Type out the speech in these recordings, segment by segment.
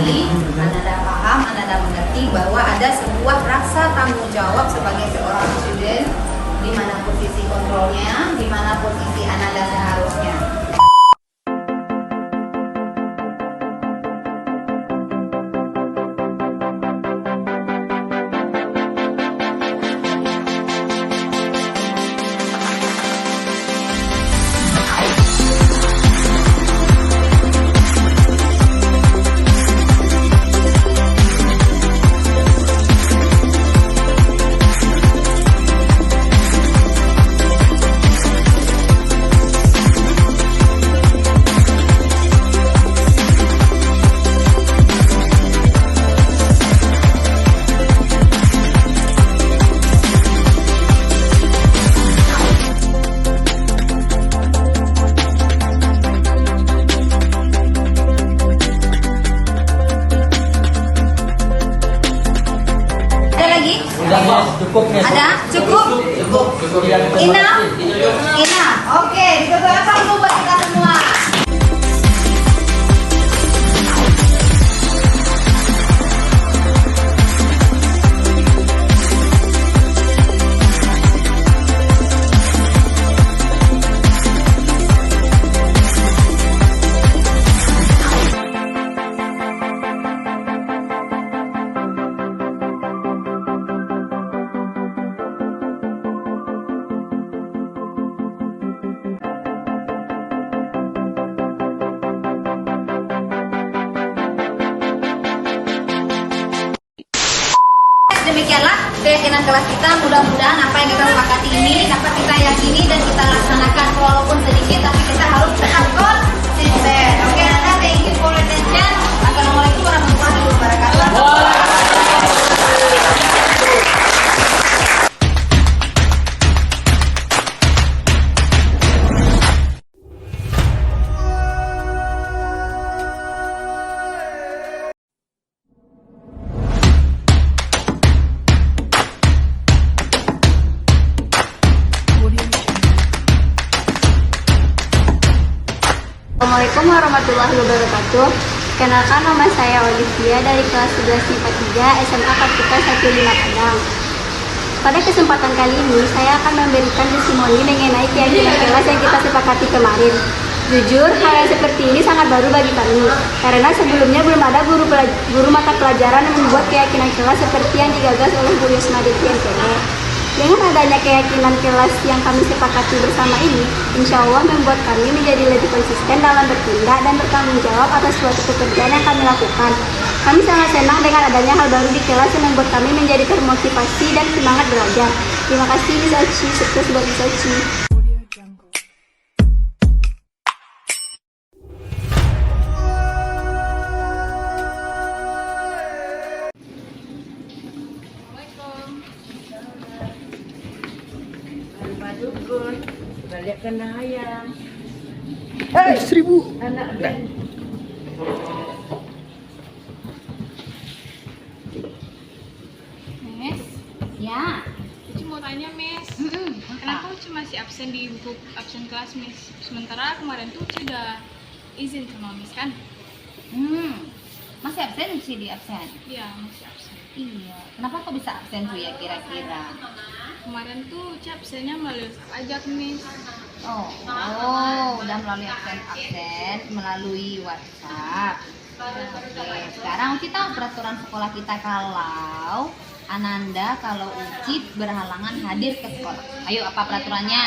kembali, Ananda paham, Ananda mengerti bahwa ada sebuah rasa tanggung jawab sebagai seorang student, di mana posisi kontrolnya, di mana posisi Ananda seharusnya. Cukup nih. Ada? Cukup? Cukup. Enough? Enough. Oke, dipersilakan dulu buat kita semua. Demikianlah keyakinan kelas kita. Mudah-mudahan apa yang kita sepakati ini dapat kita yakini dan kita laksanakan, walaupun sedikit tapi kita harus tetap konsisten. Oke, Nanda, thank you for attention. Assalamualaikum warahmatullahi wabarakatuh. Assalamualaikum warahmatullahi wabarakatuh. Kenalkan, nama saya Olivia dari kelas 11 IPA 3 SMA Kartika 15 Padang. Pada kesempatan kali ini saya akan memberikan testimoni mengenai keyakinan kelas yang kita sepakati kemarin. Jujur, hal yang seperti ini sangat baru bagi kami, karena sebelumnya belum ada guru mata pelajaran yang membuat keyakinan kelas seperti yang digagas oleh Bu Yusma Devi MPD. Dengan adanya keyakinan kelas yang kami sepakati bersama ini, insya Allah membuat kami menjadi lebih konsisten dalam bertindak dan bertanggung jawab atas suatu pekerjaan yang kami lakukan. Kami sangat senang dengan adanya hal baru di kelas yang membuat kami menjadi termotivasi dan semangat belajar. Terima kasih Miss Aci, sukses buat Miss Aci. Dukun, balik ke Nahayang. Hey, 1000. Anak Ben. Miss, Ya. Uci mau tanya, Miss. Kenapa Uci masih absen di buku absen kelas, Miss? Sementara kemarin tuh Uci udah izin sama Miss, kan? Masih absen sih di absen? Iya, masih absen. Iya. Kenapa kok bisa absen tuh ya kira-kira? Kemarin tuh Uci absennya melalui ajak, Miss. Oh, udah melalui absen melalui WhatsApp. Oke, sekarang Uci tahu peraturan sekolah kita kalau kalau Uci berhalangan hadir ke sekolah. Ayo, apa peraturannya?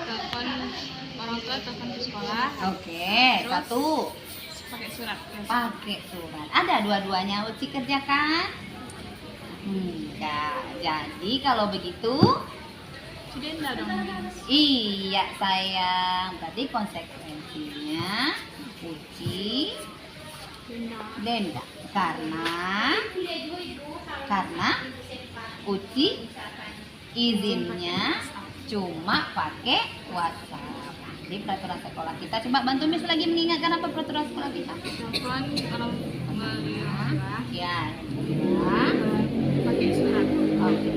Telepon orang tua, telepon ke sekolah. Oke, Terus? satu. Pakai surat. Pakai surat. Ada dua-duanya Uci kerjakan? Enggak. Jadi kalau begitu, Denda dong, Miss. iya sayang. Berarti konsekuensinya Uci denda karena Uci izinnya cuma pakai WhatsApp. Jadi peraturan sekolah kita, coba bantu Miss lagi mengingatkan apa peraturan sekolah kita. Telepon orang melalui Ya, pakai surat. oke.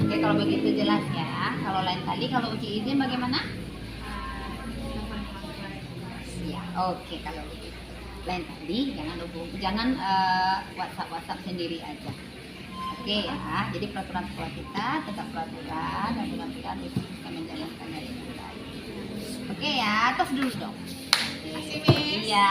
Oke, kalau begitu jelas ya. Kalau lain kali kalau Uci izin bagaimana? Ya, oke kalau begitu. lain kali jangan WhatsApp sendiri aja. Oke ya, jadi peraturan sekolah kita tetap peraturan dan mudah-mudahan bisa menjalankannya dengan baik. Oke ya, tos dulu dong. Makasih, Miss. Iya.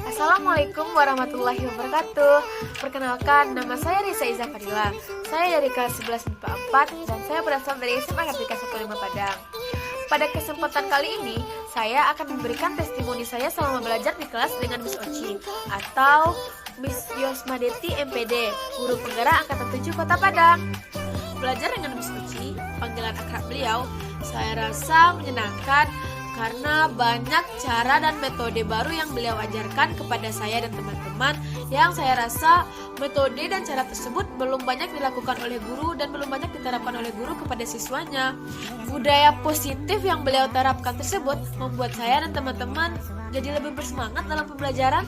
Assalamualaikum warahmatullahi wabarakatuh. Perkenalkan, nama saya Risa Iza Fadila. Saya dari kelas 11 MIPA 4 dan saya berasal dari SMA Kartika 15 Padang. Pada kesempatan kali ini, saya akan memberikan testimoni saya selama belajar di kelas dengan Miss Oci atau Miss Yosmadeti MPD, guru penggerak angkatan 7 Kota Padang. Belajar dengan Miss Oci, panggilan akrab beliau, saya rasa menyenangkan karena banyak cara dan metode baru yang beliau ajarkan kepada saya dan teman-teman, yang saya rasa metode dan cara tersebut belum banyak dilakukan oleh guru dan belum banyak diterapkan oleh guru kepada siswanya. Budaya positif yang beliau terapkan tersebut membuat saya dan teman-teman jadi lebih bersemangat dalam pembelajaran.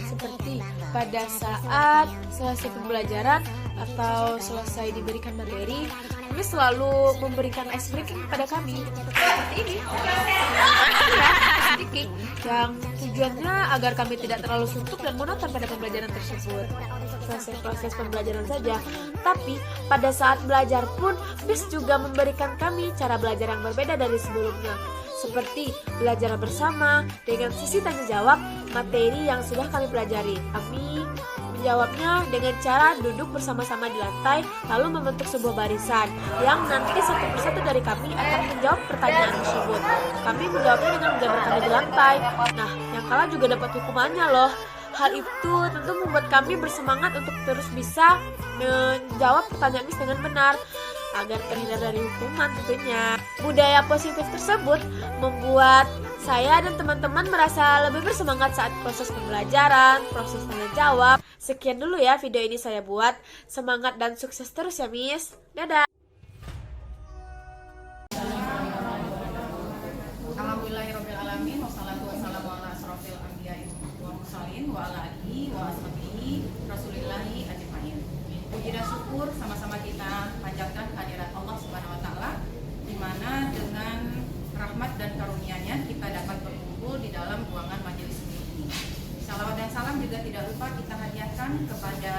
Seperti pada saat selesai pembelajaran atau selesai diberikan materi, kami selalu memberikan ice breaking kepada kami seperti ini, ice breaking, yang tujuannya agar kami tidak terlalu suntuk dan monoton pada pembelajaran tersebut. Selesai proses pembelajaran saja, tapi pada saat belajar pun Miss juga memberikan kami cara belajar yang berbeda dari sebelumnya, seperti belajar bersama dengan sesi tanya jawab materi yang sudah kami pelajari. Kami menjawabnya dengan cara duduk bersama-sama di lantai, lalu membentuk sebuah barisan yang nanti satu persatu dari kami akan menjawab pertanyaan tersebut. Kami menjawabnya dengan menjabarkannya di lantai. Nah, yang kalah juga dapat hukumannya loh. Hal itu tentu membuat kami bersemangat untuk terus bisa menjawab pertanyaan Miss dengan benar, agar terhindar dari hukuman tentunya. Budaya positif tersebut membuat saya dan teman-teman merasa lebih bersemangat saat proses pembelajaran, proses tanya jawab. Sekian dulu ya video ini saya buat. Semangat dan sukses terus ya Miss. Dadah. Alhamdulillahirrabbilalamin. Wassalatu wassalamu ala asrofil anbiya'i wa mursalin wa ala alihi wa ashabihi rasulillahi ajmain. Puji dan syukur sama-sama kita panjatkan kehadirat Allah Subhanahu wa taala, di mana dengan rahmat dan karunia-Nya kita dapat berkumpul di dalam ruangan majelis ini. Salawat dan salam juga tidak lupa kita hadiahkan kepada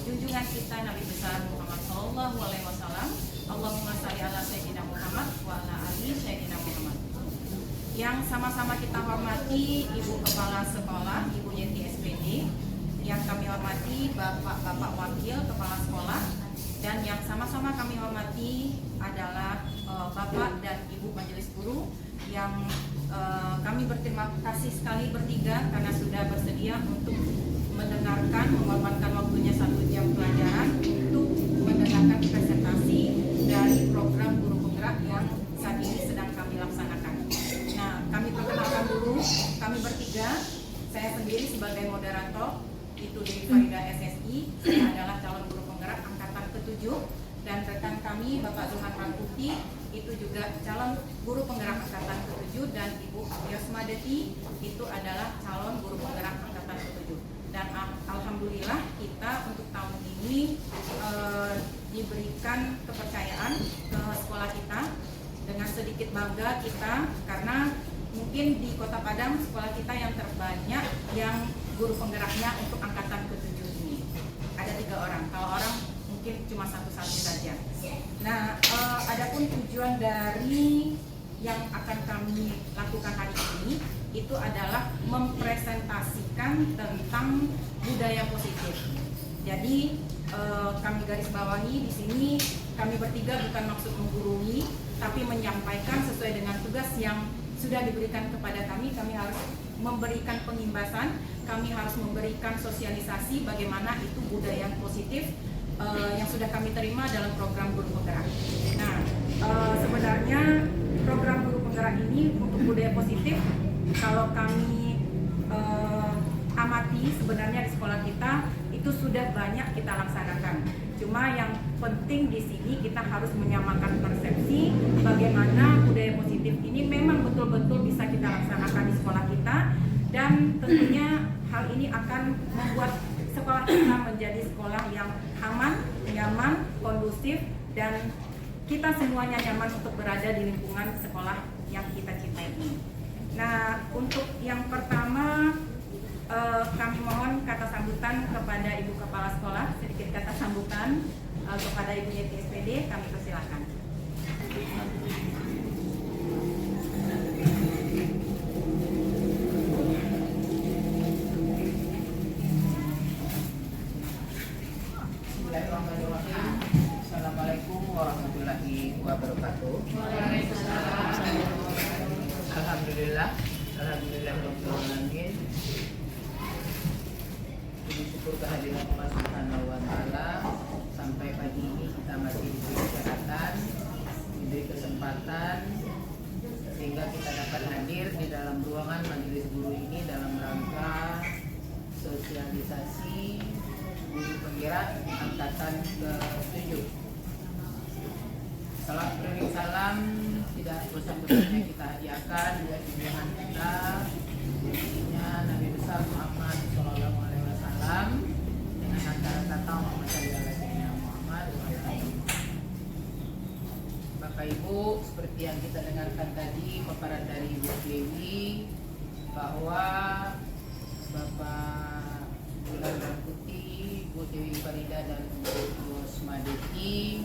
junjungan kita Nabi besar Muhammad sallallahu alaihi wasallam. Allahumma shalli ala sayyidina Muhammad wa ala ali sayyidina Muhammad. Yang sama-sama kita hormati Ibu Kepala Sekolah, Ibu Yenti SPD, yang kami hormati Bapak-Bapak Wakil Kepala Sekolah, dan yang sama-sama kami hormati adalah Bapak dan Ibu Majelis Guru, yang kami berterima kasih sekali bertiga karena sudah bersedia untuk mendengarkan, mengorbankan waktunya 1 jam pelajaran untuk mendengarkan presentasi dari program guru penggerak yang saat ini sedang kami laksanakan. Nah, kami perkenalkan dulu, kami bertiga, saya sendiri sebagai moderator, itu Dewi Farida SSI, saya adalah calon guru penggerak angkatan ke-7, dan rekan kami Bapak Zuhan Rangkuti, itu juga calon guru penggerak angkatan ke-7, dan Ibu Yosmadeti itu adalah calon guru penggerak angkatan ke-7. Dan alhamdulillah kita untuk tahun ini diberikan kepercayaan ke sekolah kita. Dengan sedikit bangga kita, karena mungkin di Kota Padang sekolah kita yang terbanyak yang guru penggeraknya untuk angkatan ke-7 ini. Ada 3 orang, kalau orang mungkin cuma satu-satu saja. Nah, adapun tujuan dari yang akan kami lakukan hari ini itu adalah mempresentasikan tentang budaya positif. Jadi kami garis bawahi di sini, kami bertiga bukan maksud menggurui, tapi menyampaikan sesuai dengan tugas yang sudah diberikan kepada kami. Kami harus memberikan pengimbasan, kami harus memberikan sosialisasi bagaimana itu budaya positif yang sudah kami terima dalam program guru penggerak. Nah, sebenarnya program guru penggerak ini untuk budaya positif, kalau kami amati sebenarnya di sekolah kita itu sudah banyak kita laksanakan. Cuma yang penting di sini kita harus menyamakan persepsi bagaimana budaya positif ini memang betul-betul bisa kita laksanakan di sekolah kita, dan tentunya hal ini akan membuat sekolah kita menjadi sekolah yang aman, nyaman, kondusif, dan kita semuanya nyaman untuk berada di lingkungan sekolah yang kita cintai ini. Nah, untuk yang pertama, kami mohon kata sambutan kepada Ibu Kepala Sekolah, sedikit kata sambutan kepada Ibu Yeti SPD, kami persilakan. Bismillahirrahmanirrahim. Assalamualaikum warahmatullahi wabarakatuh. Alhamdulillah, rabbil alamin. Puji syukur kehadiran Allah Subhanahu wa taala, sampai pagi ini kita masih diberi kesehatan, diberi kesempatan sehingga kita dapat hadir di dalam ruangan majelis guru ini dalam rangka sosialisasi guru penggerak angkatan ke-7. Salam beriring salam tidak bosan-bosannya kita hadiahkan buat junjungan kita, intinya Nabi besar Muhammad Shallallahu Alaihi Wasallam dengan antara kata Muhammad. Bapak Ibu, seperti yang kita dengarkan tadi paparan dari Ibu Dewi bahwa Bapak Bulan Putih, Bu Dewi Farida dan Bu Rosmadeti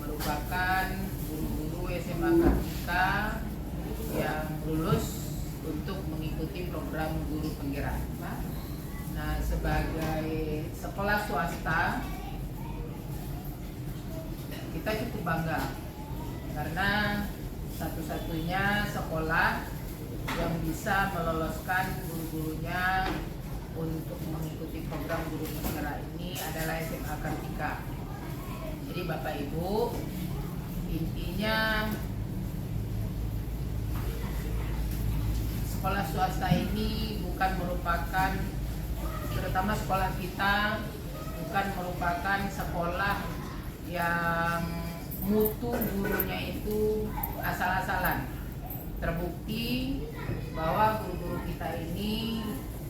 merupakan guru-guru SMA Kartika yang lulus untuk mengikuti program guru penggerak. Nah, sebagai sekolah swasta kita cukup bangga karena satu-satunya sekolah yang bisa meloloskan guru-gurunya untuk mengikuti program guru penggerak ini adalah SMA Kartika. Jadi Bapak Ibu, intinya sekolah swasta ini bukan merupakan, terutama sekolah kita, bukan merupakan sekolah yang mutu gurunya itu asal-asalan. Terbukti bahwa guru-guru kita ini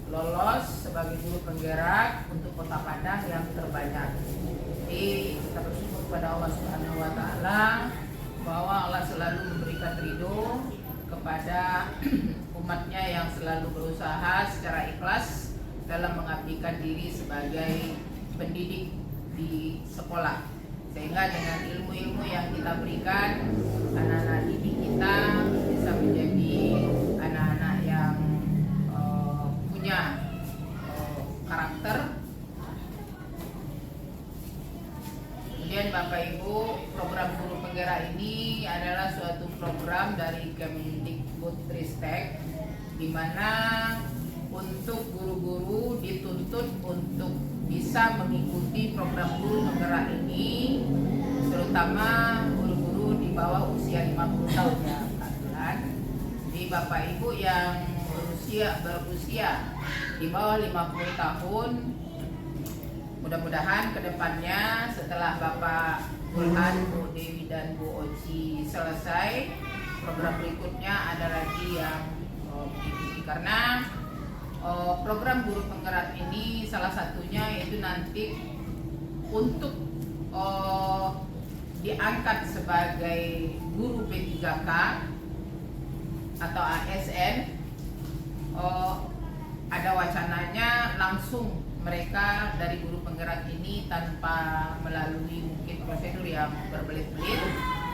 lolos sebagai guru penggerak untuk Kota Padang yang terbanyak. Jadi kita bersyukur kepada Allah Subhanahu wa taala bahwa Allah selalu memberikan ridho kepada umatnya yang selalu berusaha secara ikhlas dalam mengabdikan diri sebagai pendidik di sekolah, sehingga dengan ilmu-ilmu yang kita berikan anak-anak didik kita bisa menjadi anak-anak yang punya karakter. Kemudian Bapak Ibu, program guru penggerak ini adalah suatu program dari Kemdikbudristek di mana untuk guru-guru dituntut untuk bisa mengikuti program guru penggerak ini, terutama guru-guru di bawah usia 50 tahun ya kebetulan. Jadi Bapak Ibu yang berusia di bawah 50 tahun, mudah-mudahan kedepannya setelah Bapak Burhan, Bu Dewi dan Bu Oci selesai, program berikutnya ada lagi yang mengikuti, karena program guru penggerak ini salah satunya yaitu nanti untuk diangkat sebagai guru P3K atau ASN, ada wacananya langsung mereka dari guru penggerak ini tanpa melalui mungkin prosedur yang berbelit-belit.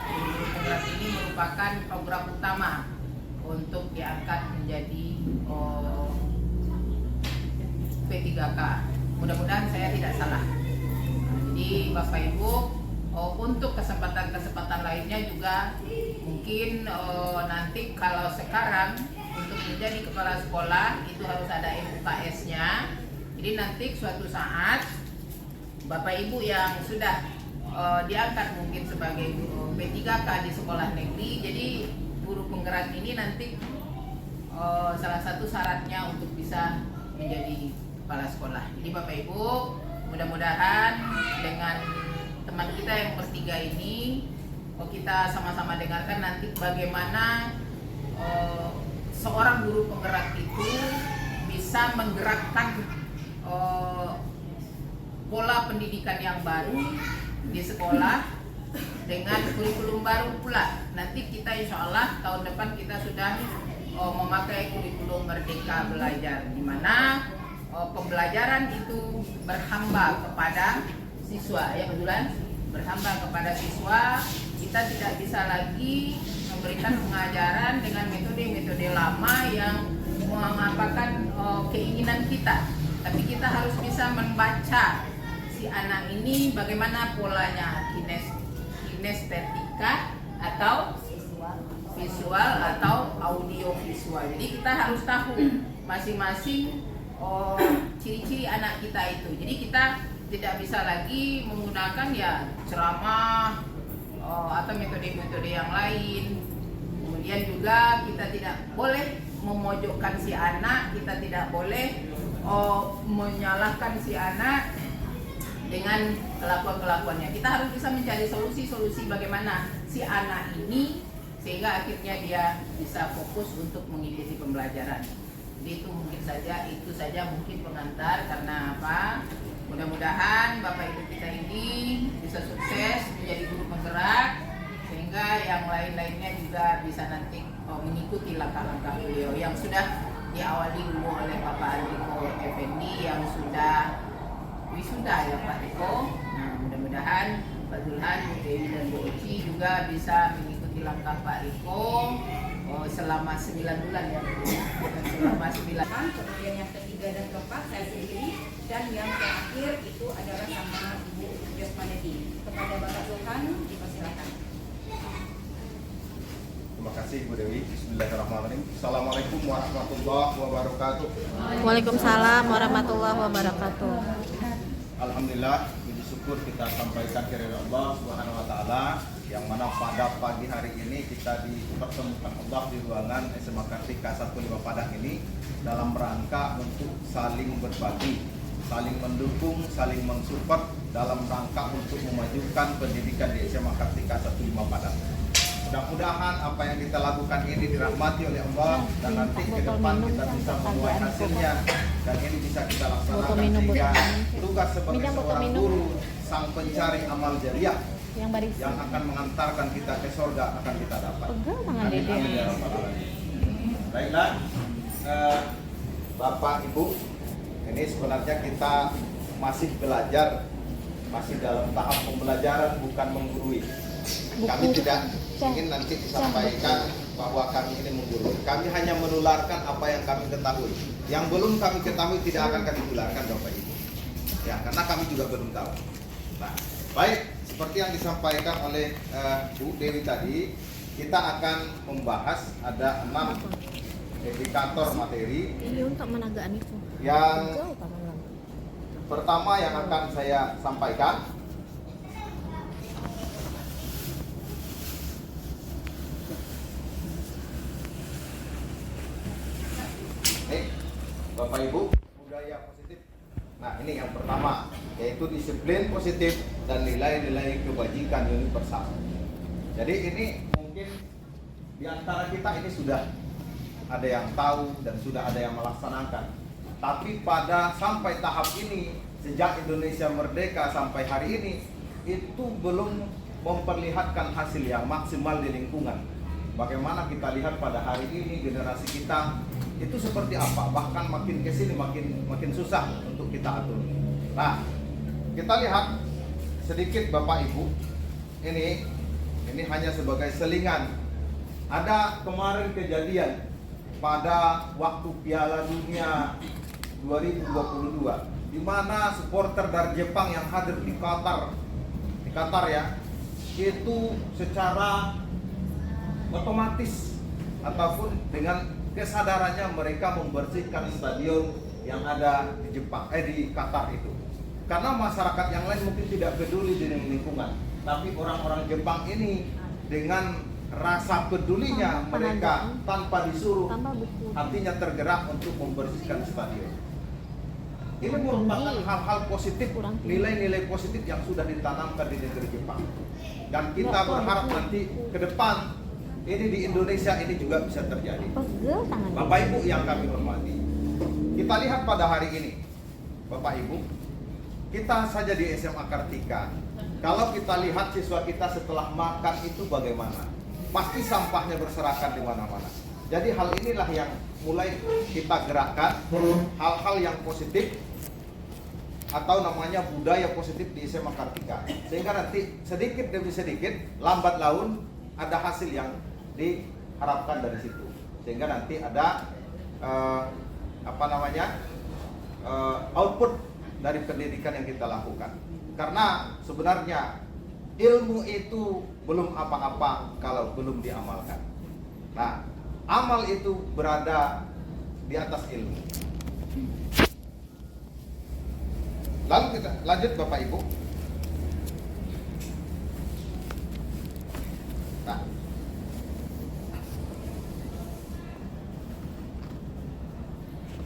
Guru penggerak ini merupakan program utama untuk diangkat menjadi P3K. Mudah-mudahan saya tidak salah. Jadi Bapak Ibu, untuk kesempatan-kesempatan lainnya juga mungkin nanti kalau sekarang untuk menjadi kepala sekolah itu harus ada MUKS-nya. Jadi nanti suatu saat Bapak Ibu yang sudah diangkat mungkin sebagai P3K di sekolah negeri, jadi guru penggerak ini nanti salah satu syaratnya untuk bisa menjadi kepala sekolah. Jadi Bapak Ibu, mudah-mudahan dengan teman kita yang bertiga ini, kita sama-sama dengarkan nanti bagaimana seorang guru penggerak itu bisa menggerakkan pola pendidikan yang baru di sekolah dengan kurikulum baru pula. Nanti kita insya Allah tahun depan kita sudah memakai kurikulum Merdeka Belajar, di mana pembelajaran itu berhamba kepada siswa, ya betulan, berhamba kepada siswa. Kita tidak bisa lagi memberikan pengajaran dengan metode-metode lama yang mengapakan keinginan kita, tapi kita harus bisa membaca si anak ini bagaimana polanya, kinestetika atau visual atau audio visual. Jadi kita harus tahu masing-masing ciri-ciri anak kita itu. Jadi kita tidak bisa lagi menggunakan ya ceramah atau metode-metode yang lain. Kemudian juga kita tidak boleh memojokkan si anak, kita tidak boleh menyalahkan si anak dengan kelakuan-kelakuannya. Kita harus bisa mencari solusi-solusi bagaimana si anak ini sehingga akhirnya dia bisa fokus untuk mengikuti pembelajaran. Jadi itu saja mungkin pengantar, karena apa? Mudah-mudahan Bapak Ibu kita ini bisa sukses menjadi guru penggerak, sehingga yang lain-lainnya juga bisa nanti mengikuti langkah-langkah beliau yang sudah diawali dulu oleh Bapak Andiko Effendi yang sudah wisuda ya Pak Riko. Nah, mudah-mudahan Pak Zulhan, Bu Dewi dan Bu Uci juga bisa mengikuti langkah Pak Riko selama 9 bulan ya Bu. Selama 9 bulan. Kemudian yang ketiga dan keempat saya sendiri, dan yang terakhir itu adalah sama Ibu Yosmanedi. Kepada Bapak Zulhan dipersilakan. Terima kasih Bu Dewi. Bismillahirrahmanirrahim. Assalamualaikum warahmatullahi wabarakatuh. Waalaikumsalam warahmatullahi wabarakatuh. Alhamdulillah, puji syukur kita sampaikan kepada Allah Subhanahu wa taala, yang mana pada pagi hari ini kita dipertemukan Allah di ruangan SMA Kartika 15 Padang ini dalam rangka untuk saling berbagi, saling mendukung, saling mensupport dalam rangka untuk memajukan pendidikan di SMA Kartika 15 Padang. Mudah-mudahan apa yang kita lakukan ini dirahmati oleh Allah, dan nanti ke depan kita bisa menuai hasilnya, dan ini bisa kita laksanakan sehingga tugas sebagai seorang guru, sang pencari amal jariah yang akan mengantarkan kita ke surga akan kita dapat. Amin amin ya rabbal alamin. Baiklah, Bapak Ibu, ini sebenarnya kita masih belajar, masih dalam tahap pembelajaran, bukan menggurui. Kami tidak ingin nanti disampaikan bahwa kami ini menggurui. Kami hanya menularkan apa yang kami ketahui. Yang belum kami ketahui tidak akan kami tularkan, Bapak Ibu. Ya, karena kami juga belum tahu. Nah, baik, seperti yang disampaikan oleh Bu Dewi tadi, kita akan membahas ada 6 indikator materi. Ini untuk menagaan itu. Yang pertama yang akan saya sampaikan, Bapak Ibu, budaya positif. Nah, ini yang pertama, yaitu disiplin positif dan nilai-nilai kebajikan universal. Jadi ini mungkin di antara kita ini sudah ada yang tahu dan sudah ada yang melaksanakan. Tapi pada sampai tahap ini, sejak Indonesia merdeka sampai hari ini, itu belum memperlihatkan hasil yang maksimal di lingkungan. Bagaimana kita lihat pada hari ini generasi kita itu seperti apa, bahkan makin kesini makin susah untuk kita atur. Nah, kita lihat sedikit Bapak Ibu, ini hanya sebagai selingan. Ada kemarin kejadian pada waktu Piala Dunia 2022, di mana supporter dari Jepang yang hadir di Qatar ya, itu secara otomatis ataupun dengan kesadarannya mereka membersihkan stadion yang ada di di Qatar itu. Karena masyarakat yang lain mungkin tidak peduli dengan lingkungan, tapi orang-orang Jepang ini dengan rasa pedulinya mereka tanpa disuruh hatinya tergerak untuk membersihkan stadion. Ini merupakan hal-hal positif, nilai-nilai positif yang sudah ditanamkan di negeri Jepang. Dan kita berharap nanti ke depan ini di Indonesia ini juga bisa terjadi. Bapak Ibu yang kami hormati, kita lihat pada hari ini, Bapak Ibu, kita saja di SMA Kartika, kalau kita lihat siswa kita setelah makan itu bagaimana, pasti sampahnya berserakan di mana-mana. Jadi hal inilah yang mulai kita gerakkan, hal-hal yang positif atau namanya budaya positif di SMA Kartika, sehingga nanti sedikit demi sedikit, lambat laun ada hasil yang diharapkan dari situ, sehingga nanti ada output dari pendidikan yang kita lakukan. Karena sebenarnya ilmu itu belum apa-apa kalau belum diamalkan. Nah, amal itu berada di atas ilmu. Lalu kita lanjut Bapak Ibu. Nah,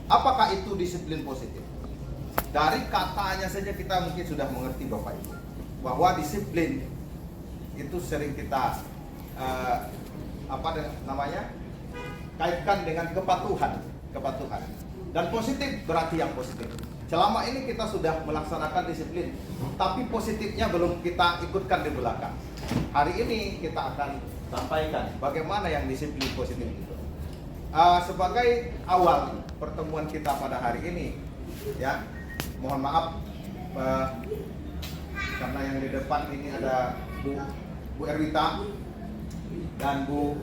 apakah itu disiplin positif? Dari katanya saja kita mungkin sudah mengerti Bapak Ibu, bahwa disiplin itu sering kita kaitkan dengan kepatuhan. Dan positif berarti yang positif. Selama ini kita sudah melaksanakan disiplin, tapi positifnya belum kita ikutkan di belakang. Hari ini kita akan sampaikan bagaimana yang disiplin positif itu. Sebagai awal pertemuan kita pada hari ini, ya, mohon maaf karena yang di depan ini ada Bu Erwita dan Bu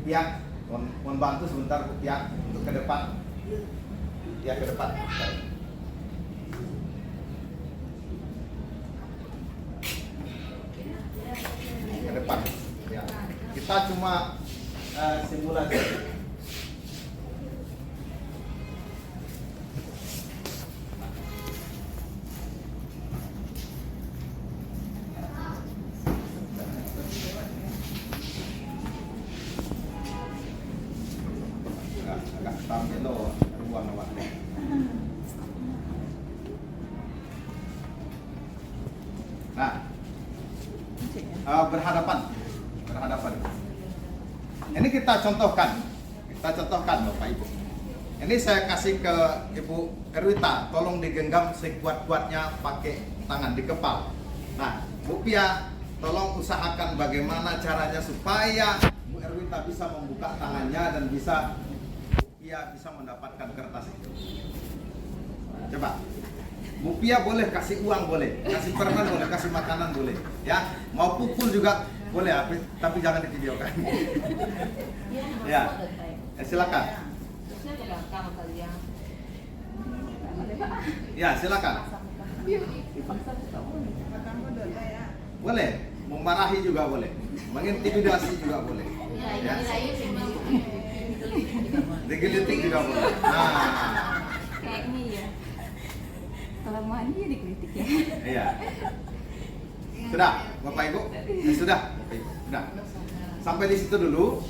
Piak. Mohon bantu sebentar Bu Piak untuk ke depan. Ya, ke depan. Ke depan. Ya. Kita cuma simulasi. Agak tampil loh ruang waktu. Nah, berhadapan. Ini kita contohkan Bapak Ibu. Ini saya kasih ke Ibu Erwita, tolong digenggam sekuat-kuatnya pakai tangan di kepal. Nah, Bu Pia, tolong usahakan bagaimana caranya supaya Bu Erwita bisa membuka tangannya dan bisa mendapatkan kertas itu. Coba. Bu Pia boleh kasih uang, boleh kasih permen, boleh kasih makanan, boleh, ya. Mau pukul juga boleh, tapi jangan divideokan. Ya, silakan. Ya, silakan. Boleh, memarahi juga boleh, mengintimidasi juga boleh. Ya. Digelitik juga boleh. Nah, Kayaknya ya. Kalau mandi dikritik ya. iya. Sudah, Bapak Ibu? Sudah, Bapak Ibu. Sudah. Sampai di situ dulu.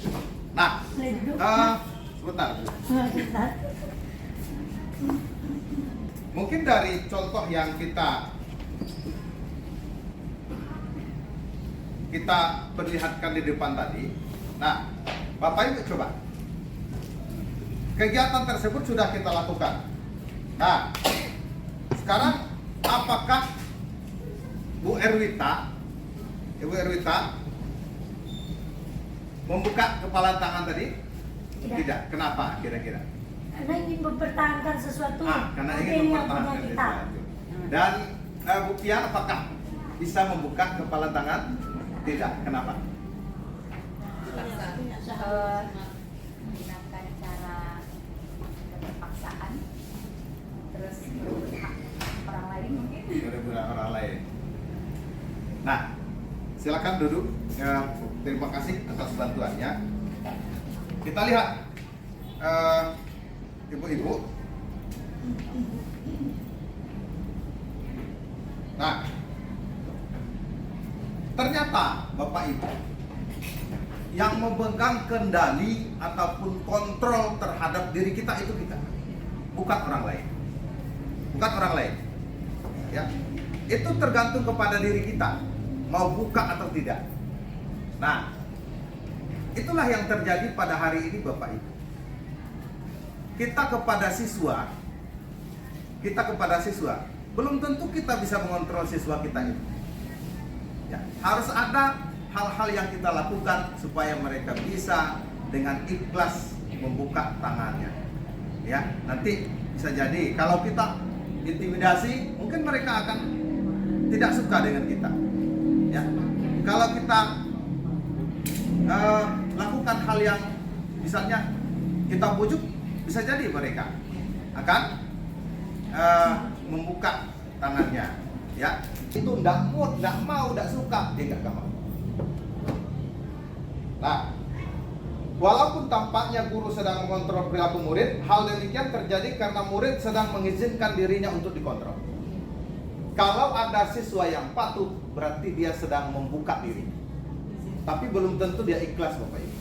Nah, sebentar. Mungkin dari contoh yang kita perlihatkan di depan tadi. Nah, Bapak Ibu coba. Kegiatan tersebut sudah kita lakukan. Nah, sekarang apakah Ibu Erwita membuka kepala tangan tadi? Tidak. Kenapa kira-kira? Karena ingin mempertahankan sesuatu. Karena ingin mempertahankan sesuatu. Dan Bu Pia, apakah bisa membuka kepala tangan? Tidak. Kenapa? Menggunakan cara keterpaksaan, terus merebut orang lain mungkin. Merebut orang lain. Nah, silakan duduk. Terima kasih atas bantuannya. Kita lihat ibu-ibu. Nah, ternyata Bapak Ibu yang memegang kendali ataupun kontrol terhadap diri kita itu kita, bukan orang lain. Bukan orang lain. Ya. Itu tergantung kepada diri kita mau buka atau tidak. Nah, itulah yang terjadi pada hari ini Bapak Ibu. Kita kepada siswa belum tentu kita bisa mengontrol siswa kita itu. Ya, harus ada hal-hal yang kita lakukan supaya mereka bisa dengan ikhlas membuka tangannya. Ya, nanti bisa jadi kalau kita intimidasi, mungkin mereka akan tidak suka dengan kita. Ya, kalau kita lakukan hal yang misalnya kita bujuk, bisa jadi mereka akan membuka tangannya. Ya, itu tidak mau, tidak suka, dia nggak mau. Nah, walaupun tampaknya guru sedang mengontrol perilaku murid, hal demikian terjadi karena murid sedang mengizinkan dirinya untuk dikontrol. Kalau ada siswa yang patuh, berarti dia sedang membuka diri. Tapi belum tentu dia ikhlas, Bapak Ibu.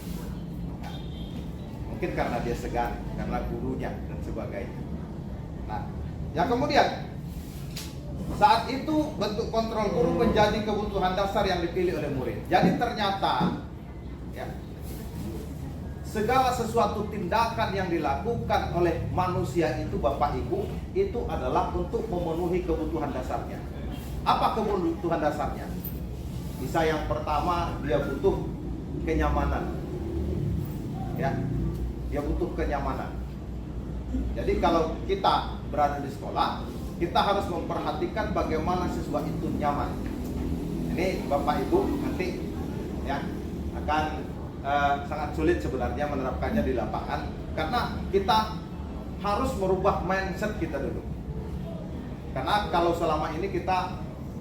Mungkin karena dia segan, karena gurunya dan sebagainya. Nah, yang kemudian saat itu bentuk kontrol guru menjadi kebutuhan dasar yang dipilih oleh murid. Jadi ternyata ya, segala sesuatu tindakan yang dilakukan oleh manusia itu, Bapak Ibu, itu adalah untuk memenuhi kebutuhan dasarnya. Apa kebutuhan dasarnya? Bisa yang pertama, dia butuh kenyamanan. Ya, dia butuh kenyamanan. Jadi kalau kita berada di sekolah, kita harus memperhatikan bagaimana siswa itu nyaman. Ini Bapak Ibu nanti ya akan sangat sulit sebenarnya menerapkannya di lapangan, karena kita harus merubah mindset kita dulu. Karena kalau selama ini kita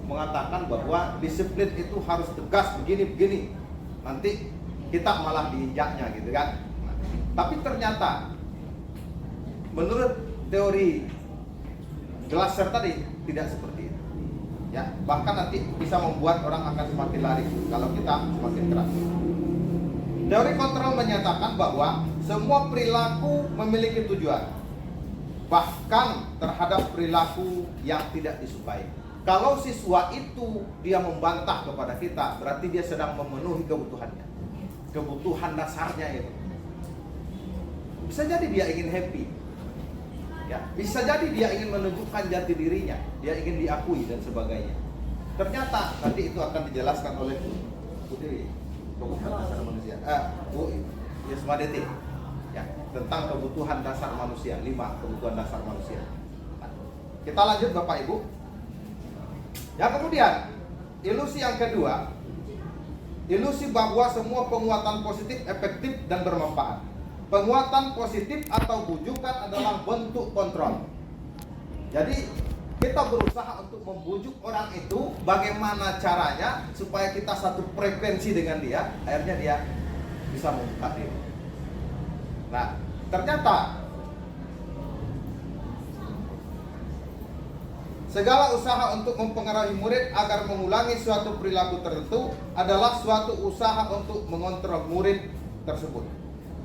mengatakan bahwa disiplin itu harus tegas begini, nanti kita malah diinjaknya gitu kan. Nah, tapi ternyata menurut teori Glasser tadi tidak seperti itu. Ya, bahkan nanti bisa membuat orang akan semakin lari kalau kita semakin keras. Teori kontrol menyatakan bahwa semua perilaku memiliki tujuan, bahkan terhadap perilaku yang tidak disukai. Kalau siswa itu dia membantah kepada kita, berarti dia sedang memenuhi kebutuhannya, kebutuhan dasarnya itu. Bisa jadi dia ingin happy, ya, bisa jadi dia ingin menunjukkan jati dirinya, dia ingin diakui dan sebagainya. Ternyata nanti itu akan dijelaskan oleh Bu Dewi, kebutuhan dasar manusia, Bu Yusmadeti, ya, tentang kebutuhan dasar manusia, 5 kebutuhan dasar manusia. Nah, kita lanjut Bapak Ibu. Yang kemudian, ilusi yang kedua, ilusi bahwa semua penguatan positif efektif dan bermanfaat. Penguatan positif atau bujukan adalah bentuk kontrol. Jadi kita berusaha untuk membujuk orang itu, bagaimana caranya supaya kita satu frekuensi dengan dia, akhirnya dia bisa membuka diri. Nah, ternyata segala usaha untuk mempengaruhi murid agar mengulangi suatu perilaku tertentu adalah suatu usaha untuk mengontrol murid tersebut.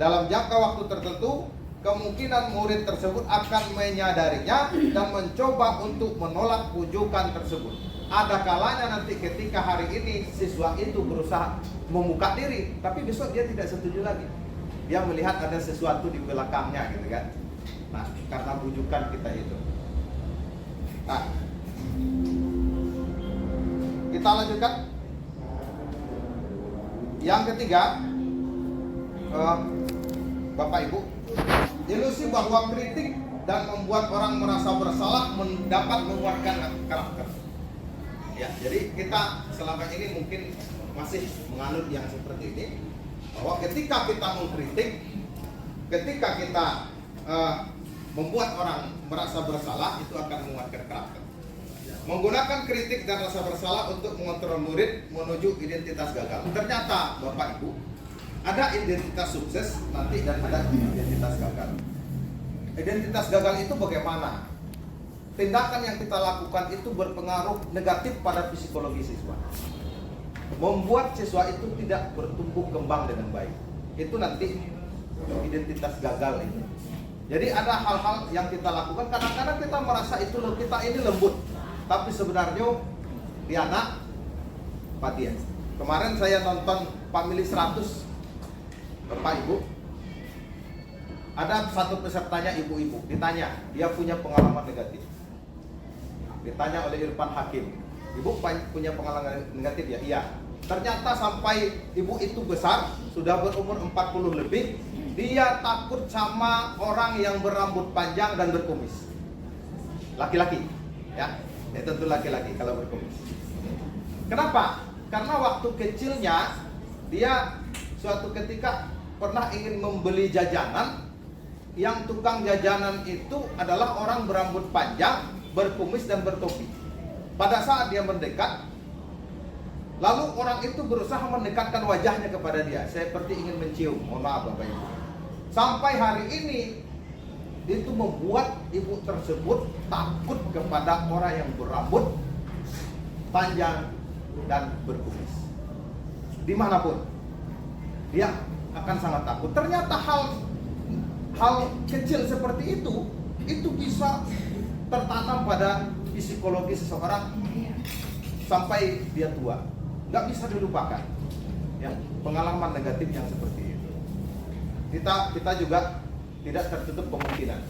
Dalam jangka waktu tertentu, kemungkinan murid tersebut akan menyadarinya dan mencoba untuk menolak bujukan tersebut. Ada kalanya nanti ketika hari ini siswa itu berusaha membuka diri, tapi besok dia tidak setuju lagi. Dia melihat ada sesuatu di belakangnya gitu kan. Nah, karena bujukan kita itu. Nah, kita lanjutkan. Yang ketiga, Bapak Ibu, ilusi bahwa kritik dan membuat orang merasa bersalah dapat menguatkan karakter. Ya, jadi kita selama ini mungkin masih menganut yang seperti ini, bahwa ketika kita mengkritik, ketika kita membuat orang merasa bersalah, itu akan menguatkan karakter. Menggunakan kritik dan rasa bersalah untuk mengontrol murid menuju identitas gagal. Ternyata Bapak Ibu, ada identitas sukses nanti dan ada identitas gagal. Identitas gagal itu bagaimana? Tindakan yang kita lakukan itu berpengaruh negatif pada psikologi siswa, membuat siswa itu tidak bertumbuh kembang dengan baik. Itu nanti identitas gagal itu. Jadi ada hal-hal yang kita lakukan, kadang-kadang kita merasa itu kita ini lembut, tapi sebenarnya dia anak Patian. Kemarin saya nonton Family 100, Bapak Ibu, ada satu pesertanya ibu-ibu, ditanya, dia punya pengalaman negatif. ditanya oleh Irfan Hakim, ibu punya pengalaman negatif ya? Iya. Ternyata sampai ibu itu besar, sudah berumur 40 lebih, dia takut sama orang yang berambut panjang dan berkumis. Laki-laki, ya tentu laki-laki kalau berkumis. Kenapa? Karena waktu kecilnya dia suatu ketika pernah ingin membeli jajanan, yang tukang jajanan itu adalah orang berambut panjang, berkumis dan bertopi. Pada saat dia mendekat, lalu orang itu berusaha mendekatkan wajahnya kepada dia, seperti ingin mencium. Mohon maaf Bapak Ibu. Sampai hari ini itu membuat ibu tersebut takut kepada orang yang berambut panjang dan berkumis. Dimanapun dia akan sangat takut. Ternyata hal kecil seperti itu bisa tertanam pada psikologi seseorang sampai dia tua. Nggak bisa dilupakan ya, pengalaman negatif yang seperti itu. Kita juga tidak tertutup kemungkinan.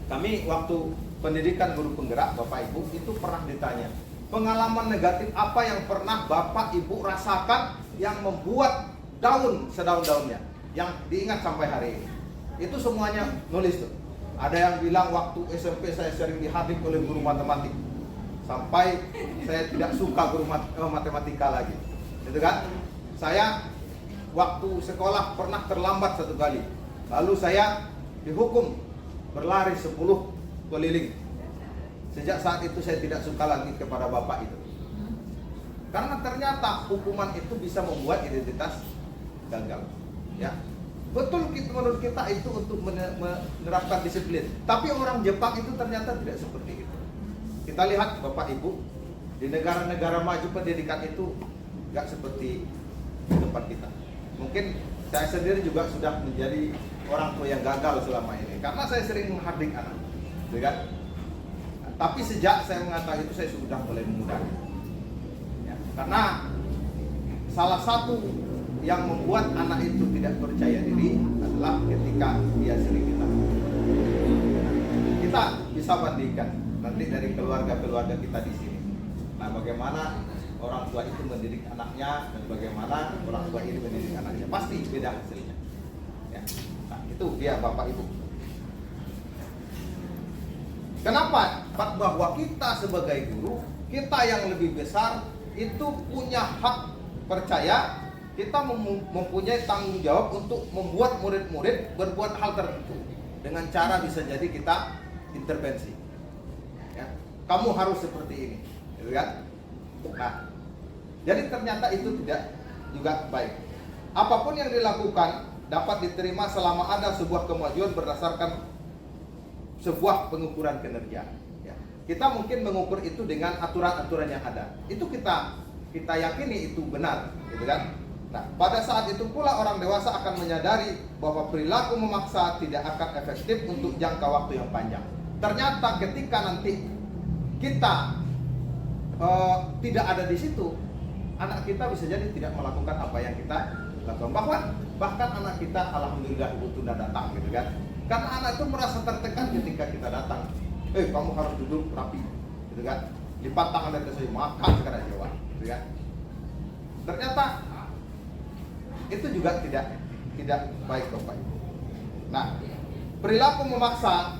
Kami waktu pendidikan guru penggerak Bapak Ibu itu pernah ditanya, pengalaman negatif apa yang pernah Bapak Ibu rasakan yang membuat daun sedaun-daunnya, yang diingat sampai hari ini. Itu semuanya nulis tuh. Ada yang bilang waktu SMP saya sering dihardik oleh guru matematik, sampai saya tidak suka guru matematika lagi, gitu kan? Saya waktu sekolah pernah terlambat 1 kali, lalu saya dihukum berlari 10 keliling. Sejak saat itu saya tidak suka lagi kepada bapak itu, karena ternyata hukuman itu bisa membuat identitas gagal. Ya, betul, menurut kita itu untuk menerapkan disiplin, tapi orang Jepang itu ternyata tidak seperti itu. Kita lihat Bapak Ibu, di negara-negara maju pendidikan itu nggak seperti di tempat kita. Mungkin saya sendiri juga sudah menjadi orang tua yang gagal selama ini, karena saya sering menghardik anak, gitu kan? Tapi sejak saya mengatakan itu, saya sudah mulai mengurangi. Ya, karena salah satu yang membuat anak itu tidak percaya diri adalah ketika dia sering ditanya. Kita bisa bandingkan nanti dari keluarga-keluarga kita di sini. Nah, bagaimana orang tua itu mendidik anaknya dan bagaimana orang tua ini mendidik anaknya, pasti beda hasilnya. Ya. Nah, itu dia Bapak Ibu. Kenapa? Bahwa kita sebagai guru, kita yang lebih besar itu punya hak percaya, kita mempunyai tanggung jawab untuk membuat murid-murid berbuat hal tertentu dengan cara bisa jadi kita intervensi. Ya, kamu harus seperti ini, gitu kan? Nah, jadi ternyata itu tidak juga baik. Apapun yang dilakukan dapat diterima selama ada sebuah kemajuan berdasarkan sebuah pengukuran kinerja. Ya, kita mungkin mengukur itu dengan aturan-aturan yang ada. Itu kita yakini itu benar, gitu kan? Nah, pada saat itu pula orang dewasa akan menyadari bahwa perilaku memaksa tidak akan efektif untuk jangka waktu yang panjang. Ternyata ketika nanti kita tidak ada di situ, anak kita bisa jadi tidak melakukan apa yang kita lakukan. Bahkan anak kita, alhamdulillah, ibu tunda datang, gitu kan? Karena anak itu merasa tertekan ketika kita datang. Kamu harus duduk rapi, gitu kan? Lipat tangan dari saya, makan sekarang jawab, gitu kan? Ternyata itu juga tidak baik Bapak Ibu. Nah, perilaku memaksa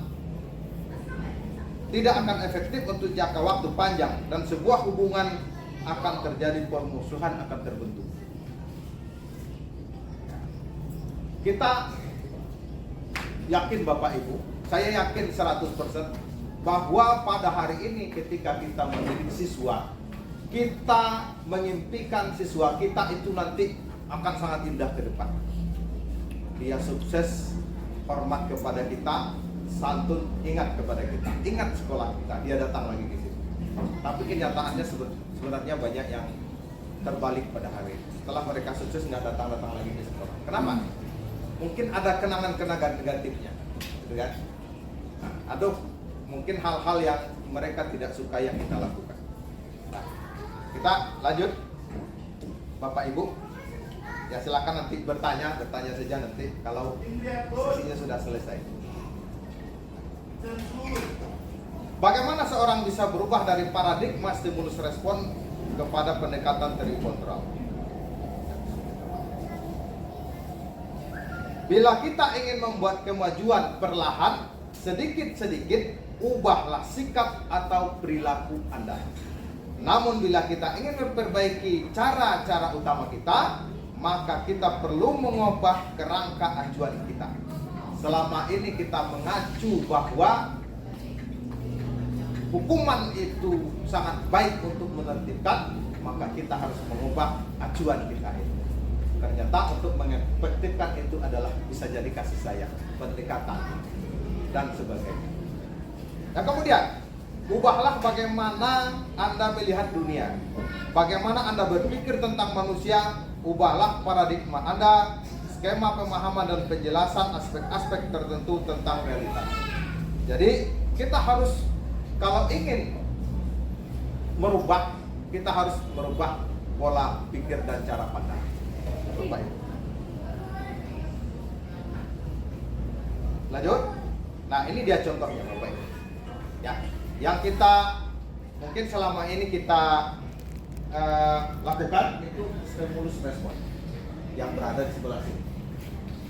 tidak akan efektif untuk jangka waktu panjang dan sebuah hubungan akan terjadi, permusuhan akan terbentuk. Kita yakin Bapak Ibu, saya yakin 100% bahwa pada hari ini ketika kita mendidik siswa, kita mengimpikan siswa kita itu nanti akan sangat indah ke depan. Dia sukses, hormat kepada kita, santun, ingat kepada kita, ingat sekolah kita, dia datang lagi ke situ. Tapi kenyataannya sebenarnya banyak yang terbalik pada hari ini. Setelah mereka sukses nggak datang lagi ke sekolah. Kenapa? Mungkin ada kenangan-kenangan negatifnya, gitu kan? Nah, aduh, mungkin hal-hal yang mereka tidak suka yang kita lakukan. Nah, kita lanjut, Bapak Ibu. Ya silakan nanti bertanya saja nanti kalau sesinya sudah selesai. Bagaimana seorang bisa berubah dari paradigma stimulus respon kepada pendekatan teori kontrol? Bila kita ingin membuat kemajuan perlahan, sedikit-sedikit, ubahlah sikap atau perilaku Anda. Namun bila kita ingin memperbaiki cara-cara utama kita, maka kita perlu mengubah kerangka acuan kita. Selama ini kita mengacu bahwa hukuman itu sangat baik untuk menertibkan, maka kita harus mengubah acuan kita itu. Ternyata untuk mengefektifkan itu adalah bisa jadi kasih sayang, pendekatan, dan sebagainya. Nah kemudian, ubahlah bagaimana Anda melihat dunia, bagaimana Anda berpikir tentang manusia, ubahlah paradigma Anda, skema pemahaman dan penjelasan aspek-aspek tertentu tentang realitas. Jadi kita harus, kalau ingin merubah, kita harus merubah pola pikir dan cara pandang. Baik. Lanjut. Nah ini dia contohnya Bapak Ibu. Ya, yang kita mungkin selama ini kita lakukan itu stimulus respon yang berada di sebelah sini.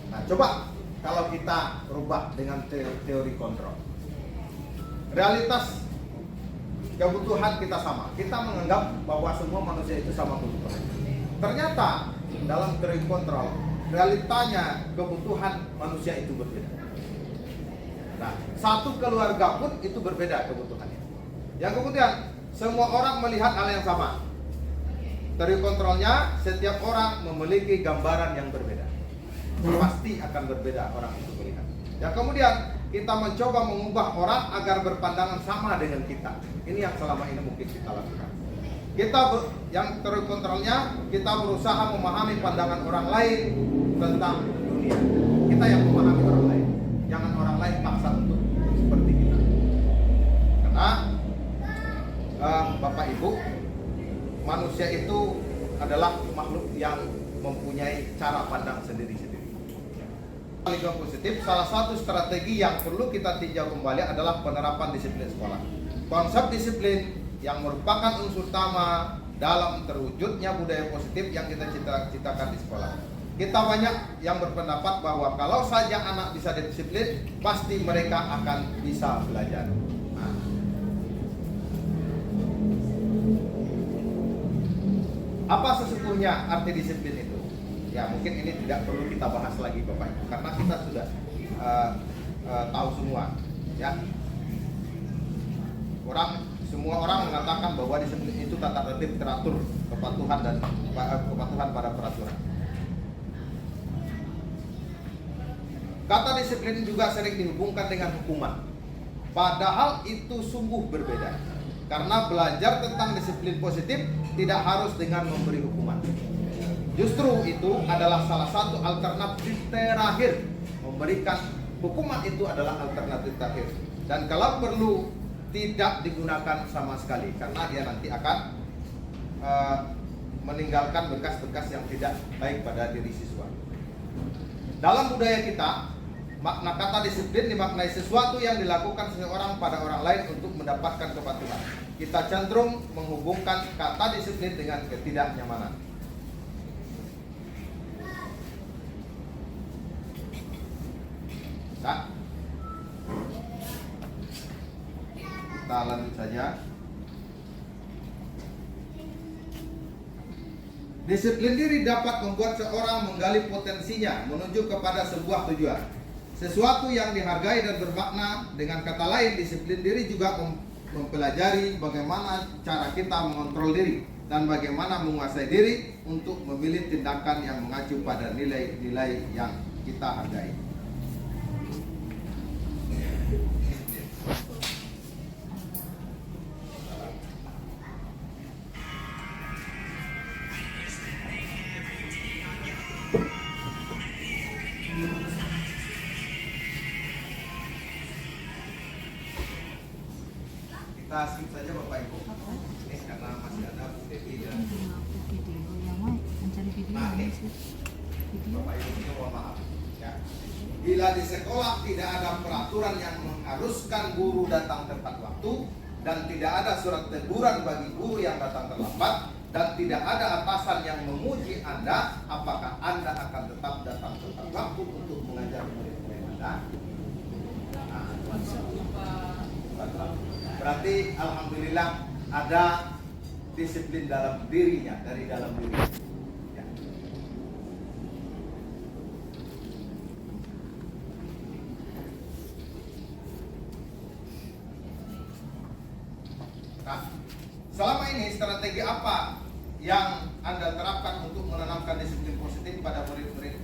Nah coba kalau kita rubah dengan teori kontrol. Realitas kebutuhan kita sama. Kita menganggap bahwa semua manusia itu sama kebutuhan. Ternyata dalam teori kontrol, realitanya kebutuhan manusia itu berbeda. Nah, satu keluarga pun itu berbeda kebutuhannya. Yang kemudian, semua orang melihat hal yang sama. Teori kontrolnya, setiap orang memiliki gambaran yang berbeda. Pasti akan berbeda orang itu melihat. Yang kemudian, kita mencoba mengubah orang agar berpandangan sama dengan kita. Ini yang selama ini mungkin kita lakukan. Yang teori kontrolnya, kita berusaha memahami pandangan orang lain tentang dunia. Kita yang memahami orang lain, jangan orang lain paksa untuk seperti kita. Karena Bapak Ibu, manusia itu adalah makhluk yang mempunyai cara pandang sendiri-sendiri. Lingkungan positif, salah satu strategi yang perlu kita tinjau kembali adalah penerapan disiplin sekolah. Konsep disiplin yang merupakan unsur utama dalam terwujudnya budaya positif yang kita cita-citakan di sekolah. Kita banyak yang berpendapat bahwa kalau saja anak bisa disiplin, pasti mereka akan bisa belajar. Nah. Apa sesungguhnya arti disiplin itu? Ya mungkin ini tidak perlu kita bahas lagi Bapak Ibu, karena kita sudah tahu semua. Ya, semua orang mengatakan bahwa disiplin itu tata tertib, teratur, kepatuhan pada peraturan. Kata disiplin juga sering dihubungkan dengan hukuman. Padahal itu sungguh berbeda. Karena belajar tentang disiplin positif tidak harus dengan memberi hukuman. Justru itu adalah salah satu alternatif terakhir. Memberikan hukuman itu adalah alternatif terakhir. Dan kalau perlu tidak digunakan sama sekali, karena dia nanti akan meninggalkan bekas-bekas yang tidak baik pada diri siswa. Dalam budaya kita, makna kata disiplin dimaknai sesuatu yang dilakukan seseorang pada orang lain untuk mendapatkan kepatuhan. Kita cenderung menghubungkan kata disiplin dengan ketidaknyamanan. Nah, kita lanjut saja. Disiplin diri dapat membuat seorang menggali potensinya menuju kepada sebuah tujuan. Sesuatu yang dihargai dan bermakna. Dengan kata lain, disiplin diri juga mempelajari bagaimana cara kita mengontrol diri dan bagaimana menguasai diri untuk memilih tindakan yang mengacu pada nilai-nilai yang kita hargai. Kita skip saja Bapak Ibu. Ini karena masih ada Bu Devi dan Bapak Ibu mohon maaf. Ya. Bila di sekolah tidak ada peraturan yang haruskan guru datang tepat waktu, dan tidak ada surat teguran bagi guru yang datang terlambat, dan tidak ada atasan yang memuji Anda apakah Anda akan tetap datang tepat waktu untuk mengajar murid-murid Anda. Berarti alhamdulillah ada disiplin dalam dirinya, dari dalam diri. Ya. Nah, selama ini strategi apa yang Anda terapkan untuk menanamkan disiplin positif pada murid-murid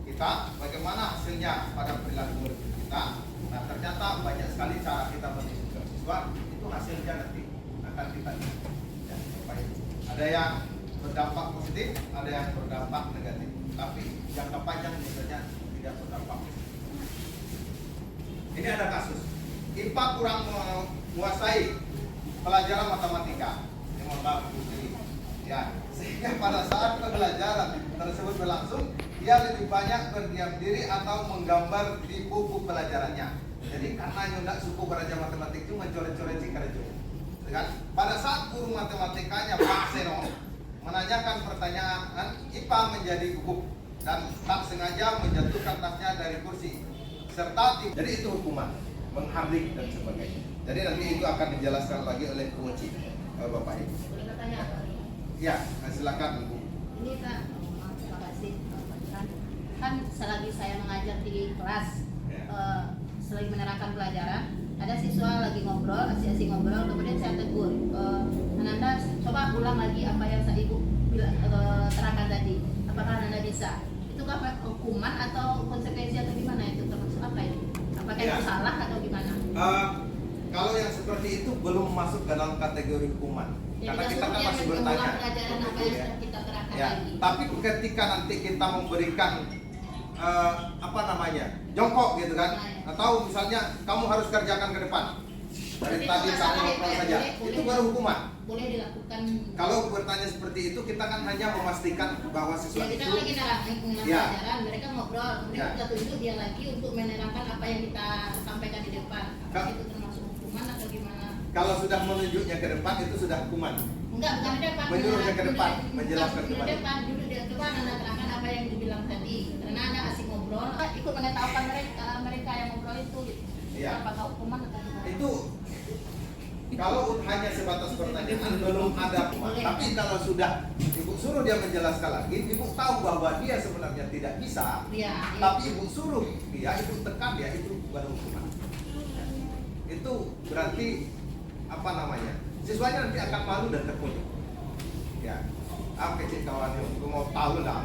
kita? Bagaimana hasilnya pada perilaku murid kita? Nah, ternyata banyak sekali cara kita mendidik siswa, itu hasilnya nanti akan kita lihat. Ya, baik. Ada yang berdampak positif, ada yang berdampak negatif. Tapi jangka panjang biasanya tidak berdampak positif. Ini ada kasus IPA kurang menguasai pelajaran matematika. Ini mohon maaf, ya, sehingga pada saat pembelajaran tersebut berlangsung, dia lebih banyak berdiam diri atau menggambar di buku pelajarannya. Jadi karena tidak suku belajar matematik itu mencoret-coret cikarejo. Kan? Pada saat guru matematikanya Pak Seno menanyakan pertanyaan, IPA menjadi gugup dan tak sengaja menjatuhkan tasnya dari kursi serta jadi itu hukuman, menghardik dan sebagainya. Jadi nanti itu akan dijelaskan lagi oleh kunci Bapak Ibu. Boleh bertanya apa? Ya, silakan Ibu. Ini Kak, terima kasih. Kan selagi saya mengajar di kelas, selagi menerangkan pelajaran, ada siswa lagi ngobrol, asik-asik ngobrol, kemudian saya tegur, Ananda coba ulang lagi apa yang saya Ibu terangkan tadi. Apakah Ananda bisa? Itu apa hukuman atau konsekuensi atau gimana itu, termasuk apa itu? Apakah itu salah atau gimana? Kalau yang seperti itu belum masuk ke dalam kategori hukuman. Ya, Karena kita kan masih bertanya. Pelajaran apa yang sudah kita terangkan Ya, lagi. tapi ketika nanti kita memberikan apa namanya, jongkok gitu kan, atau misalnya kamu harus kerjakan ke depan. Dari tadi kamu ngobrol saja, itu baru hukuman. Boleh dilakukan. Kalau bertanya seperti itu, kita kan hanya memastikan bahwa siswa Ya, kita itu. kan lagi nerangin Ya. pelajaran, mereka ngobrol, kemudian Ya. kita tunjuk dia lagi untuk menerangkan apa yang kita sampaikan di depan. Apakah itu termasuk hukuman atau gimana? Kalau sudah menunjuknya ke depan, itu sudah hukuman. Enggak, bukan di depan. Menyuruhnya ke depan, menjelaskan di kembali. depan, duduk di depan, Anda terangkan apa yang dibilang tadi. Karena Anda asik ngobrol, ikut mengetahukan mereka yang ngobrol itu. Iya. Apakah hukuman atau gimana? Itu kalau hanya sebatas pertanyaan belum ada hukuman. Tapi kalau sudah ibu suruh dia menjelaskan lagi, ibu tahu bahwa dia sebenarnya tidak bisa. Iya. Tapi ibu suruh dia, itu tekan dia, itu baru hukuman. Itu berarti apa namanya? Siswanya nanti akan malu dan terpunyuk. Ya, kecil kawan, aku mau tahu lah.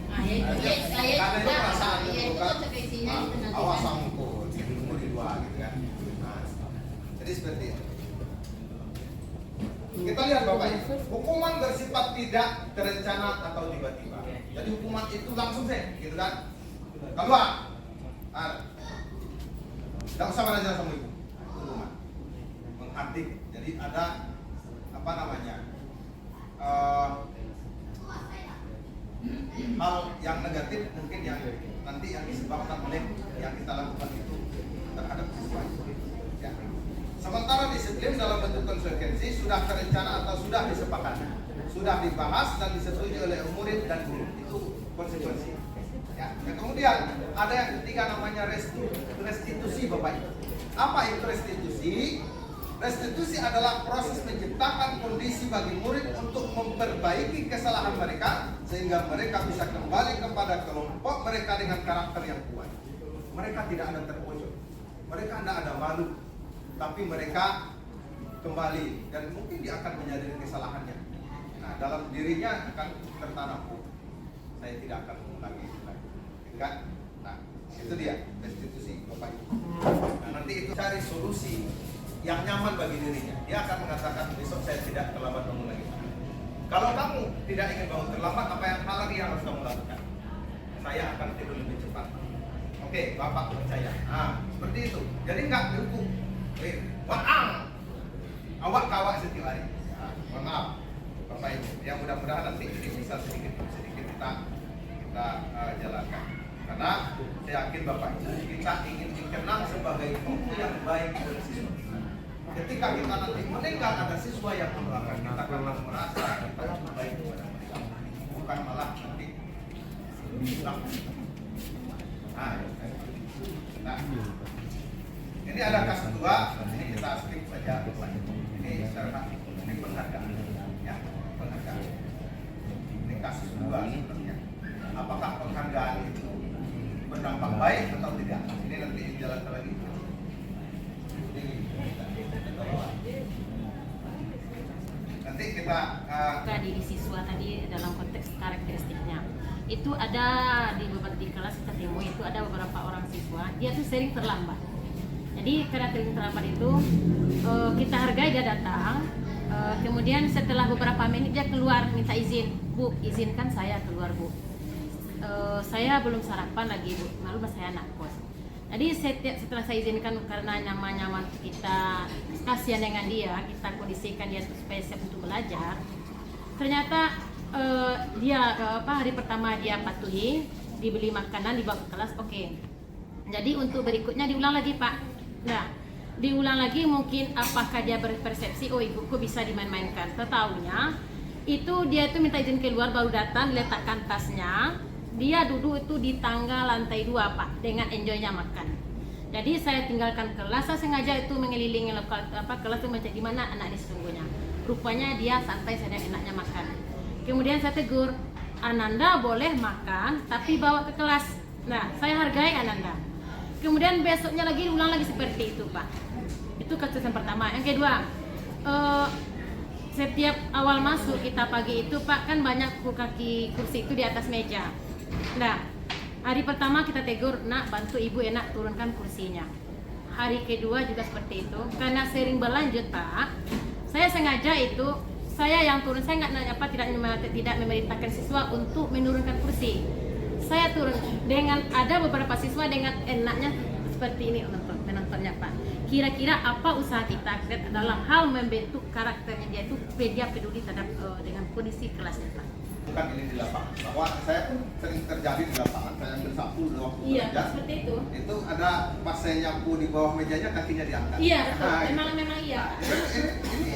Nah, ya itu, Karena itu perasaan ya itu konsekuensinya itu nanti. awas angkut, ilmu di luar gitu kan. Nah, jadi seperti itu. Kita lihat Bapak Ibu, hukuman bersifat tidak terencana atau tiba-tiba. Jadi hukuman itu langsung sih, gitu kan? Keluar. Tidak usah belajar sama ibu. Hukuman menghardik. Jadi ada apa namanya? Hal yang negatif mungkin yang nanti yang disebabkan oleh yang kita lakukan itu terhadap siswa. Ya. Sementara disiplin dalam bentuk konsekuensi sudah terencana atau sudah disepakati, sudah dibahas dan disetujui oleh murid dan guru. Itu konsekuensi. Ya. Dan kemudian ada yang ketiga namanya restitusi Bapak Ibu. Apa itu restitusi? Restitusi adalah proses menciptakan kondisi bagi murid untuk memperbaiki kesalahan mereka sehingga mereka bisa kembali kepada kelompok mereka dengan karakter yang kuat. Mereka tidak ada terpojok, mereka tidak ada malu, tapi mereka kembali dan mungkin dia akan menyadari kesalahannya. Nah, dalam dirinya akan tertanam, saya tidak akan mengulangi itu lagi, gitu kan? Nah, itu dia restitusi Bapak Ibu. Nah, nanti itu cari solusi yang nyaman bagi dirinya. Dia akan mengatakan besok saya tidak terlambat bangun lagi. Kalau kamu tidak ingin bangun terlambat, apa yang hal lagi yang harus kamu lakukan? Saya akan tidur lebih cepat. Oke, Bapak percaya. Nah, seperti itu. Jadi nggak dihukum. Waang, awak kawak setiap hari. Nah, mohon maaf, Bapak Ibu. Yang mudah-mudahan nanti ini bisa sedikit kita jalankan. Karena saya yakin Bapak Ibu, kita ingin dikenal sebagai guru yang baik oleh siswa. Ketika kita nanti meninggal ada siswa yang mendoakan kita karena merasa kita yang baik kepada mereka, bukan malah nanti hilang. Nah, ini ada kasus 2, ini kita skip saja. Ini secara ini penghargaan, ya penghargaan. Ini kasus 2 sebenarnya. Apakah penghargaan itu berdampak baik atau tidak? Ini nanti dijalankan lagi. Nanti kita diri siswa tadi dalam konteks karakteristiknya itu ada di kelas kita demo itu ada beberapa orang siswa dia tuh sering terlambat. Jadi karena sering terlambat itu kita hargai dia datang, kemudian setelah beberapa menit dia keluar minta izin, Bu izinkan saya keluar Bu, saya belum sarapan lagi Bu, malu saya anak kos. Jadi setelah saya izinkan karena nyaman-nyaman kita kasihan dengan dia, kita kondisikan dia supaya siap untuk belajar. Ternyata dia hari pertama dia patuhi, dibeli makanan, dibawa ke kelas, oke. Jadi untuk berikutnya diulang lagi Pak. Nah, diulang lagi mungkin apakah dia berpersepsi, oh ibuku bisa dimain-mainkan. Tetahunya itu dia itu minta izin keluar baru datang, diletakkan tasnya. Dia duduk itu di tangga lantai 2 Pak, dengan enjoynya makan. Jadi saya tinggalkan kelas, saya sengaja itu mengelilingi lokal kelas itu mencari di mana anak ini sesungguhnya. Rupanya dia santai saja enaknya makan. Kemudian saya tegur, Ananda boleh makan tapi bawa ke kelas. Nah, saya hargai Ananda. Kemudian besoknya lagi ulang lagi seperti itu Pak. Itu kasus yang pertama. Yang kedua, setiap awal masuk kita pagi itu Pak kan banyak kaki kursi itu di atas meja. Nah, hari pertama kita tegur, nak bantu ibu enak turunkan kursinya. Hari kedua juga seperti itu. Karena sering berlanjut Pak, saya sengaja itu saya yang turun, saya tidak memerintahkan siswa untuk menurunkan kursi. Saya turun dengan ada beberapa siswa dengan enaknya seperti ini menontonnya Pak. Kira-kira apa usaha kita dalam hal membentuk karakternya dia itu dia peduli terhadap dengan kondisi kelasnya Pak. bukan ini di lapangan, bahwa saya sering terjadi di lapangan, saya ambil sapu di waktu kerja, seperti itu. Itu ada pas saya nyapu di bawah mejanya kakinya diangkat. Iya, Nah, memang iya.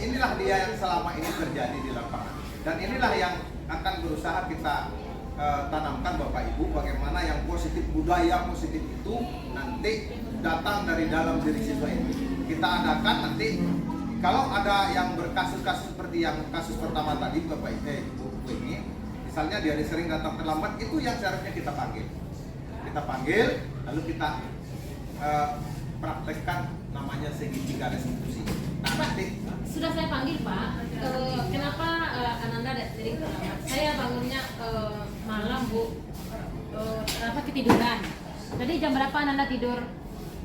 inilah dia yang selama ini terjadi di lapangan, dan inilah yang akan berusaha kita tanamkan Bapak Ibu, bagaimana yang positif, budaya positif itu nanti datang dari dalam diri siswa ini. Kita adakan nanti kalau ada yang berkasus-kasus seperti yang kasus pertama tadi Bapak Ibu ini, misalnya dia sering datang terlambat, itu yang seharusnya kita panggil. Kita panggil, lalu kita praktekkan namanya segitiga restitusi. Nah, nanti Sudah saya panggil Pak, kenapa Ananda sering terlambat? Saya bangunnya malam Bu, kenapa ketiduran? Jadi jam berapa Ananda tidur?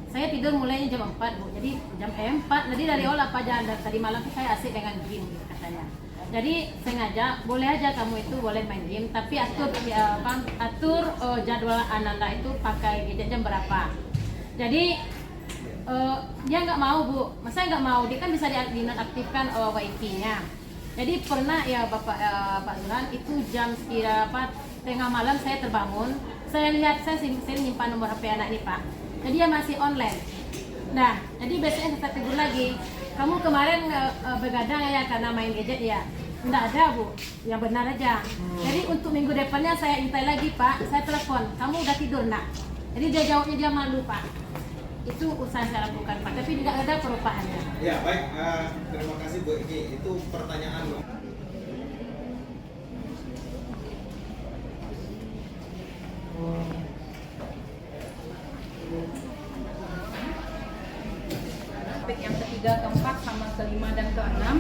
Saya tidur mulainya jam 4 Bu, jadi jam 4, jadi dari awal apa aja Anda tadi malam saya asik dengan game katanya. Jadi sengaja, boleh aja kamu itu boleh main game, tapi atur jadwal Ananda itu pakai gadget jam berapa. Jadi dia nggak mau Bu, masa nggak mau, dia kan bisa dinonaktifkan wifi-nya. Jadi pernah ya Pak Zuran itu jam tengah malam saya terbangun, saya lihat saya simpan nomor HP anak ini Pak. Jadi dia masih online. Nah, jadi besoknya saya tegur lagi, kamu kemarin begadang ya karena main gadget ya? Enggak ada Bu, yang benar aja. Jadi untuk minggu depannya saya intai lagi Pak, saya telepon, kamu udah tidur nak? Jadi dia jawabnya dia malu Pak. Itu usaha saya lakukan Pak, tapi tidak ada perubahannya. ya baik, terima kasih Bu Iki. Itu pertanyaan Bu. Topik yang ketiga, keempat, sama kelima dan keenam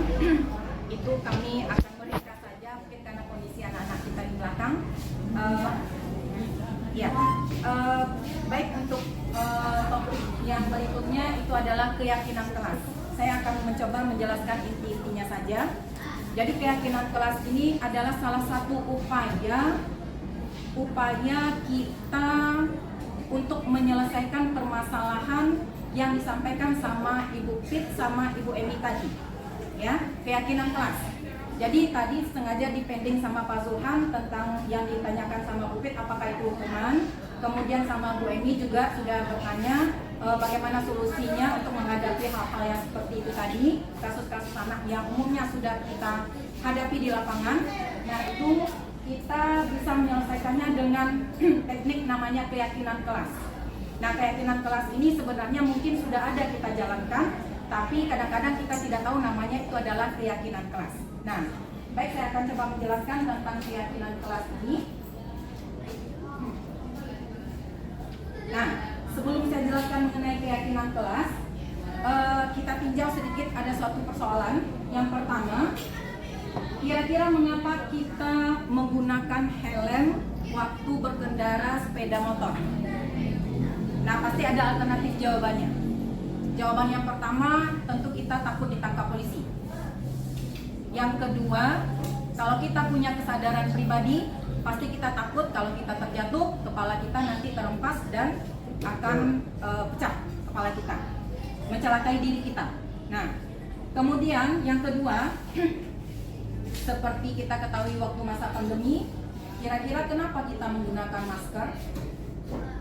itu kami akan meringkas saja mungkin karena kondisi anak-anak kita di belakang. Baik, untuk topik yang berikutnya itu adalah keyakinan kelas. Saya akan mencoba menjelaskan inti-intinya saja. Jadi keyakinan kelas ini adalah salah satu upaya kita untuk menyelesaikan permasalahan yang disampaikan sama Ibu Pit sama Ibu Emi tadi, ya, keyakinan kelas. Jadi tadi sengaja dipending sama Pak Zulhan tentang yang ditanyakan sama Bu Pit, apakah itu hukuman, kemudian sama Bu Emi juga sudah bertanya bagaimana solusinya untuk menghadapi hal-hal yang seperti itu tadi, kasus-kasus anak yang umumnya sudah kita hadapi di lapangan. Nah, itu kita bisa menyelesaikannya dengan teknik namanya keyakinan kelas. Nah, keyakinan kelas ini sebenarnya mungkin sudah ada kita jalankan, tapi kadang-kadang kita tidak tahu namanya itu adalah keyakinan kelas. Nah, baik, saya akan coba menjelaskan tentang keyakinan kelas ini. Nah, sebelum saya jelaskan mengenai keyakinan kelas, kita tinjau sedikit ada suatu persoalan. Yang pertama, kira-kira mengapa kita menggunakan helm waktu berkendara sepeda motor? Nah, pasti ada alternatif jawabannya. Jawaban yang pertama, tentu kita takut ditangkap polisi. Yang kedua, kalau kita punya kesadaran pribadi, pasti kita takut kalau kita terjatuh, kepala kita nanti terempas dan akan pecah kepala kita, mencelakai diri kita. Nah, kemudian yang kedua, seperti kita ketahui waktu masa pandemi, kira-kira kenapa kita menggunakan masker?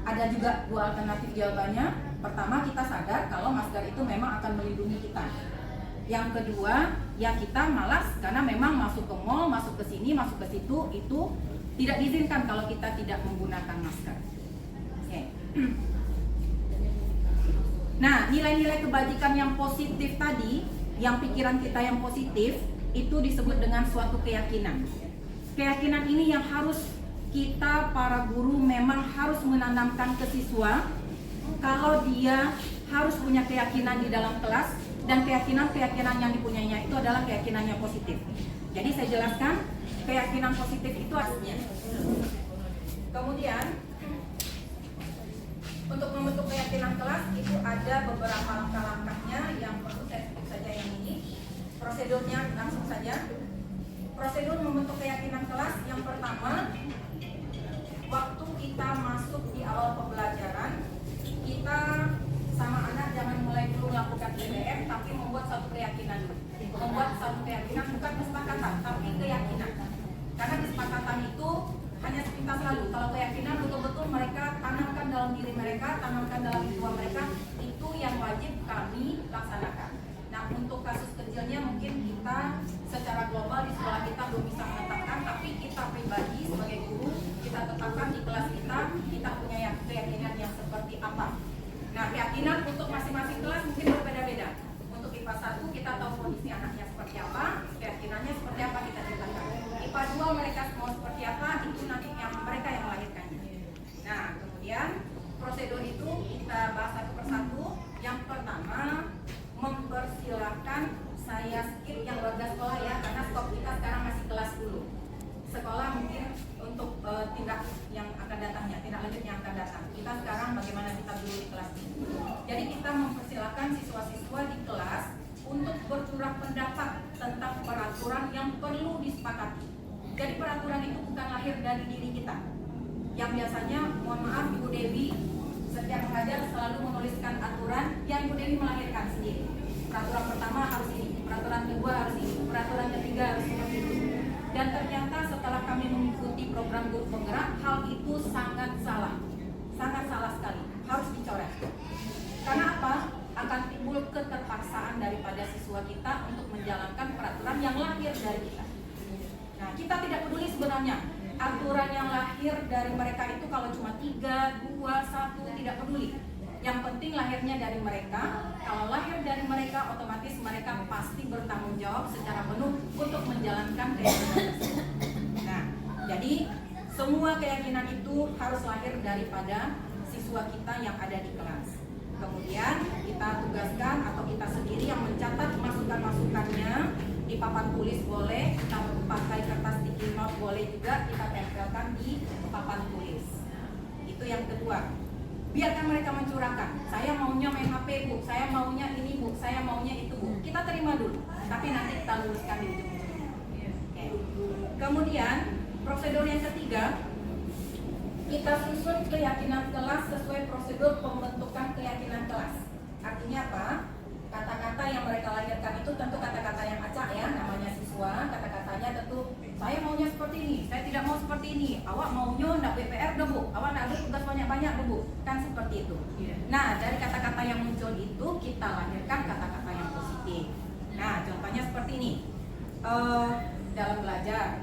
Ada juga dua alternatif jawabannya. Pertama, kita sadar kalau masker itu memang akan melindungi kita. Yang kedua, ya kita malas karena memang masuk ke mall, masuk ke sini, masuk ke situ, itu tidak diizinkan kalau kita tidak menggunakan masker. Oke. Nah, nilai-nilai kebajikan yang positif tadi, yang pikiran kita yang positif, itu disebut dengan suatu keyakinan. Keyakinan ini yang harus kita para guru memang harus menanamkan ke siswa, kalau dia harus punya keyakinan di dalam kelas, dan keyakinan-keyakinan yang dipunyainya itu adalah keyakinan yang positif. Jadi saya jelaskan, keyakinan positif itu artinya. Kemudian, untuk membentuk keyakinan kelas itu ada beberapa langkah-langkahnya. Yang perlu saya sebut saja yang ini. Prosedurnya langsung saja. Prosedur membentuk keyakinan kelas yang pertama, waktu kita masuk di awal pembelajaran, kita sama anak jangan mulai dulu melakukan BBM, tapi membuat satu keyakinan. Membuat satu keyakinan, bukan kesepakatan, tapi keyakinan. Karena kesepakatan itu hanya sepintas lalu. Kalau keyakinan betul-betul mereka tanamkan dalam diri mereka, tanamkan dalam jiwa mereka, itu yang wajib kami laksanakan. Nah, untuk kasus kecilnya mungkin kita secara global di sekolah kita belum bisa menetapkan, tapi kita pribadi sebagai guru, kita tetapkan di kelas kita punya keyakinan yang seperti apa. Nah, keyakinan untuk masing-masing kelas mungkin berbeda-beda. Untuk IPA 1 kita tahu kondisi anaknya seperti apa, keyakinannya seperti apa kita ceritakan. IPA 2 mereka semua seperti apa, itu nanti yang mereka yang melahirkannya. Nah, kemudian prosedur itu kita bahas satu persatu. Yang pertama, mempersilahkan, saya skip yang warga sekolah ya, karena skop kita sekarang masih kelas 10. Sekolah mungkin untuk tindak yang akan datangnya, tindak lanjut yang akan datang. Kita sekarang bagaimana kita dulu di kelas ini. Jadi kita mempersilahkan siswa-siswa di kelas untuk bercurah pendapat tentang peraturan yang perlu disepakati. Jadi peraturan itu bukan lahir dari diri kita. Yang biasanya, mohon maaf, Ibu Dewi setiap mengajar selalu menuliskan aturan yang Ibu Dewi melahirkan sendiri. Peraturan pertama harus ini, peraturan kedua harus ini, peraturan ketiga harus seperti itu. Dan ternyata setelah kami mengikuti program guru penggerak, hal itu sangat salah sekali, harus dicoret. Karena apa? Akan timbul keterpaksaan daripada siswa kita untuk menjalankan peraturan yang lahir dari kita. Nah, kita tidak peduli sebenarnya aturan yang lahir dari mereka itu kalau cuma 3, 2, 1, tidak peduli. Yang penting lahirnya dari mereka. Kalau lahir dari mereka, otomatis mereka pasti bertanggung jawab secara penuh untuk menjalankan keyakinan tersebut. Nah, jadi semua keyakinan itu harus lahir daripada siswa kita yang ada di kelas. Kemudian kita tugaskan atau kita sendiri yang mencatat masukan-masukannya di papan tulis boleh, kita pakai kertas sticky note boleh juga, kita tempelkan di papan tulis. Itu yang kedua. Biarkan mereka mencurahkan. Saya maunya main HP, Bu. Saya maunya ini, Bu. Saya maunya itu, Bu. Kita terima dulu. Tapi nanti kita luruskan di ujung-ujungnya. Oke. Kemudian, prosedur yang ketiga, kita susun keyakinan kelas sesuai prosedur pembentukan keyakinan kelas. Artinya apa? Kata-kata yang mereka lahirkan itu tentu kata-kata yang acak ya, namanya siswa. Kata-katanya tentu Saya maunya seperti ini, saya tidak mau seperti ini. Awak maunya ndak BPR deh Bu, awak ndak ada tugas banyak-banyak deh Bu. Kan seperti itu. Nah, dari kata-kata yang muncul itu kita lahirkan kata-kata yang positif. Nah, contohnya seperti ini. Dalam belajar,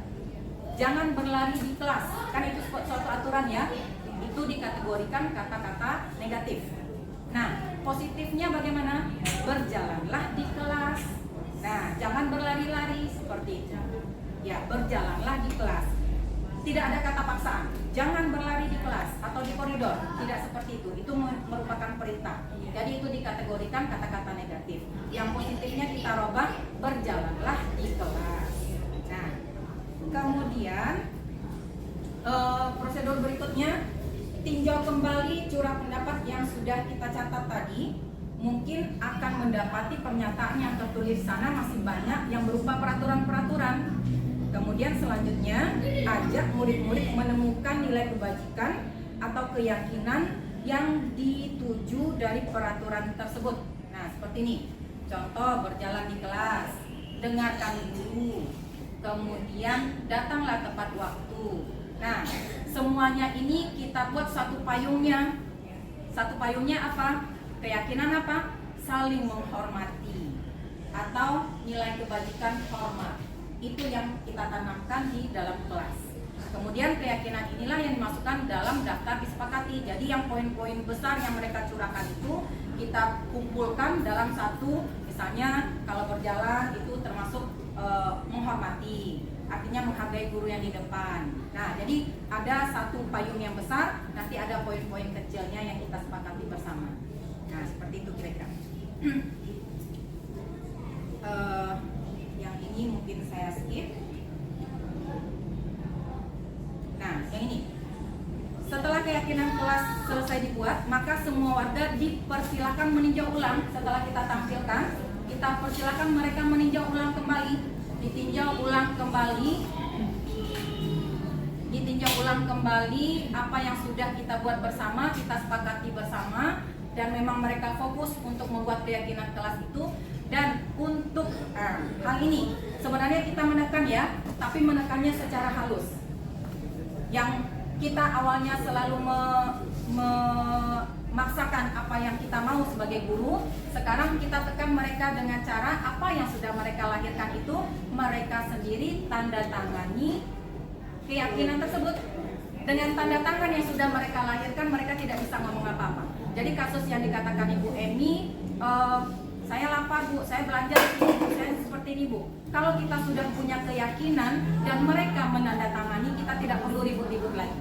jangan berlari di kelas. Kan itu suatu aturan ya. Itu dikategorikan kata-kata negatif. Nah, positifnya bagaimana? Berjalanlah di kelas. Nah, jangan berlari-lari seperti itu. Ya, berjalanlah di kelas. Tidak ada kata paksaan. Jangan berlari di kelas atau di koridor. Tidak seperti itu. Itu merupakan perintah. Jadi itu dikategorikan kata-kata negatif. Yang positifnya kita robah, berjalanlah di kelas. Nah, kemudian prosedur berikutnya, tinjau kembali curah pendapat yang sudah kita catat tadi. Mungkin akan mendapati pernyataan yang tertulis sana masih banyak yang berupa peraturan-peraturan. Kemudian selanjutnya, ajak murid-murid menemukan nilai kebajikan atau keyakinan yang dituju dari peraturan tersebut. Nah, seperti ini. Contoh, berjalan di kelas, dengarkan guru, kemudian datanglah tepat waktu. Nah, semuanya ini kita buat satu payungnya. Satu payungnya apa? Keyakinan apa? Saling menghormati atau nilai kebajikan hormat. Itu yang kita tanamkan di dalam kelas. Kemudian keyakinan inilah yang dimasukkan dalam daftar disepakati. Jadi yang poin-poin besar yang mereka curahkan itu kita kumpulkan dalam satu, misalnya kalau berjalan itu termasuk menghormati, artinya menghargai guru yang di depan. Nah, jadi ada satu payung yang besar, nanti ada poin-poin kecilnya yang kita sepakati bersama. Nah, seperti itu kira-kira. Yang ini mungkin saya skip. Nah, yang ini. Setelah keyakinan kelas selesai dibuat, maka semua warga dipersilakan meninjau ulang. Setelah kita tampilkan, kita persilakan mereka meninjau ulang kembali, ditinjau ulang kembali apa yang sudah kita buat bersama, kita sepakati bersama, dan memang mereka fokus untuk membuat keyakinan kelas itu. Dan untuk hal ini sebenarnya kita menekan ya, tapi menekannya secara halus. Yang kita awalnya selalu memaksakan apa yang kita mau sebagai guru, sekarang kita tekan mereka dengan cara apa yang sudah mereka lahirkan itu mereka sendiri tanda tangani keyakinan tersebut. Dengan tanda tangan yang sudah mereka lahirkan, mereka tidak bisa ngomong apa-apa. Jadi kasus yang dikatakan Ibu Emi, saya lapar Bu, saya belanja di sini Bu, saya seperti ini Bu. Kalau kita sudah punya keyakinan dan mereka menandatangani, kita tidak perlu ribut-ribut lagi.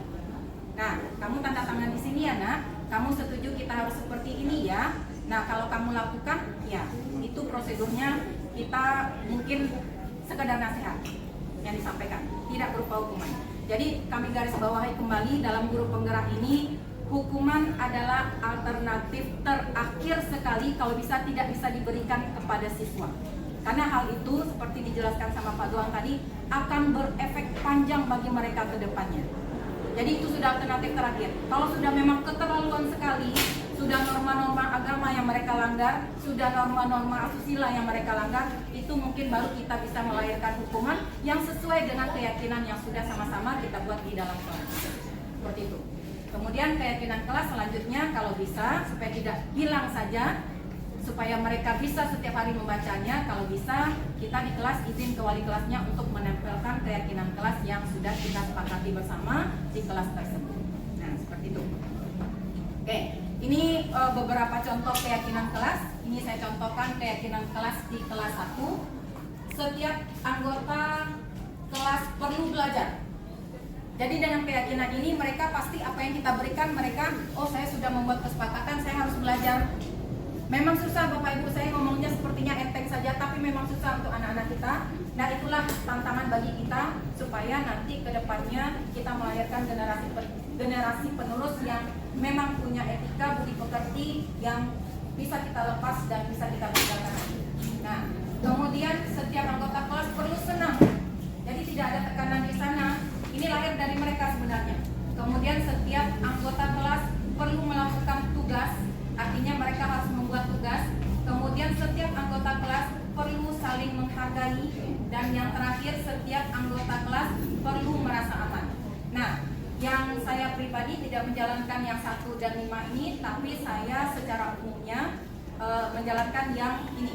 Nah, kamu tanda tangan di sini ya Nak, kamu setuju kita harus seperti ini ya. Nah, kalau kamu lakukan, ya itu prosedurnya. Kita mungkin sekedar nasihat yang disampaikan, tidak berupa hukuman. Jadi kami garis bawahi kembali dalam guru penggerak ini, hukuman adalah alternatif terakhir sekali kalau bisa tidak bisa diberikan kepada siswa. Karena hal itu seperti dijelaskan sama Pak Doang tadi akan berefek panjang bagi mereka ke depannya. Jadi itu sudah alternatif terakhir. Kalau sudah memang keterlaluan sekali, sudah norma-norma agama yang mereka langgar, sudah norma-norma asusila yang mereka langgar, itu mungkin baru kita bisa melahirkan hukuman yang sesuai dengan keyakinan yang sudah sama-sama kita buat di dalam kelas. Seperti itu. Kemudian keyakinan kelas selanjutnya kalau bisa supaya tidak hilang saja, supaya mereka bisa setiap hari membacanya, kalau bisa kita di kelas izin ke wali kelasnya untuk menempelkan keyakinan kelas yang sudah kita sepakati bersama di kelas tersebut. Nah, seperti itu. Oke, ini beberapa contoh keyakinan kelas. Ini saya contohkan keyakinan kelas di kelas 1. Setiap anggota kelas perlu belajar. Jadi dengan keyakinan ini mereka pasti apa yang kita berikan mereka, oh saya sudah membuat kesepakatan, saya harus belajar. Memang susah Bapak Ibu, saya ngomongnya sepertinya enteng saja, tapi memang susah untuk anak-anak kita. Nah itulah tantangan bagi kita supaya nanti ke depannya kita melahirkan generasi penerus yang memang punya etika, budi pekerti yang bisa kita lepas dan bisa kita banggakan. Nah, kemudian setiap anggota kelas perlu senang. Jadi tidak ada tekanan di sana. Ini lahir dari mereka sebenarnya. Kemudian setiap anggota kelas perlu melakukan tugas. Artinya mereka harus membuat tugas. Kemudian setiap anggota kelas perlu saling menghargai, dan yang terakhir setiap anggota kelas perlu merasa aman. Nah, yang saya pribadi tidak menjalankan yang 1 dan 5 ini, tapi saya secara umumnya menjalankan yang ini.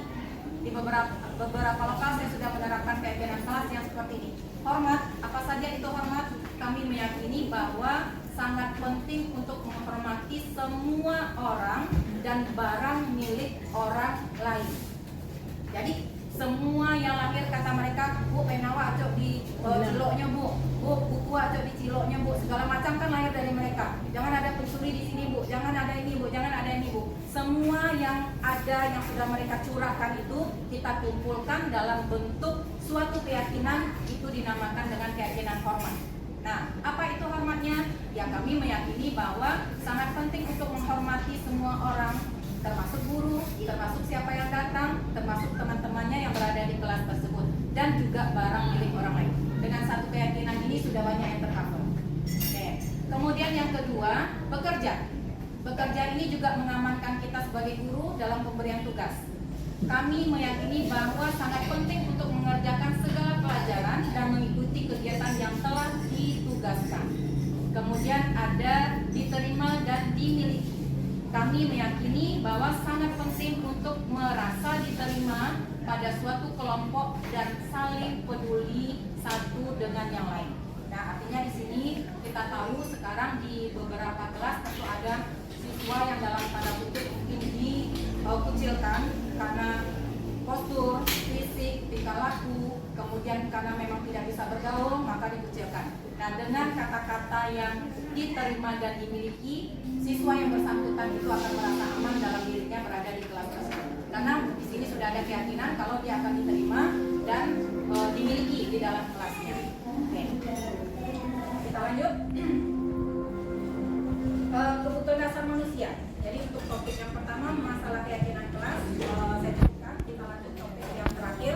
Di beberapa lokal saya sudah menerapkan keyakinan kelas yang seperti ini. Hormat, apa saja itu hormat? Kami meyakini bahwa sangat penting untuk menghormati semua orang dan barang milik orang lain. Jadi semua yang lahir kata mereka, Bu, penawa acok di ciloknya Bu, buku acok di ciloknya Bu, segala macam kan lahir dari mereka. Jangan ada pencuri di sini Bu, jangan ada ini Bu, jangan ada ini Bu. Semua yang ada yang sudah mereka curahkan itu kita kumpulkan dalam bentuk suatu keyakinan, itu dinamakan dengan keyakinan hormat. Nah, apa itu hormatnya? Ya, kami meyakini bahwa sangat penting untuk menghormati semua orang, termasuk guru, termasuk siapa yang datang, termasuk teman-temannya yang berada di kelas tersebut, dan juga barang milik orang lain. Dengan satu keyakinan ini sudah banyak yang tercover. Oke. Kemudian yang kedua, bekerja. Bekerja ini juga mengamankan kita sebagai guru dalam pemberian tugas. Kami meyakini bahwa sangat penting untuk mengerjakan segala pelajaran dan mengikuti kegiatan yang telah ditugaskan. Kemudian ada diterima dan dimiliki. Kami meyakini bahwa sangat penting untuk merasa diterima pada suatu kelompok dan saling peduli satu dengan yang lain. Nah, artinya di sini kita tahu sekarang di beberapa kelas tentu ada siswa yang dalam tanda kutip mungkin dikucilkan karena postur, fisik, tingkah laku, kemudian karena memang tidak bisa bergaul maka dikucilkan. Nah, dengan kata-kata yang diterima dan dimiliki, siswa yang bersangkutan itu akan merasa aman dalam dirinya berada di kelas tersebut. Karena di sini sudah ada keyakinan kalau dia akan diterima dan dimiliki di dalam kelasnya. Oke. Kita lanjut. Kebutuhan dasar manusia. Jadi untuk topik yang pertama masalah keyakinan kelas, saya cukupkan. Kita lanjut topik yang terakhir,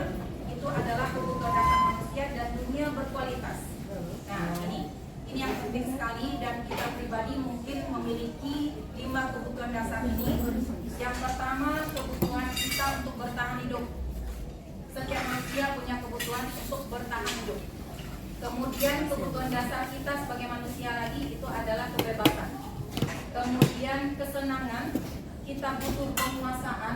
itu adalah kebutuhan dasar manusia dan dunia berkualitas. Nah, ini yang penting sekali dan kita pribadi mungkin memiliki 5 kebutuhan dasar ini. Yang pertama, kebutuhan kita untuk bertahan hidup. Setiap manusia punya kebutuhan untuk bertahan hidup. Kemudian kebutuhan dasar kita sebagai manusia lagi itu adalah kebebasan. Kemudian kesenangan, kita butuh penguasaan.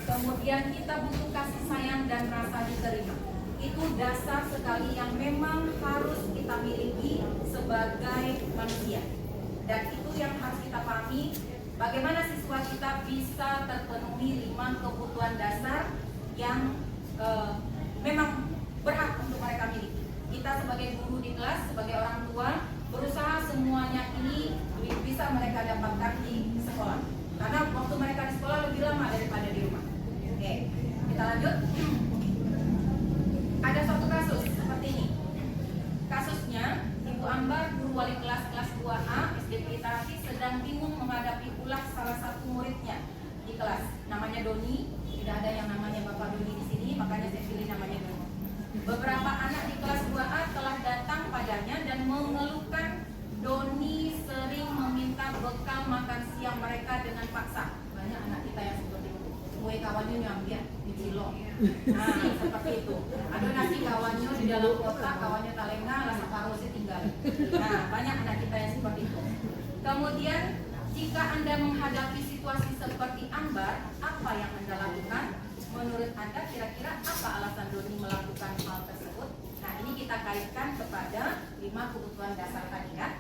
Kemudian kita butuh kasih sayang dan rasa diterima. Itu dasar sekali yang memang harus kita miliki sebagai manusia. Dan itu yang harus kita pahami, bagaimana siswa kita bisa terpenuhi 5 kebutuhan dasar yang memang berhak untuk mereka miliki. Kita sebagai guru di kelas, sebagai orang tua, berusaha semuanya ini bisa mereka dapatkan di sekolah. Karena waktu mereka di sekolah lebih lama daripada di rumah. Oke, kita lanjut. Ada suatu kasus seperti ini. Kasusnya, Ibu Ambar, guru wali kelas 2A SD Literasi sedang bingung menghadapi ulah salah satu muridnya di kelas. Namanya Doni. Tidak ada yang namanya Bapak Doni di sini, makanya saya pilih namanya Doni. Beberapa anak di kelas 2A telah datang padanya dan mengeluhkan Doni sering meminta bekal makan siang mereka dengan paksa. Banyak anak kita yang seperti itu. Kue kawannya nyambil di cilok. Nah, seperti itu. Ada nasi kawannya di dalam kotak, kawannya talengah, rasa parosnya tinggal. Nah, banyak anak kita yang seperti itu. Kemudian, jika Anda menghadapi situasi seperti Ambar, apa yang Anda lakukan? Menurut Anda kira-kira apa alasan Doni melakukan hal tersebut? Nah, ini kita kaitkan kepada 5 kebutuhan dasar tadi kan.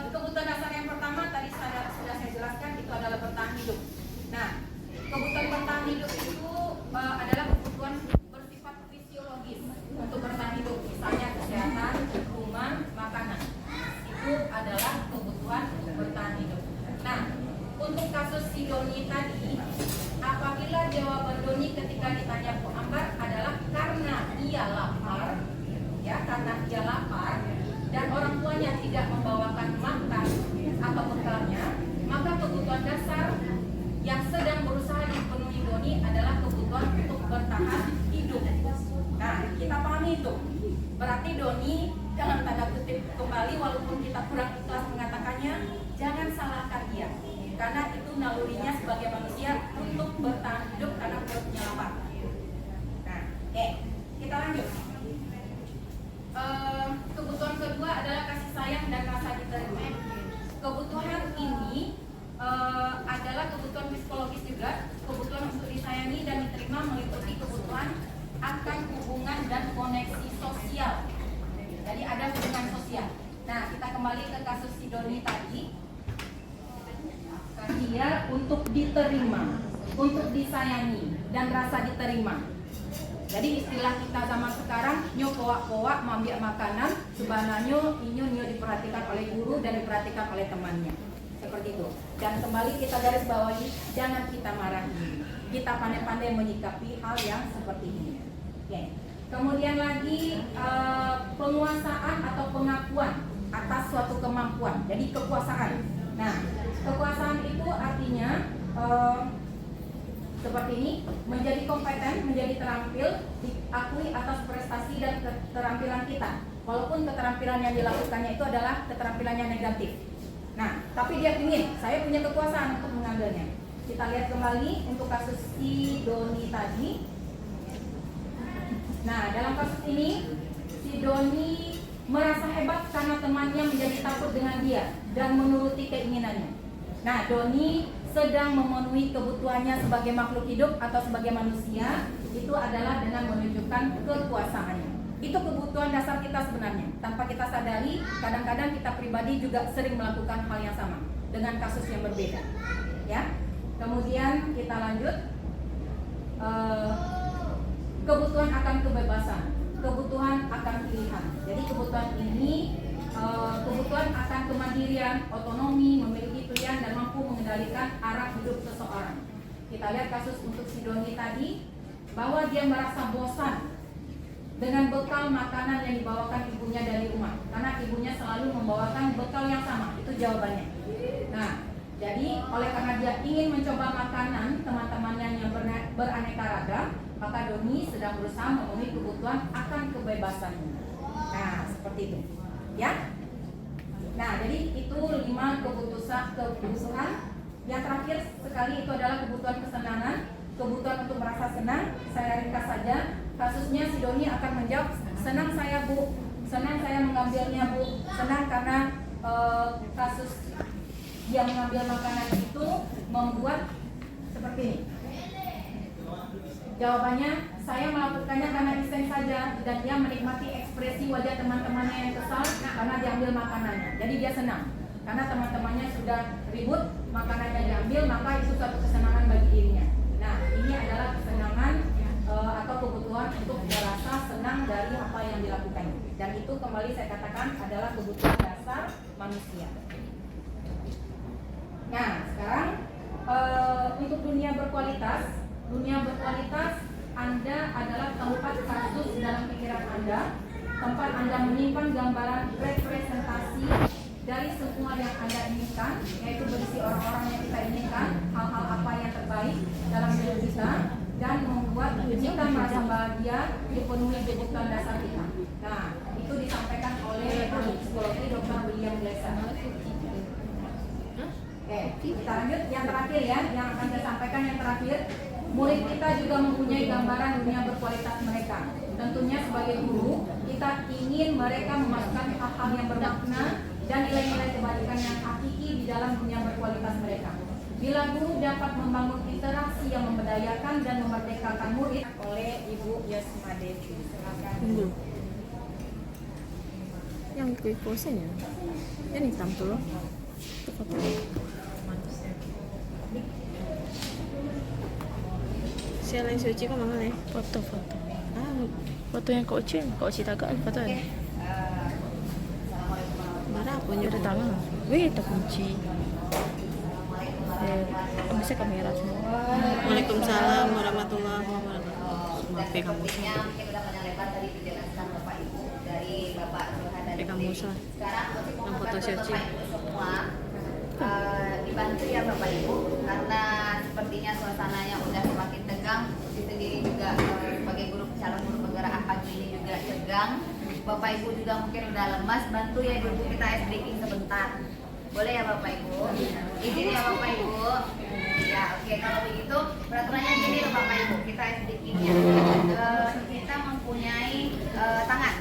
Kebutuhan dasar yang pertama tadi sudah saya jelaskan, itu adalah bertahan hidup. Nah, kebutuhan bertahan hidup itu adalah kebutuhan bersifat fisiologis untuk bertahan hidup, misalnya kesehatan, rumah, makanan. Itu adalah kebutuhan bertahan hidup. Nah, untuk kasus si Doni tadi, apabila jawaban Doni ketika ditanya Bu Ambar adalah karena ia lapar, ya karena ia lapar dan orang tuanya tidak membawakan makan atau bekalnya, maka kebutuhan dasar yang sedang berusaha dipenuhi Doni adalah kebutuhan untuk bertahan hidup. Nah, kita pahami itu. Berarti Doni dalam tanda kutip kembali, walaupun kita kurang ikhlas mengatakannya, jangan salahkan dia. Karena itu nalurinya sebagai manusia untuk bertahan hidup karena perutnya lapar. kembali ke kasus si Doni tadi, dia untuk diterima, untuk disayangi dan rasa diterima. Jadi istilah kita zaman sekarang, nyo koak-koak mengambil makanan, sebenarnya inyo diperhatikan oleh guru dan diperhatikan oleh temannya. Seperti itu. Dan kembali kita garis bawahi, jangan kita marahi. Kita pandai-pandai menyikapi hal yang seperti ini. Oke. Kemudian lagi penguasaan atau pengakuan atas suatu kemampuan. Jadi kekuasaan. Nah, kekuasaan itu artinya seperti ini, menjadi kompeten, menjadi terampil, diakui atas prestasi dan keterampilan kita. Walaupun keterampilan yang dilakukannya itu adalah keterampilan yang negatif. Nah, tapi dia ingin, saya punya kekuasaan untuk mengambilnya. Kita lihat kembali untuk kasus si Doni tadi. Nah, dalam kasus ini, si Doni merasa hebat karena temannya menjadi takut dengan dia dan menuruti keinginannya. Nah, Doni sedang memenuhi kebutuhannya sebagai makhluk hidup atau sebagai manusia, itu adalah dengan menunjukkan kekuasaannya. Itu kebutuhan dasar kita sebenarnya. Tanpa kita sadari, kadang-kadang kita pribadi juga sering melakukan hal yang sama dengan kasus yang berbeda. Ya. Kemudian kita lanjut. Kebutuhan akan kebebasan, kebutuhan akan pilihan. Jadi kebutuhan ini kebutuhan akan kemandirian, otonomi, memiliki pilihan dan mampu mengendalikan arah hidup seseorang. Kita lihat kasus untuk si Doni tadi, bahwa dia merasa bosan dengan bekal makanan yang dibawakan ibunya dari rumah, karena ibunya selalu membawakan bekal yang sama. Itu jawabannya. Nah, jadi oleh karena dia ingin mencoba makanan teman-temannya yang beraneka ragam, maka Doni sedang berusaha memenuhi kebutuhan akan kebebasannya. Nah, seperti itu. Ya. Nah, jadi itu 5 kebutuhan. Yang terakhir sekali itu adalah kebutuhan kesenangan, kebutuhan untuk merasa senang. Saya ringkas saja. Kasusnya si Doni akan menjawab, senang saya Bu, senang saya mengambilnya Bu, senang karena kasus dia mengambil makanan itu membuat seperti ini. Jawabannya, saya melakukannya karena iseng saja dan dia menikmati ekspresi wajah teman-temannya yang kesal karena diambil makanannya. Jadi dia senang karena teman-temannya sudah ribut, makanannya diambil, maka itu suatu kesenangan bagi dirinya. Nah, ini adalah kesenangan atau kebutuhan untuk merasa senang dari apa yang dilakukannya. Dan itu kembali saya katakan adalah kebutuhan dasar manusia. Nah, sekarang untuk dunia berkualitas Anda adalah tempat kasus dalam pikiran Anda, tempat Anda menyimpan gambaran representasi dari semua yang Anda inginkan, yaitu berisi orang-orang yang kita inginkan, hal-hal apa yang terbaik dalam hidup kita, dan membuat kita merasa bahagia, dipenuhi kebutuhan dasar kita. Nah, itu disampaikan oleh ahli psikologi Dr. William Glasser. Oke, kita lanjut yang terakhir ya, yang akan saya sampaikan yang terakhir. Murid kita juga mempunyai gambaran dunia berkualitas mereka. Tentunya sebagai guru, kita ingin mereka memasukkan hal-hal yang bermakna dan nilai-nilai kebaikan yang hakiki di dalam dunia berkualitas mereka. Bila guru dapat membangun interaksi yang memberdayakan dan memerdekakan murid, oleh Ibu Yasma Devi. Silakan. Yang kui posenya, ini hitam tuh loh. Itu foto. Saya lain suci kok mana nih? Foto. Foto yang kau Oci tagak foto ni. Mana punya ada tangan. Weh, tak kunci. Bisa kamera semua. Waalaikumsalam warahmatullahi wabarakatuh. Maaf ya kamu. Mungkin udah panjang lebar tadi dijelaskan Bapak Ibu dari Bapak Zulhan dan Kamu salah. Sekarang Yang foto Suci. Bapak Ibu semua dibantu ya Bapak Ibu, karena sepertinya suasananya udah semakin tegang. Saya sendiri juga sebagai calon guru penggerak pagi ini juga tegang. Bapak Ibu juga mungkin udah lemas, bantu ya Ibu kita ice breaking sebentar. Boleh ya Bapak Ibu? Izin ya Bapak Ibu. Ya, oke, kalau begitu peraturannya gini loh Bapak Ibu, kita ice breakingnya. Kita mempunyai tangan.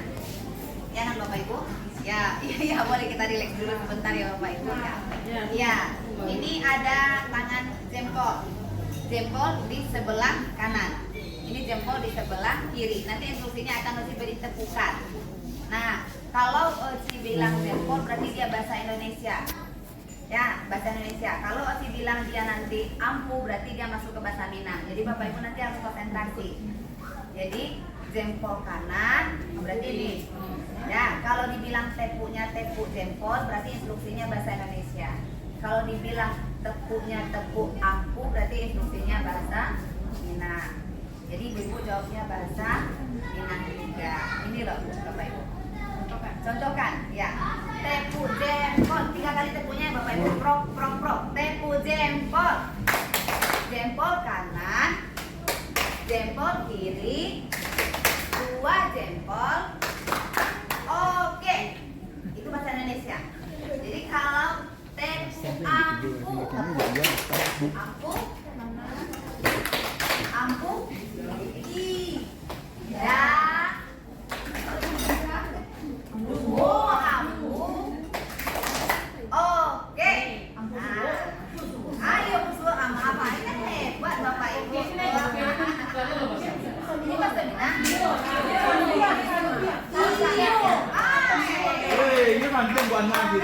Ya kan Bapak Ibu? Ya, boleh kita relax dulu sebentar ya Bapak Ibu ya. Ya, ini ada tangan jempol. Jempol di sebelah kanan. Ini jempol di sebelah kiri. Nanti instruksinya akan lebih ditepukan. Nah, Kalau Oci bilang jempol berarti dia bahasa Indonesia. Ya, bahasa Indonesia. Kalau Oci bilang dia nanti ampu berarti dia masuk ke bahasa Minang. Jadi Bapak Ibu nanti harus konsentrasi. Jadi jempol kanan berarti ini. Ya, kalau dibilang tepunya tepuk jempol berarti instruksinya bahasa Indonesia. Kalau dibilang tepuknya tepuk ampu berarti instruksinya bahasa Minang. Jadi Ibu jawabnya bahasa Minang juga. Ini loh Bapak Ibu. Contohkan, ya. Tepu jempol, 3 kali tepunya Bapak Ibu. Prok, prok, prok. Tepu jempol. Jempol kanan, jempol kiri, 2 jempol. Oke, itu bahasa Indonesia. Jadi kalau tepu ampu, ampu, ya. Oke. Ayo musuh sama apa ini kan hebat Bapak Ibu. Ini bahasa Minang. Ini mantul buat lagi.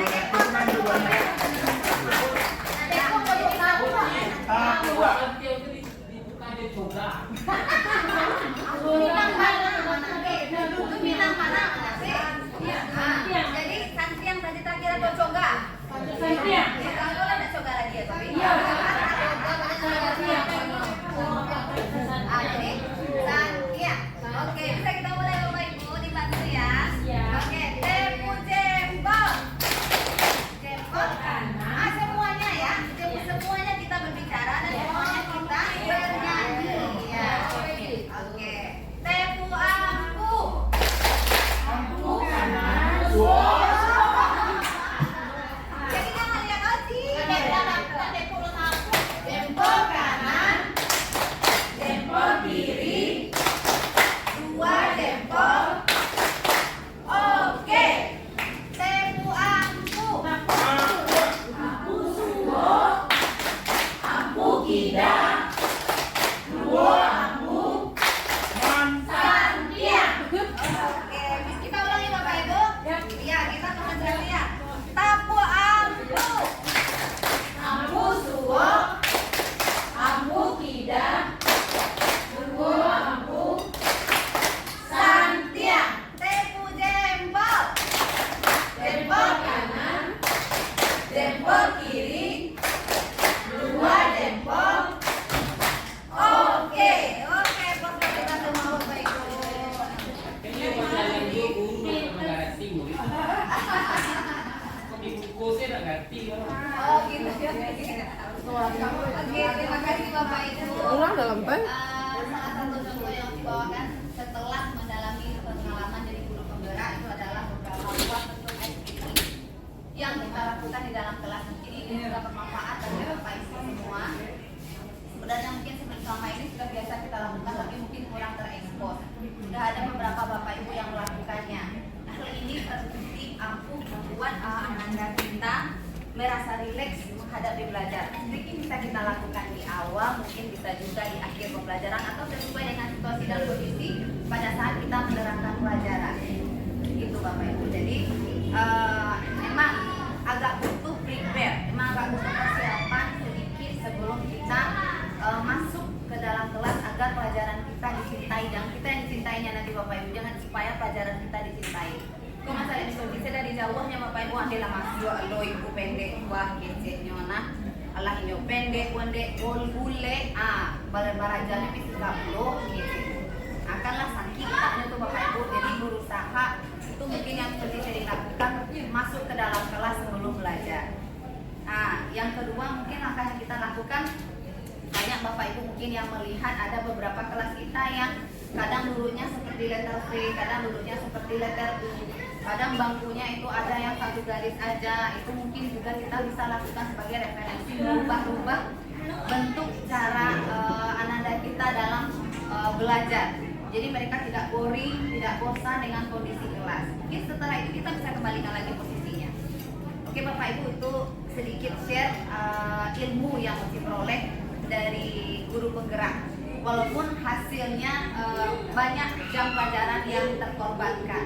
Minang mana sih? Jadi santiang tadi terakhir atau coga? Santiang. Kalau ada coga lagi ya tapi. Iya. Jadi santiang. Oke, bisa kita mulai Bapak Ibu dibantu ya. Oke, tepu jempol. Jempol kanan. Semuanya ya. Semuanya kita berbicara dan semuanya kita bernyanyi. Ya. Oke. Tepu ampu. Ampu kanan. Jadi jangan lihat Oci. Jempol kanan. Jempol kiri. 2 jempol. Oke. Tepu ampu. Ampu suwo. Ampu kidang. 2 ampu. Santiang. Oke, kita ulangi Bapak Ibu. Ya, kita konsentrasi ya. Tapu ampu. Ampu suwo. Ampu kidang. 2 ampu. Santiang. Tepu jempol. Jempol kanan. Jempol kiri. 2 jempol. Oke, oke, Bapak kita semua Bapak Ibu. Oh gitu. Oke, terima kasih Bapak Ibu. Ulang dalam pen. Salah satu contoh yang dibawakan setelah mendalami pengalaman dari guru penggerak itu adalah beberapa buah bentuk aktivitas yang kita lakukan di dalam kelas. Mungkin ini juga bermanfaat bagi Bapak Ibu semua. Sebenarnya mungkin selama ini sudah biasa kita lakukan, tapi mungkin kurang terekspos. Sudah ada beberapa Bapak Ibu yang melakukannya. Hal ini terbukti ampuh membuat Ananda kita merasa rileks menghadapi belajar. Mungkin bisa kita lakukan di awal, mungkin bisa juga di akhir pembelajaran atau sesuai dengan situasi dan kondisi pada saat kita menerangkan pelajaran. Gitu Bapak Ibu. Jadi memang agak butuh prepare, memang agak butuh persiapan sedikit sebelum kita masuk ke dalam kelas agar pelajaran kita dicintai. Jangan kita yang dicintainya nanti Bapak Ibu, jangan supaya pelajaran kita dicintai. Itu masalah itu bisa dari jauhnya Bapak Ibu adalah masuk lo ibu pendek wah kecilnya nah Allah inyo pendek wande gol bule barajanya bisa kablo gitu. Akanlah saking taknya tuh Bapak Ibu, jadi berusaha itu mungkin yang bisa dilakukan masuk ke dalam kelas sebelum belajar. Nah, yang kedua mungkin langkah yang kita lakukan, banyak Bapak Ibu mungkin yang melihat ada beberapa kelas kita yang kadang duduknya seperti letter V, kadang duduknya seperti letter U, kadang bangkunya itu ada yang satu garis aja. Itu mungkin juga kita bisa lakukan sebagai referensi merubah-rubah bentuk cara Ananda kita dalam belajar. Jadi mereka tidak boring, tidak bosan dengan kondisi kelas. Mungkin setelah itu kita bisa kembalikan lagi posisinya. Oke Bapak Ibu, itu sedikit share ilmu yang diperoleh dari guru penggerak. Walaupun hasilnya banyak jam pelajaran yang terkorbankan.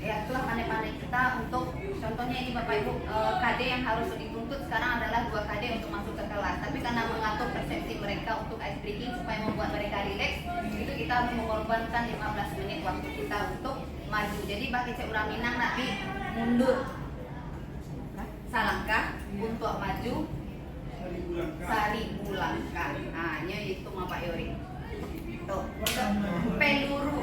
ya itulah pandai-pandai kita untuk contohnya ini Bapak Ibu KD yang harus dituntut sekarang adalah 2 KD untuk masuk ke kelas, tapi karena mengatur persepsi mereka untuk ice breaking supaya membuat mereka rileks, itu kita harus mengorbankan 15 menit waktu kita untuk maju. Jadi bagi cek urang Minang nanti mundur salangkah untuk maju 1000 langkah. Nah, itu mah Pak Yori. Tuh, peluru.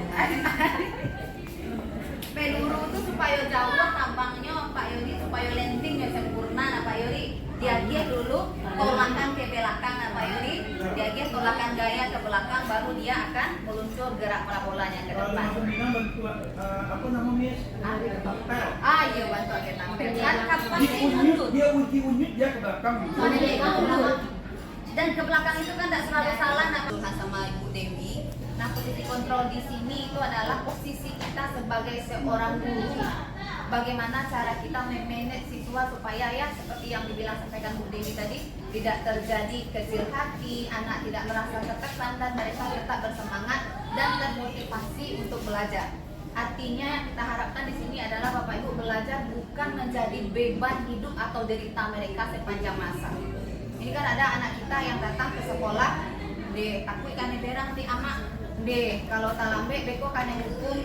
Peluru itu supaya jauh tampangnya Pak Yori, supaya landingnya sempurna nah Pak Yori. Dia dulu tolakan ke belakang nah Pak Yori. Dia tolakan gaya ke belakang, baru dia akan meluncur gerak parabolanya ke depan. Apa nama Miss? Iya bantu ke tampil. Kan kapan dia mundur? Dia uji-uji dia ke belakang. Mana dia mundur? Dan ke belakang itu kan tidak selalu salah nah sama Ibu Dewi. Nah, posisi kontrol di sini itu adalah posisi kita sebagai seorang guru. Bagaimana cara kita memanage siswa supaya ya seperti yang sampaikan Bu Dewi tadi, tidak terjadi kecil hati, anak tidak merasa tertekan dan mereka tetap bersemangat dan termotivasi untuk belajar. Artinya yang kita harapkan di sini adalah Bapak Ibu belajar bukan menjadi beban hidup atau derita mereka sepanjang masa. Ini kan ada anak kita yang datang ke sekolah, takut kan berang di amak. Kalau talambe beko kan yang hukum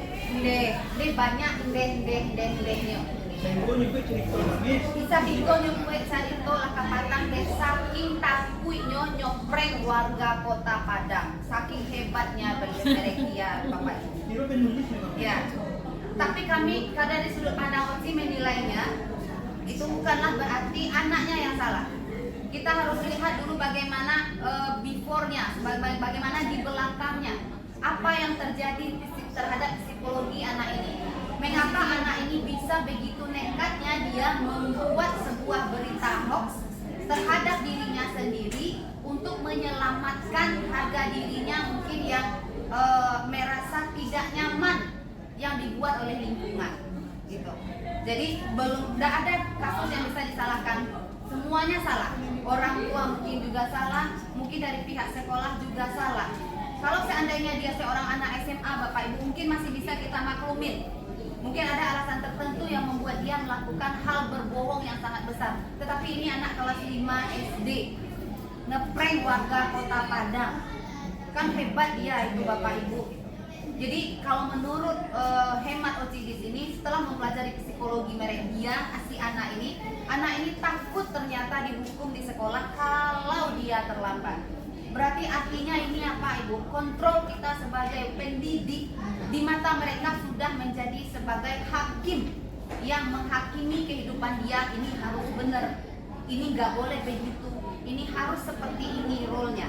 banyak ndeh-ndehnya. Saya juga cerita Miss. Bisa hinggo nyukuit sarito lakapatang saking takuinya nyopreng warga Kota Padang. Saking hebatnya mereka Bapak Ibu. Dia penulis Ya. Tapi kami kadang di sudut pandang Oci menilainya itu bukanlah berarti anaknya yang salah. Kita harus lihat dulu bagaimana before-nya, bagaimana di belakangnya. Apa yang terjadi terhadap psikologi anak ini? Mengapa anak ini bisa begitu nekatnya dia membuat sebuah berita hoax terhadap dirinya sendiri untuk menyelamatkan harga dirinya mungkin yang merasa tidak nyaman yang dibuat oleh lingkungan, gitu. Jadi tidak ada kasus yang bisa disalahkan. Semuanya salah. Orang tua mungkin juga salah, mungkin dari pihak sekolah juga salah. Kalau seandainya dia seorang anak SMA, Bapak Ibu, mungkin masih bisa kita maklumin. Mungkin ada alasan tertentu yang membuat dia melakukan hal berbohong yang sangat besar. Tetapi ini anak kelas 5 SD, ngeprank warga Kota Padang. Kan hebat dia itu Bapak Ibu. Jadi kalau menurut hemat Oci di sini, setelah mempelajari psikologi dia, si anak ini takut ternyata dihukum di sekolah kalau dia terlambat. Berarti artinya ini apa Ibu? Kontrol kita sebagai pendidik di mata mereka sudah menjadi sebagai hakim yang menghakimi kehidupan dia. Ini harus benar, ini nggak boleh begitu, ini harus seperti ini role-nya.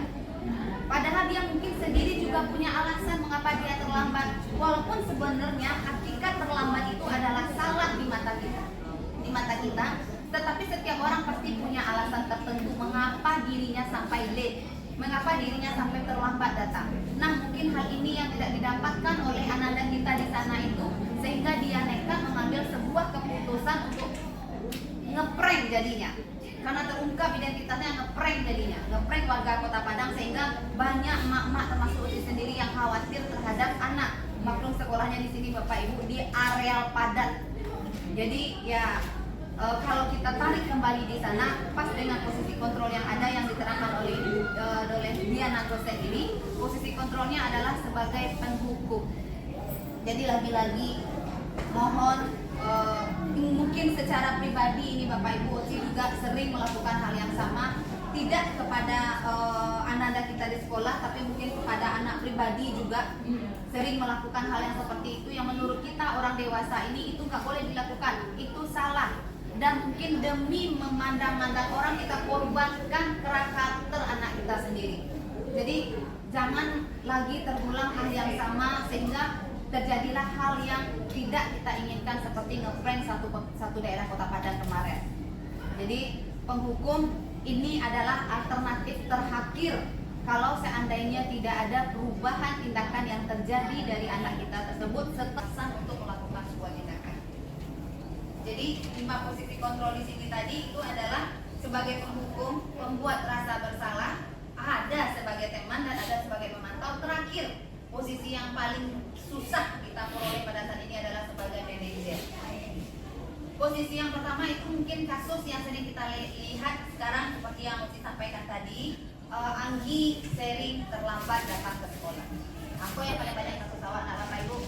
Padahal dia mungkin sendiri juga punya alasan mengapa dia terlambat. Walaupun sebenarnya hakikat terlambat itu adalah salah di mata kita, tetapi setiap orang pasti punya alasan tertentu mengapa dirinya sampai late, mengapa dirinya sampai terlambat datang. Nah, mungkin hal ini yang tidak didapatkan oleh anak-anak kita di sana itu, sehingga dia nekat mengambil sebuah keputusan untuk ngeprank jadinya. Karena terungkap identitasnya, ngeprank jadinya, ngeprank warga Kota Padang, sehingga banyak emak-emak termasuk Uci sendiri yang khawatir terhadap anak. Maklum sekolahnya di sini Bapak Ibu di areal padat. Jadi ya kalau kita tarik kembali di sana, pas dengan posisi kontrol yang ada yang diterangkan oleh Diana Gosen ini, posisi kontrolnya adalah sebagai penghukum. Jadi lagi-lagi mohon mungkin secara pribadi ini Bapak Ibu Oci juga sering melakukan hal yang sama, tidak kepada anak-anak kita di sekolah, tapi mungkin kepada anak pribadi juga sering melakukan hal yang seperti itu, yang menurut kita orang dewasa ini itu nggak boleh dilakukan, itu salah. Dan mungkin demi memandang-mandang orang kita korbankan karakter anak kita sendiri. Jadi jangan lagi terulang hal yang sama sehingga terjadilah hal yang tidak kita inginkan seperti ngeprank satu daerah Kota Padang kemarin. Jadi penghukum ini adalah alternatif terakhir kalau seandainya tidak ada perubahan tindakan yang terjadi dari anak kita tersebut setelah untuk melakukan sebuah tindakan. Jadi 5 posisi kontrol di sini tadi itu adalah sebagai penghukum, pembuat rasa bersalah, ada sebagai teman dan ada sebagai pemantau. Terakhir posisi yang paling susah kita peroleh pada saat ini adalah sebagai manajer. Posisi yang pertama itu mungkin kasus yang sering kita lihat sekarang seperti yang Uci sampaikan tadi, Anggi sering terlambat datang ke sekolah. Aku yang paling banyak kasus anak Bapak Ibu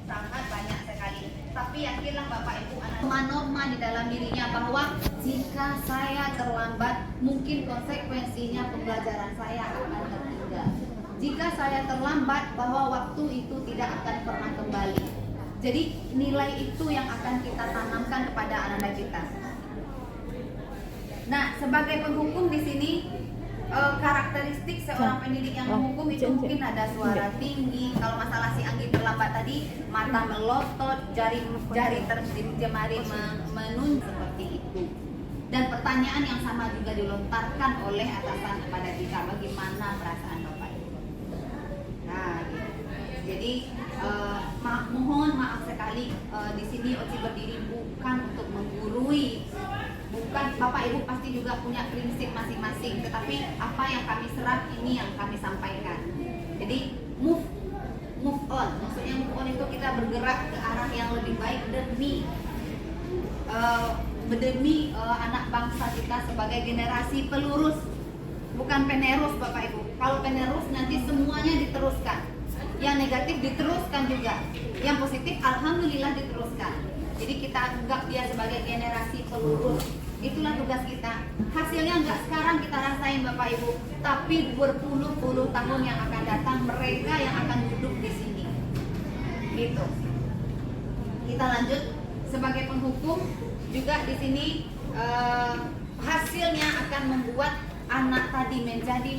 sangat banyak sekali. Tapi yakinlah Bapak Ibu, anak norma di dalam dirinya bahwa jika saya terlambat, mungkin konsekuensinya pembelajaran saya akan tertinggal. Jika saya terlambat, bahwa waktu itu tidak akan pernah kembali. Jadi nilai itu yang akan kita tanamkan kepada anak-anak kita. Nah, sebagai penghukum di sini, karakteristik seorang pendidik yang menghukum itu mungkin ada suara tinggi. Kalau masalah si Anggi terlambat tadi, mata melotot, jari jemari menunjuk seperti itu. Dan pertanyaan yang sama juga dilontarkan oleh atasan kepada kita, bagaimana perasaan Bapak Ibu. Nah, gitu. Jadi mohon maaf sekali, di sini Oci berdiri bukan untuk menggurui. Bukan, Bapak Ibu pasti juga punya prinsip masing-masing, tetapi apa yang kami serap ini yang kami sampaikan. Jadi move on, maksudnya move on itu kita bergerak ke arah yang lebih baik demi anak bangsa kita sebagai generasi pelurus, bukan penerus Bapak Ibu. Kalau penerus nanti semuanya diteruskan, yang negatif diteruskan juga, yang positif alhamdulillah diteruskan. Jadi kita anggap dia sebagai generasi pelurus. Itulah tugas kita. Hasilnya nggak sekarang kita rasain Bapak Ibu, tapi berpuluh-puluh tahun yang akan datang mereka yang akan duduk di sini. Gitu. Kita lanjut sebagai penghukum juga di sini, hasilnya akan membuat anak tadi menjadi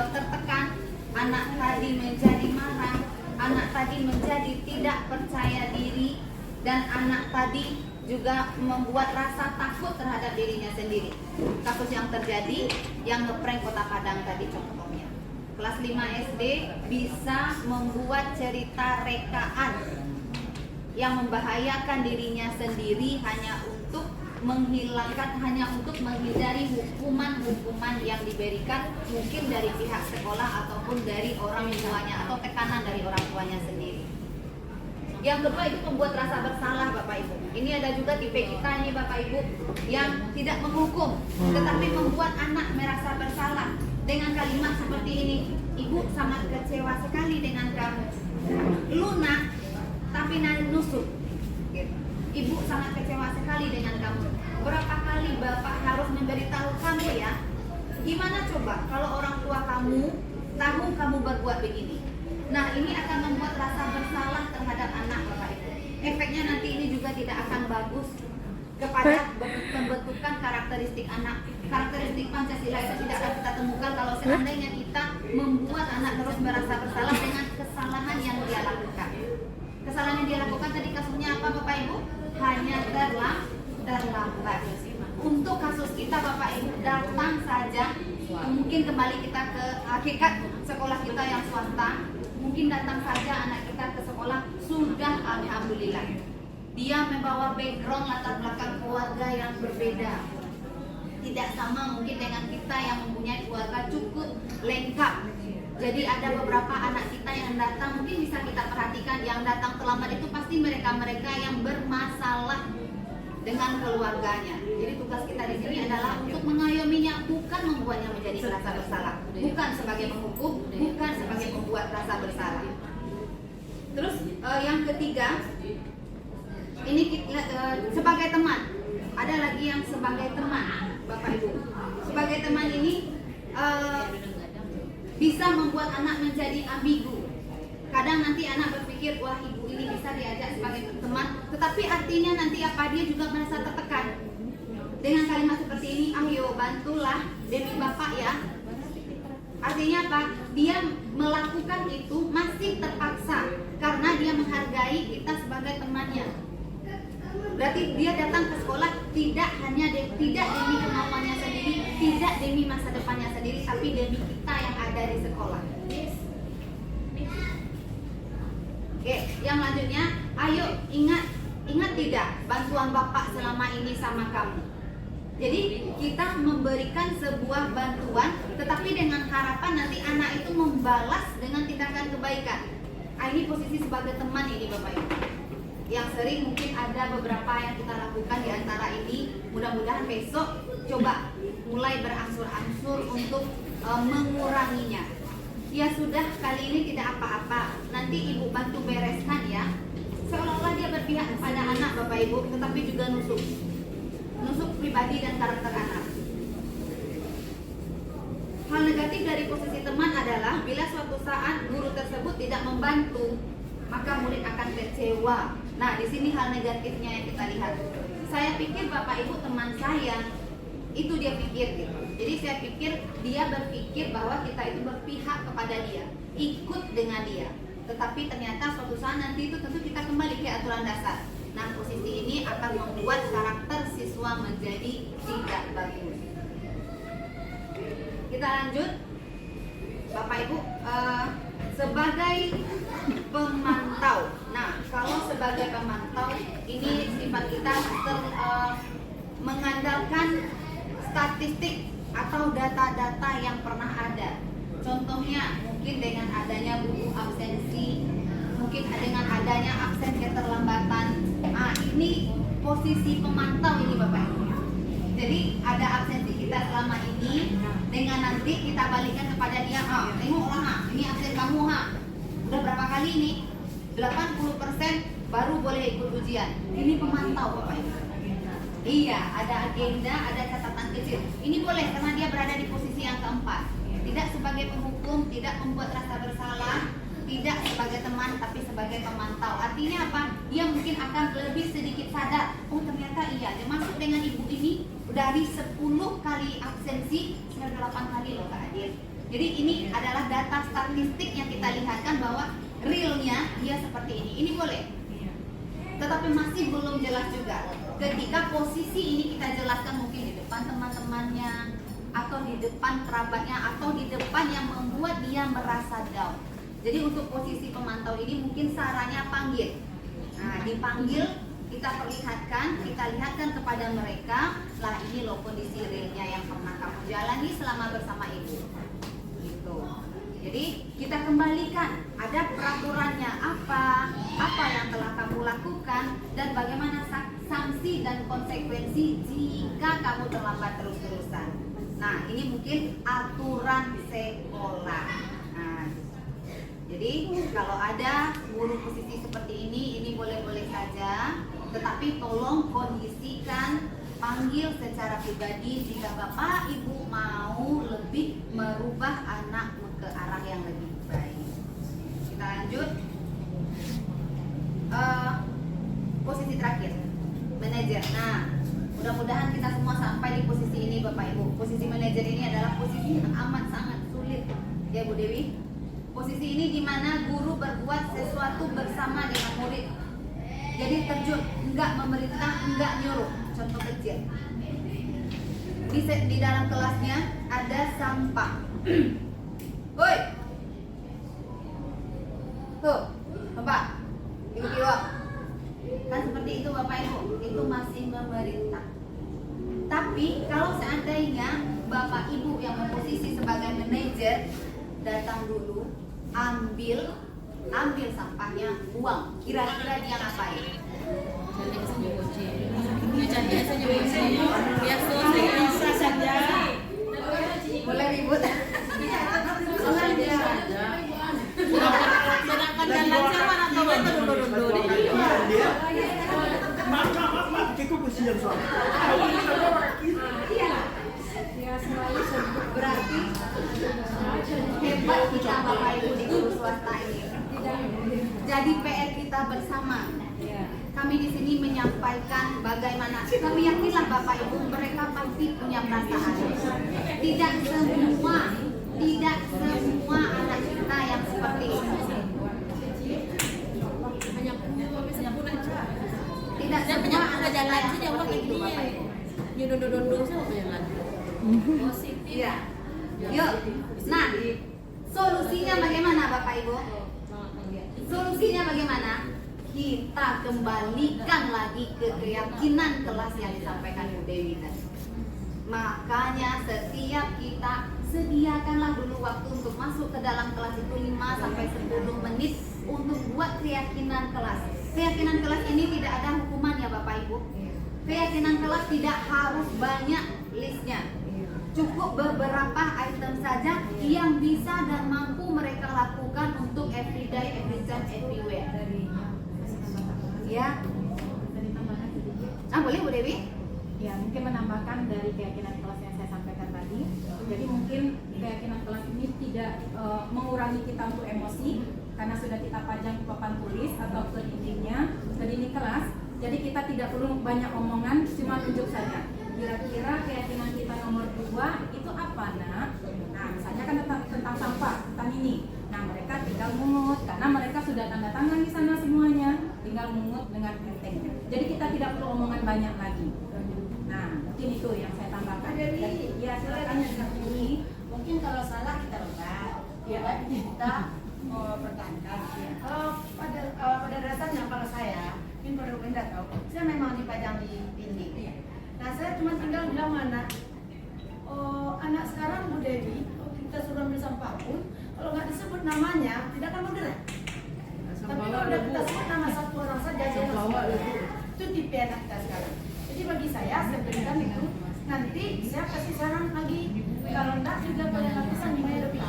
tertekan, anak tadi menjadi marah, anak tadi menjadi tidak percaya diri, dan anak tadi juga membuat rasa takut terhadap dirinya sendiri. Kasus yang terjadi, yang ngeprank Kota Padang tadi contohnya. Kelas 5 SD bisa membuat cerita rekaan yang membahayakan dirinya sendiri hanya untuk menghindari hukuman-hukuman yang diberikan mungkin dari pihak sekolah ataupun dari orang tuanya atau tekanan dari orang tuanya sendiri. Yang kedua itu membuat rasa bersalah Bapak Ibu. Ini ada juga tipe kita ini Bapak Ibu yang tidak menghukum, tetapi membuat anak merasa bersalah dengan kalimat seperti ini. Ibu sangat kecewa sekali dengan kamu. Lunak tapi nusuk. Gitu. Ibu sangat kecewa sekali dengan kamu. Berapa kali Bapak harus memberitahu kamu ya? Gimana coba kalau orang tua kamu tahu kamu berbuat begini? Nah, ini akan membuat rasa bersalah terhadap anak Bapak Ibu. Efeknya nanti ini juga tidak akan bagus kepada pembentukan karakteristik anak. Karakteristik Pancasila itu tidak akan kita temukan kalau seandainya kita membuat anak terus merasa bersalah dengan kesalahan yang dia lakukan. Kesalahan yang dia lakukan tadi kasusnya apa Bapak Ibu? Hanya terlambat. Untuk kasus kita Bapak Ibu, datang saja, mungkin kembali kita ke hakikat sekolah kita yang swasta. Mungkin datang saja anak kita ke sekolah sudah alhamdulillah. Dia membawa background latar belakang keluarga yang berbeda. Tidak sama mungkin dengan kita yang mempunyai keluarga cukup lengkap. Jadi ada beberapa anak kita yang datang, mungkin bisa kita perhatikan yang datang terlambat itu pasti mereka-mereka yang bermasalah dengan keluarganya. Jadi tugas kita di sini adalah untuk mengayominya, bukan membuatnya menjadi merasa bersalah, bukan sebagai penghukum, bukan sebagai pembuat rasa bersalah. Terus yang ketiga, ini sebagai teman. Ada lagi yang sebagai teman, Bapak Ibu. Sebagai teman ini bisa membuat anak menjadi ambigu. Kadang nanti anak berpikir, wah ibu ini bisa diajak sebagai teman, tetapi artinya nanti apa, dia juga merasa tertekan. Dengan kalimat seperti ini, ayo bantulah demi Bapak ya. Artinya apa? Dia melakukan itu masih terpaksa karena dia menghargai kita sebagai temannya. Berarti dia datang ke sekolah tidak demi kemauannya sendiri, tidak demi masa depannya sendiri, tapi demi kita yang ada di sekolah. Oke, yang lanjutnya, ayo ingat tidak bantuan Bapak selama ini sama kamu. Jadi kita memberikan sebuah bantuan, tetapi dengan harapan nanti anak itu membalas dengan tindakan kebaikan. Ini posisi sebagai teman ini Bapak Ibu. Yang sering mungkin ada beberapa yang kita lakukan di antara ini. Mudah-mudahan besok coba mulai berangsur-angsur untuk menguranginya. Ya sudah, kali ini tidak apa-apa. Nanti Ibu bantu bereskan ya. Seolah-olah dia berpihak kepada anak Bapak Ibu, tetapi juga nusuk pribadi dan karakter anak. Hal negatif dari posisi teman adalah bila suatu saat guru tersebut tidak membantu, maka murid akan kecewa. Nah, di sini hal negatifnya yang kita lihat. Saya pikir Bapak Ibu teman saya, itu dia pikir gitu. Jadi saya pikir dia berpikir bahwa kita itu berpihak kepada dia, ikut dengan dia. Tetapi ternyata suatu saat nanti itu tentu kita kembali ke aturan dasar. Nah, posisi ini akan membuat karakter siswa menjadi tidak bagus. Kita lanjut, Bapak Ibu, sebagai pemantau. Nah, kalau sebagai pemantau, ini sifat kita mengandalkan statistik atau data-data yang pernah ada. Contohnya, mungkin dengan adanya buku absensi, mungkin dengan adanya absen keterlambatan. Nah, ini posisi pemantau ini Bapak Ibu. Jadi ada absensi kita selama ini, dengan nanti kita balikkan kepada dia, tengoklah ini absen kamu udah berapa kali ini? 80% baru boleh ikut ujian. Ini pemantau Bapak Ibu. Iya, ada agenda, ada catatan kecil. Ini boleh karena dia berada di posisi yang keempat. Tidak sebagai penghukum, tidak membuat rasa bersalah, tidak sebagai teman, tapi sebagai pemantau. Artinya apa? Dia mungkin akan lebih sedikit sadar. Oh ternyata iya, dia masuk dengan ibu ini dari 10 kali absensi, sudah 8 kali loh Kak Adil. Jadi ini adalah data statistik yang kita lihatkan bahwa realnya dia seperti ini. Ini boleh. Tetapi masih belum jelas juga. Ketika posisi ini kita jelaskan mungkin di depan teman-temannya, atau di depan kerabatnya, atau di depan yang membuat dia merasa down. Jadi untuk posisi pemantau ini mungkin sarannya panggil. Nah, dipanggil, kita lihatkan kepada mereka, lah ini loh kondisi realnya yang pernah kamu jalani selama bersama ibu. Gitu. Jadi kita kembalikan, ada peraturannya apa yang telah kamu lakukan, dan bagaimana sanksi dan konsekuensi jika kamu terlambat terus-terusan. Nah, ini mungkin aturan sekolah. Nah, jadi kalau ada guru posisi seperti ini boleh-boleh saja, tetapi tolong kondisikan, panggil secara pribadi jika Bapak Ibu mau lebih merubah anak ke arah yang lebih baik. Kita lanjut. Posisi terakhir, manajer. Nah, mudah-mudahan kita semua sampai di posisi ini Bapak Ibu. Posisi manajer ini adalah posisi yang amat sangat sulit ya Bu Dewi. Posisi ini di mana guru berbuat sesuatu bersama dengan murid. Jadi terjun, enggak memerintah, enggak nyuruh. Contoh kecil. Di dalam kelasnya ada sampah. Woi. Tuh, Bapak. Ibu-ibu. Kan seperti itu Bapak Ibu, itu masih memerintah. Tapi kalau seandainya Bapak Ibu yang memposisi sebagai manajer datang dulu, ambil sampahnya, buang. Kira-kira dia ngapain? Boleh ribut. Sedangkan dan lancar mana tahu dulu. Maaf, kiko kesian soalnya. Iya. Dia selalu sebut berarti hebat kita Bapak Ibu di guru swasta ini. Jadi PR kita bersama. Kami di sini menyampaikan bagaimana. Kami yakinlah Bapak Ibu mereka pasti punya perasaan. Tidak semua anak kita yang seperti ini. Tidak semua anak jalan yang seperti itu Bapak Ibu. Iya. Yuk. Nah, solusinya bagaimana Bapak Ibu? Solusinya bagaimana? Kita kembalikan lagi ke keyakinan kelas yang disampaikan Bu Dewi tadi. Makanya setiap kita sediakanlah dulu waktu untuk masuk ke dalam kelas itu 5-10 menit untuk buat keyakinan kelas. Keyakinan kelas ini tidak ada hukuman ya Bapak Ibu. Keyakinan kelas tidak harus banyak listnya. Cukup beberapa item saja yang bisa dan mampu mereka lakukan untuk everyday, every time, everywhere. Ya. Boleh Bu Dewi? Ya, mungkin menambahkan dari keyakinan kelas yang saya sampaikan tadi. Jadi mungkin keyakinan kelas ini tidak mengurangi kita untuk emosi karena sudah kita pajang ke papan tulis atau ke dindingnya, ke dinding kelas. Jadi kita tidak perlu banyak omongan, cuma tunjuk saja. Kira-kira keyakinan kita nomor 2 itu apa, Nak? Nah, misalnya kan tentang sampah, tentang ini. Nah, mereka tinggal mungut karena mereka sudah tanda tangan di sana semuanya, tinggal mungut dengan entengnya. Jadi kita tidak perlu omongan banyak lagi. Nah, mungkin itu yang saya tambahkan. Ya, silakan ini. Mungkin kalau salah kita rubah, ya kan kita pertahankan. Pada dasarnya kalau saya, mungkin baru tidak tahu, saya memang dipajang di dinding. Nah, saya cuma tinggal bilang mana, anak sekarang Bu Dewi, kita suruh ambil sampah pun, kalau nggak disebut namanya, tidak akan bergerak. Tapi kalau udah kita sebut nama satu orang saja, itu tipe anak kita sekarang. Jadi bagi saya berikan itu, nanti saya kasih saran lagi, kalau enggak juga pada lapisan dimana lebih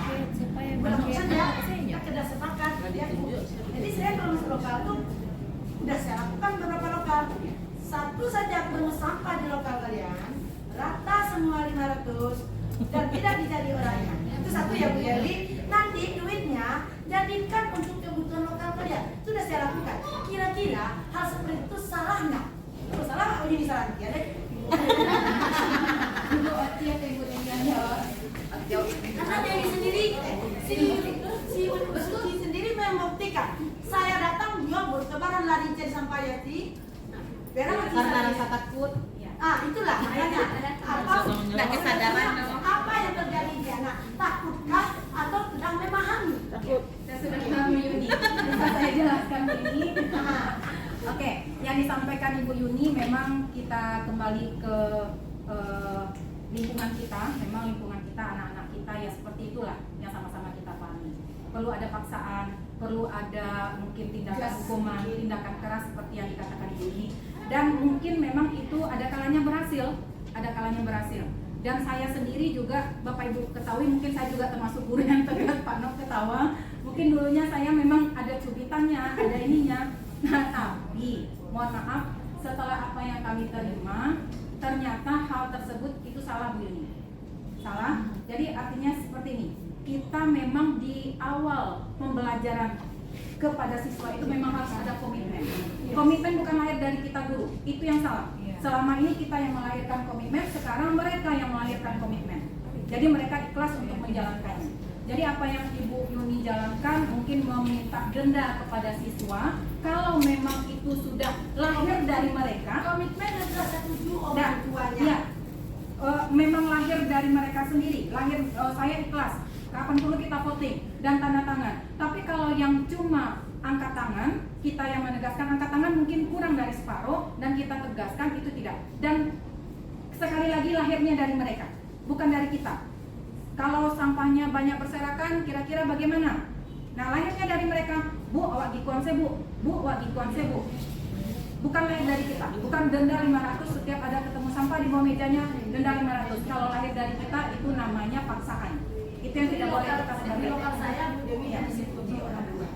belum saja, kita sudah sepakat. Jadi saya kalau masuk lokal tuh, udah saya lakukan beberapa lokal. Satu saja penuh sampah di lokal kalian, rata semua 500 dan tidak dijadi orangnya. Itu satu ya Bu Yeli. Nanti duitnya jadikan untuk kebutuhan lokal kalian. Sudah saya lakukan. Kira-kira hal seperti itu salah nggak? Kalau salah nggak ini salah ya deh. Ibu Oti atau Ibu Demian karena Dewi sendiri, si Uti sendiri membuktikan. Saya datang dia bertebaran lari cari sampah Yati. Karena rasa takut. Itulah makanya apa yang terjadi di anak, takutkah atau sedang memahami? Takut. Saya sudah memahami Yuni. Bisa saya jelaskan ini. Oke, yang disampaikan Ibu Yuni memang kita kembali ke lingkungan kita. Memang lingkungan kita, anak-anak kita ya seperti itulah yang sama-sama kita pahami. Perlu ada paksaan, perlu ada mungkin tindakan hukuman, tindakan keras seperti yang dikatakan Ibu Yuni. Dan mungkin memang itu ada kalanya berhasil, Dan saya sendiri juga, Bapak Ibu ketahui, mungkin saya juga termasuk guru yang tegas, Pak Nok ketawa. Mungkin dulunya saya memang ada cubitannya, ada ininya. Nah, tapi mohon maaf, setelah apa yang kami terima, ternyata hal tersebut itu salah Bu Yuni. Salah. Jadi artinya seperti ini. Kita memang di awal pembelajaran kepada siswa itu memang harus ada komitmen. Komitmen bukan lahir dari kita guru, itu yang salah. Selama ini kita yang melahirkan komitmen, sekarang mereka yang melahirkan komitmen. Jadi mereka ikhlas untuk menjalankannya. Jadi apa yang Ibu Yuni jalankan mungkin meminta denda kepada siswa. Kalau memang itu sudah lahir dari mereka, Komitmen adalah setuju orang tuanya. Ya, memang lahir dari mereka sendiri. Saya ikhlas. Kapan perlu kita voting dan tanda tangan. Tapi kalau yang cuma angkat tangan, kita yang menegaskan angkat tangan mungkin kurang dari separuh dan kita tegaskan itu tidak. Dan sekali lagi lahirnya dari mereka, bukan dari kita. Kalau sampahnya banyak berserakan, kira-kira bagaimana? Nah, lahirnya dari mereka, Bu, awak gikuan saya, Bu, awak gikuan saya, Bu. Bukan lahir dari kita, bukan denda 500 setiap ada ketemu sampah di bawah mejanya, denda 500. Kalau lahir dari kita itu namanya paksaan. Itu yang tidak boleh kita sebagai lokal saya Bu Dewi yang dipuji orang tua.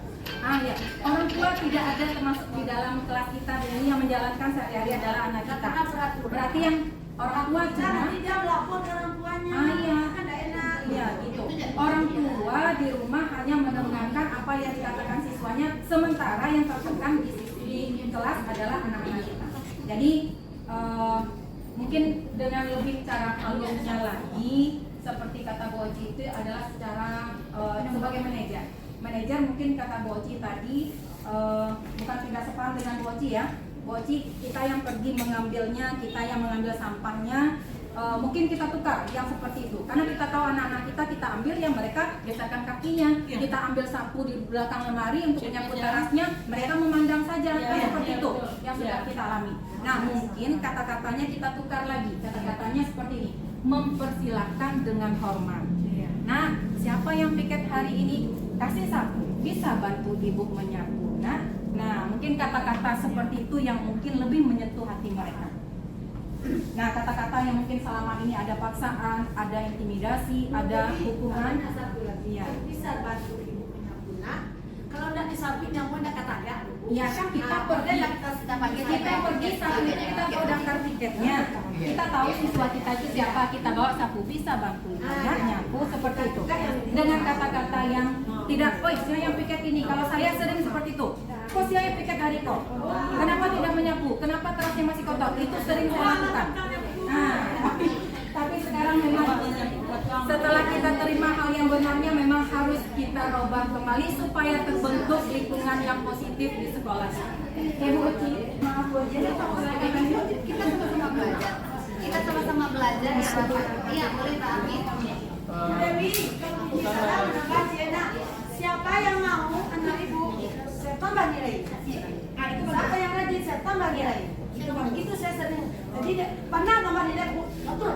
Ya, orang tua tidak ada termasuk di dalam kelas kita ini yang menjalankan sehari-hari adalah anak kita. Berarti yang orang tua nanti dia melapor ke orang tuanya. Iya, kan tidak enak. Iya, gitu. Orang tua di rumah hanya mendengarkan apa yang dikatakan siswanya, sementara yang tertekan di kelas adalah anak-anak kita. Jadi mungkin dengan lebih cara halusnya lagi, seperti kata Bu Oci itu adalah secara sebagai manajer mungkin kata Bu Oci tadi bukan tidak sepaham dengan Bu Oci ya. Bu Oci, kita yang pergi mengambilnya, kita yang mengambil sampahnya, mungkin kita tukar yang seperti itu. Karena kita tahu anak-anak kita ambil yang mereka geserkan kakinya, kita ambil sapu di belakang lemari untuk menyapu terasnya, mereka memandang saja, seperti itu yang sudah kita alami. Nah, mungkin kata-katanya kita tukar lagi, kata-katanya seperti ini, mempersilahkan dengan hormat. Nah, siapa yang piket hari ini? Kasih sapu. bisa bantu ibu menyapu. Nah, mungkin kata-kata seperti itu yang mungkin lebih menyentuh hati mereka. Nah, kata-kata yang mungkin selama ini ada paksaan, ada intimidasi, ada hukuman. Iya. Bisa bantu ibu menyapu. Kalau udah disapu nyapu udah kata ya. Iya kan kita pergi, kita pergi sampai kita tahu daftar tiketnya. Kita tahu siswa kita itu siapa, kita bawa sapu, bisa bantu nyapu seperti itu. Dengan kata-kata yang tidak, oh siapa yang piket ini? Kalau saya sering seperti itu. Kok siapa yang piket dari kau? Kenapa tidak menyapu? Kenapa terasnya masih kotor? Itu sering saya lakukan. Nah, tapi sekarang memang setelah kita terima hal yang benarnya memang harus kita robah kembali supaya terbentuk lingkungan yang positif di sekolah. Bu Uci, maaf Bu Uci, Kita sama-sama belajar. Kita sama-sama belajar ya Bapak. Iya, boleh Pak Amin. Dewi, kalau bicara menambah Jena, siapa yang mau anak ibu, saya tambah nilai. Siapa yang rajin, saya tambah nilai. Itu saya sering. Jadi pernah tambah nilai Bu, betul.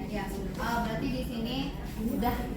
Ya, berarti di sini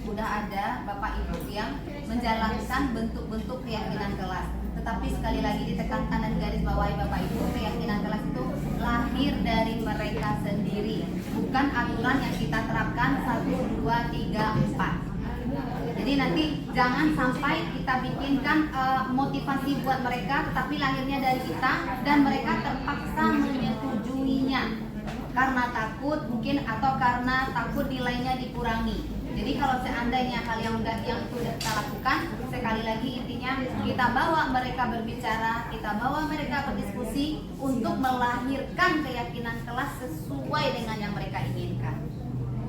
udah ada Bapak Ibu yang menjalankan bentuk-bentuk keyakinan kelas. Tetapi sekali lagi ditekankan dan garis bawahi Bapak Ibu, keyakinan kelas itu lahir dari mereka sendiri, bukan aturan yang kita terapkan 1, 2, 3, 4. Jadi nanti jangan sampai kita bikinkan motivasi buat mereka, tetapi lahirnya dari kita dan mereka terpaksa menyetujuinya karena takut mungkin atau karena takut nilainya dikurangi. Jadi kalau seandainya hal yang sudah kita lakukan, sekali lagi intinya kita bawa mereka berbicara, kita bawa mereka berdiskusi untuk melahirkan keyakinan kelas sesuai dengan yang mereka inginkan.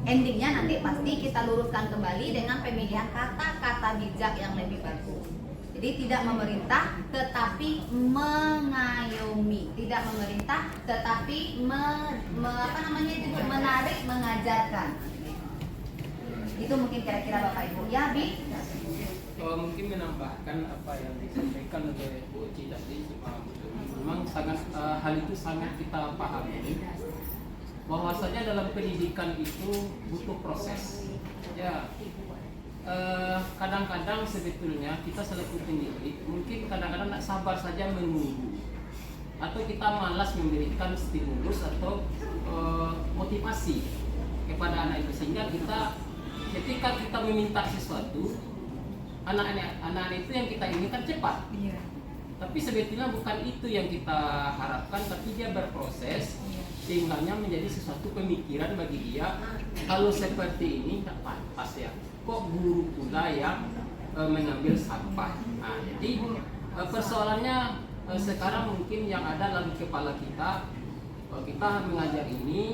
Endingnya nanti pasti kita luruskan kembali dengan pemilihan kata-kata bijak yang lebih bagus. Jadi tidak memerintah tetapi mengayomi, tidak memerintah tetapi menarik, mengajarkan. Itu mungkin kira-kira Bapak Ibu. Ya, Bi? Mungkin menambahkan apa yang disampaikan oleh Bu Uci tadi, memang sangat hal itu sangat kita pahami. Bahwasanya dalam pendidikan itu butuh proses. Ya, kadang-kadang sebetulnya kita selaku pendidik mungkin kadang-kadang tak sabar saja menunggu, atau kita malas memberikan stimulus atau motivasi kepada anak itu, sehingga kita ketika kita meminta sesuatu, anak-anak itu yang kita inginkan cepat. Tapi sebetulnya bukan itu yang kita harapkan, tapi dia berproses sehingga menjadi sesuatu pemikiran bagi dia. Kalau seperti ini tak pantas ya, kok guru pula yang mengambil sampah. Nah, jadi persoalannya sekarang mungkin yang ada dalam kepala kita, kita mengajar ini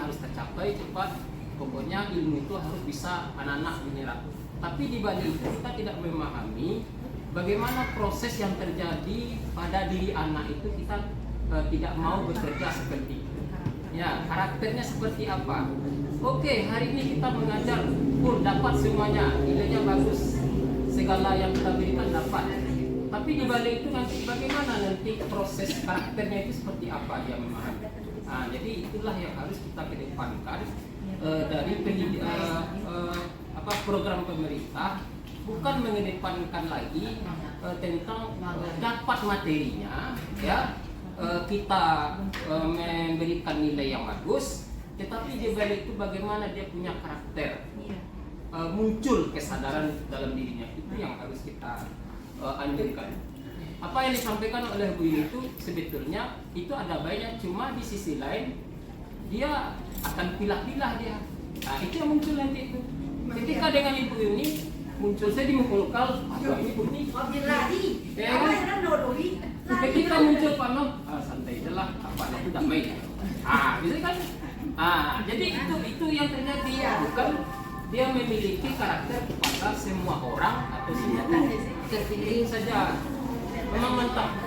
harus tercapai cepat. Pokoknya ilmu itu harus bisa anak-anak menyerap. Tapi di balik itu kita tidak memahami bagaimana proses yang terjadi pada diri anak itu. Kita tidak mau bekerja seperti itu. Ya, karakternya seperti apa? Oke, hari ini kita mengajar, dapat semuanya, nilainya bagus, segala yang kita berikan dapat. Tapi di balik itu nanti bagaimana nanti proses karakternya itu seperti apa dia memahami. Nah, jadi itulah yang harus kita kedepankan dari program pemerintah, bukan mengedepankan lagi tentang dapat materinya, ya kita memberikan nilai yang bagus, tetapi di balik itu bagaimana dia punya karakter, muncul kesadaran dalam dirinya, itu yang harus kita anjurkan. Apa yang disampaikan oleh Bu Yuni itu sebetulnya itu ada banyak, cuma di sisi lain dia akan pilah-pilah dia. Nah, itu yang muncul nanti itu. Ketika dengan Ibu Yuni muncul, saya di Mukulkal, ini Bu Yuni. Ketika muncul Pak Noh, santai aja lah, apa itu damai. Bisa kan? Jadi itu yang terjadi, bukan dia memiliki karakter kepada semua orang atau semua terpilih saja. Memang mantap.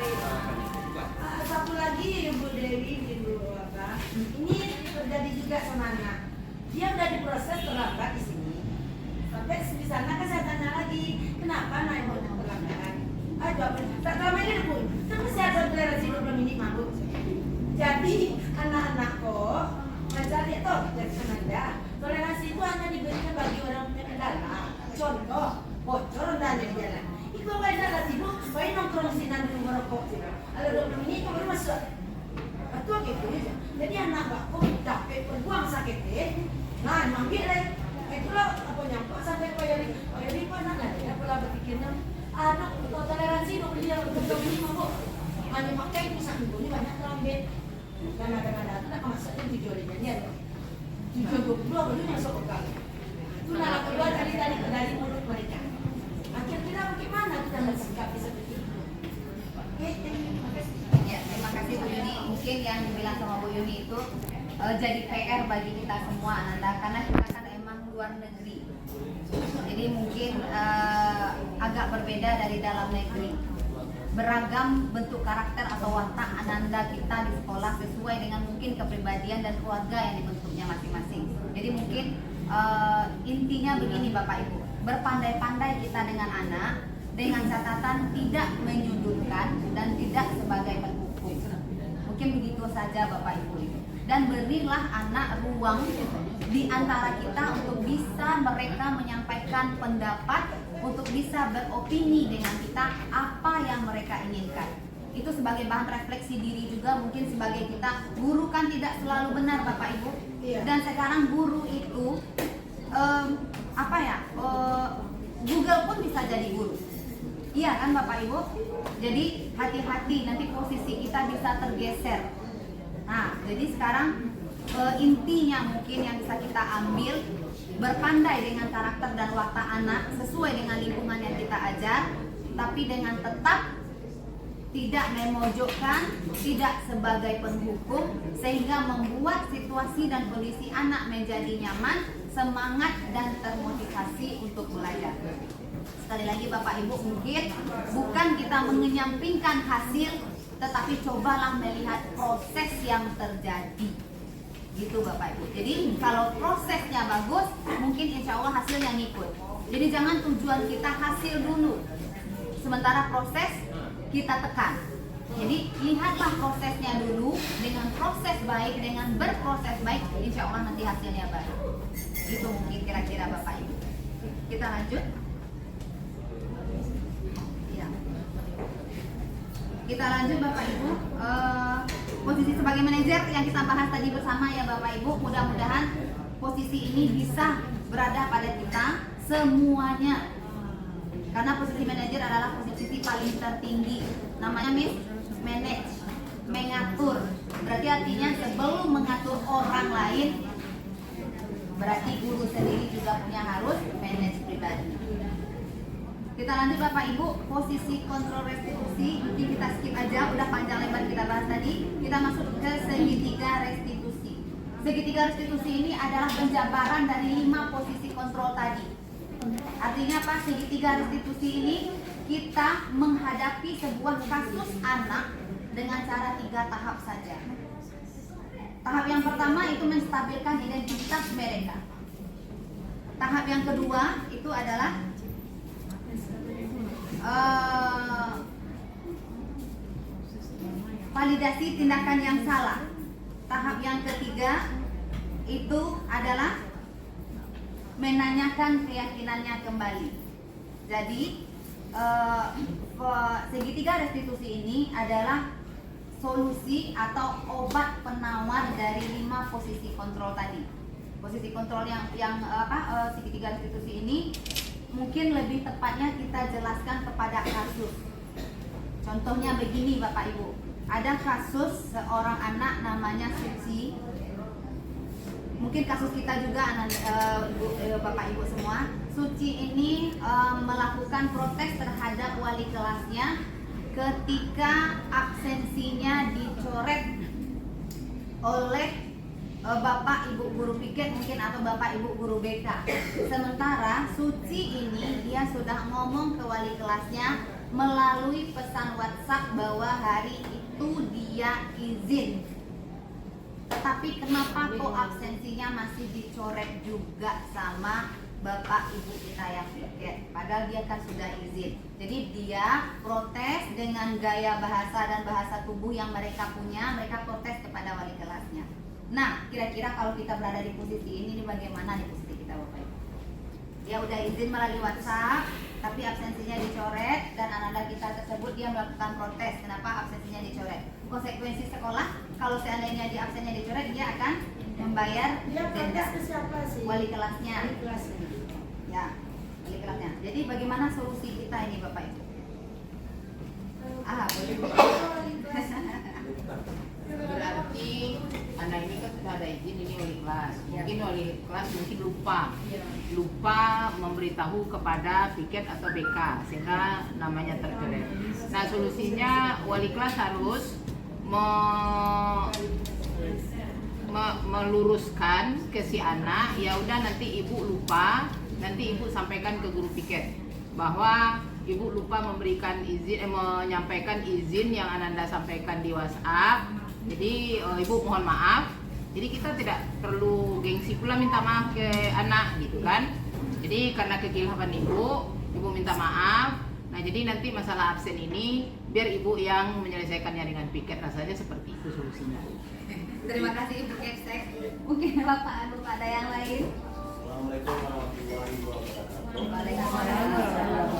Satu lagi Bu Dewi, Ibu apa? Ini terjadi juga sama anak. Dia udah diproses terlambat di sini. Sampai di sana kan saya tanya lagi, kenapa anak ibu terlambat? Jawabnya, tak lama ini Bu. Tapi saya ada toleransi 20 menit mabuk. Jadi anak-anak kok mencari itu dari senada. Toleransi itu hanya diberikan bagi orang punya kendala. Contoh, bocor dan di jalan. Iku nggak ada lagi bu, supaya nongkrong sini nanti merokok. Ada 20 menit baru masuk. Betul gitu ya. Jadi anak aku capek berbuang sakit nah manggil lagi. Itulah apa nyampe sampai payari kok anak lagi. Aku lah berpikirnya anak toleransi dong dia untuk ini mabuk. Hanya pakai itu sambil ini banyak lambat. Karena kadang-kadang nak masuknya tujuannya dia. Tujuan 22 baru masuk ke kali. Itu nara kedua dari mulut mereka. Akhirnya bagaimana kita bersikapi seperti itu? Ya, terima kasih Bu Yuni. Mungkin yang dibilang sama Bu Yuni itu jadi PR bagi kita semua, Ananda, karena kita kan emang luar negeri. Jadi mungkin agak berbeda dari dalam negeri. Beragam bentuk karakter atau watak Ananda kita di sekolah sesuai dengan mungkin kepribadian dan keluarga yang dibentuknya masing-masing. Jadi mungkin intinya begini Bapak Ibu, berpandai-pandai kita dengan anak dengan catatan tidak menyudutkan dan tidak sebagai penghukum. Mungkin begitu saja Bapak Ibu. Dan berilah anak ruang di antara kita untuk bisa mereka menyampaikan pendapat, untuk bisa beropini dengan kita apa yang mereka inginkan. Itu sebagai bahan refleksi diri juga, mungkin sebagai kita guru kan tidak selalu benar Bapak Ibu. Dan sekarang guru itu Google pun bisa jadi guru. Iya kan Bapak Ibu? Jadi hati-hati nanti posisi kita bisa tergeser. Nah, jadi sekarang intinya mungkin yang bisa kita ambil, berpandai dengan karakter dan watak anak sesuai dengan lingkungan yang kita ajar, tapi dengan tetap tidak memojokkan, tidak sebagai penghukum, sehingga membuat situasi dan kondisi anak menjadi nyaman, semangat dan termotivasi untuk belajar. Sekali lagi Bapak Ibu, mungkin bukan kita mengenyampingkan hasil, tetapi cobalah melihat proses yang terjadi. Gitu Bapak Ibu. Jadi kalau prosesnya bagus, mungkin insya Allah hasilnya ngikut. Jadi jangan tujuan kita hasil dulu, sementara proses kita tekan. Jadi lihatlah prosesnya dulu, dengan proses baik, dengan berproses baik, insya Allah nanti hasilnya baik. Itu mungkin kira-kira Bapak Ibu. Kita lanjut. Ya. Kita lanjut Bapak Ibu. Posisi sebagai manajer yang kita bahas tadi bersama ya Bapak Ibu. Mudah-mudahan posisi ini bisa berada pada kita semuanya. Karena posisi manajer adalah posisi paling tertinggi. Namanya manage, mengatur. Berarti artinya sebelum mengatur orang lain, berarti guru sendiri juga punya harus manage pribadi. Kita lanjut Bapak Ibu, posisi kontrol restitusi. Mungkin kita skip aja, udah panjang lebar kita bahas tadi. Kita masuk ke segitiga restitusi. Segitiga restitusi ini adalah penjabaran dari 5 posisi kontrol tadi. Artinya apa? Segitiga restitusi ini kita menghadapi sebuah kasus anak dengan cara 3 tahap saja. Tahap yang pertama itu menstabilkan identitas mereka. Tahap yang kedua itu adalah validasi tindakan yang salah. Tahap yang ketiga itu adalah menanyakan keyakinannya kembali. Jadi segitiga restitusi ini adalah solusi atau obat penawar dari 5 posisi kontrol tadi. Posisi kontrol yang segitiga restitusi ini mungkin lebih tepatnya kita jelaskan kepada kasus. Contohnya begini Bapak Ibu, ada kasus seorang anak namanya Suci. Mungkin kasus kita juga Bapak Ibu semua. Suci ini melakukan protes terhadap wali kelasnya ketika absensinya dicoret oleh Bapak Ibu guru piket mungkin atau Bapak Ibu guru BK. Sementara Suci ini dia sudah ngomong ke wali kelasnya melalui pesan WhatsApp bahwa hari itu dia izin. Tetapi kenapa kok absensinya masih dicoret juga sama Bapak Ibu kita yang piket? Padahal dia kan sudah izin. Jadi dia protes dengan gaya bahasa dan bahasa tubuh yang mereka punya, mereka protes kepada wali kelasnya. Nah, kira-kira kalau kita berada di posisi ini bagaimana di posisi kita Bapak Ibu? Dia udah izin melalui WhatsApp, tapi absensinya dicoret dan anak-anak kita tersebut dia melakukan protes. Kenapa absensinya dicoret? Konsekuensi sekolah, kalau seandainya di absennya dicoret, dia akan membayar denda. Wali kelasnya. Ya, wali kelasnya. Jadi bagaimana solusi kita ini Bapak Ibu? Boleh. Berarti anak ini kan sudah ada izin, ini wali kelas. Mungkin wali kelas mungkin lupa memberitahu kepada piket atau BK sehingga namanya tercoret. Nah, solusinya wali kelas harus meluruskan ke si anak. Ya udah, nanti ibu lupa, nanti ibu sampaikan ke guru piket bahwa ibu lupa memberikan izin, menyampaikan izin yang Ananda sampaikan di WhatsApp. Jadi ibu mohon maaf. Jadi kita tidak perlu gengsi pula minta maaf ke anak gitu kan. Jadi karena kekhilafan ibu minta maaf. Nah, jadi nanti masalah absen ini biar ibu yang menyelesaikannya dengan piket, rasanya seperti itu solusinya. Terima kasih Ibu Kepsek. Mungkin Bapak Ibu ada yang lain. Assalamualaikum warahmatullahi wabarakatuh. Waalaikumsalam.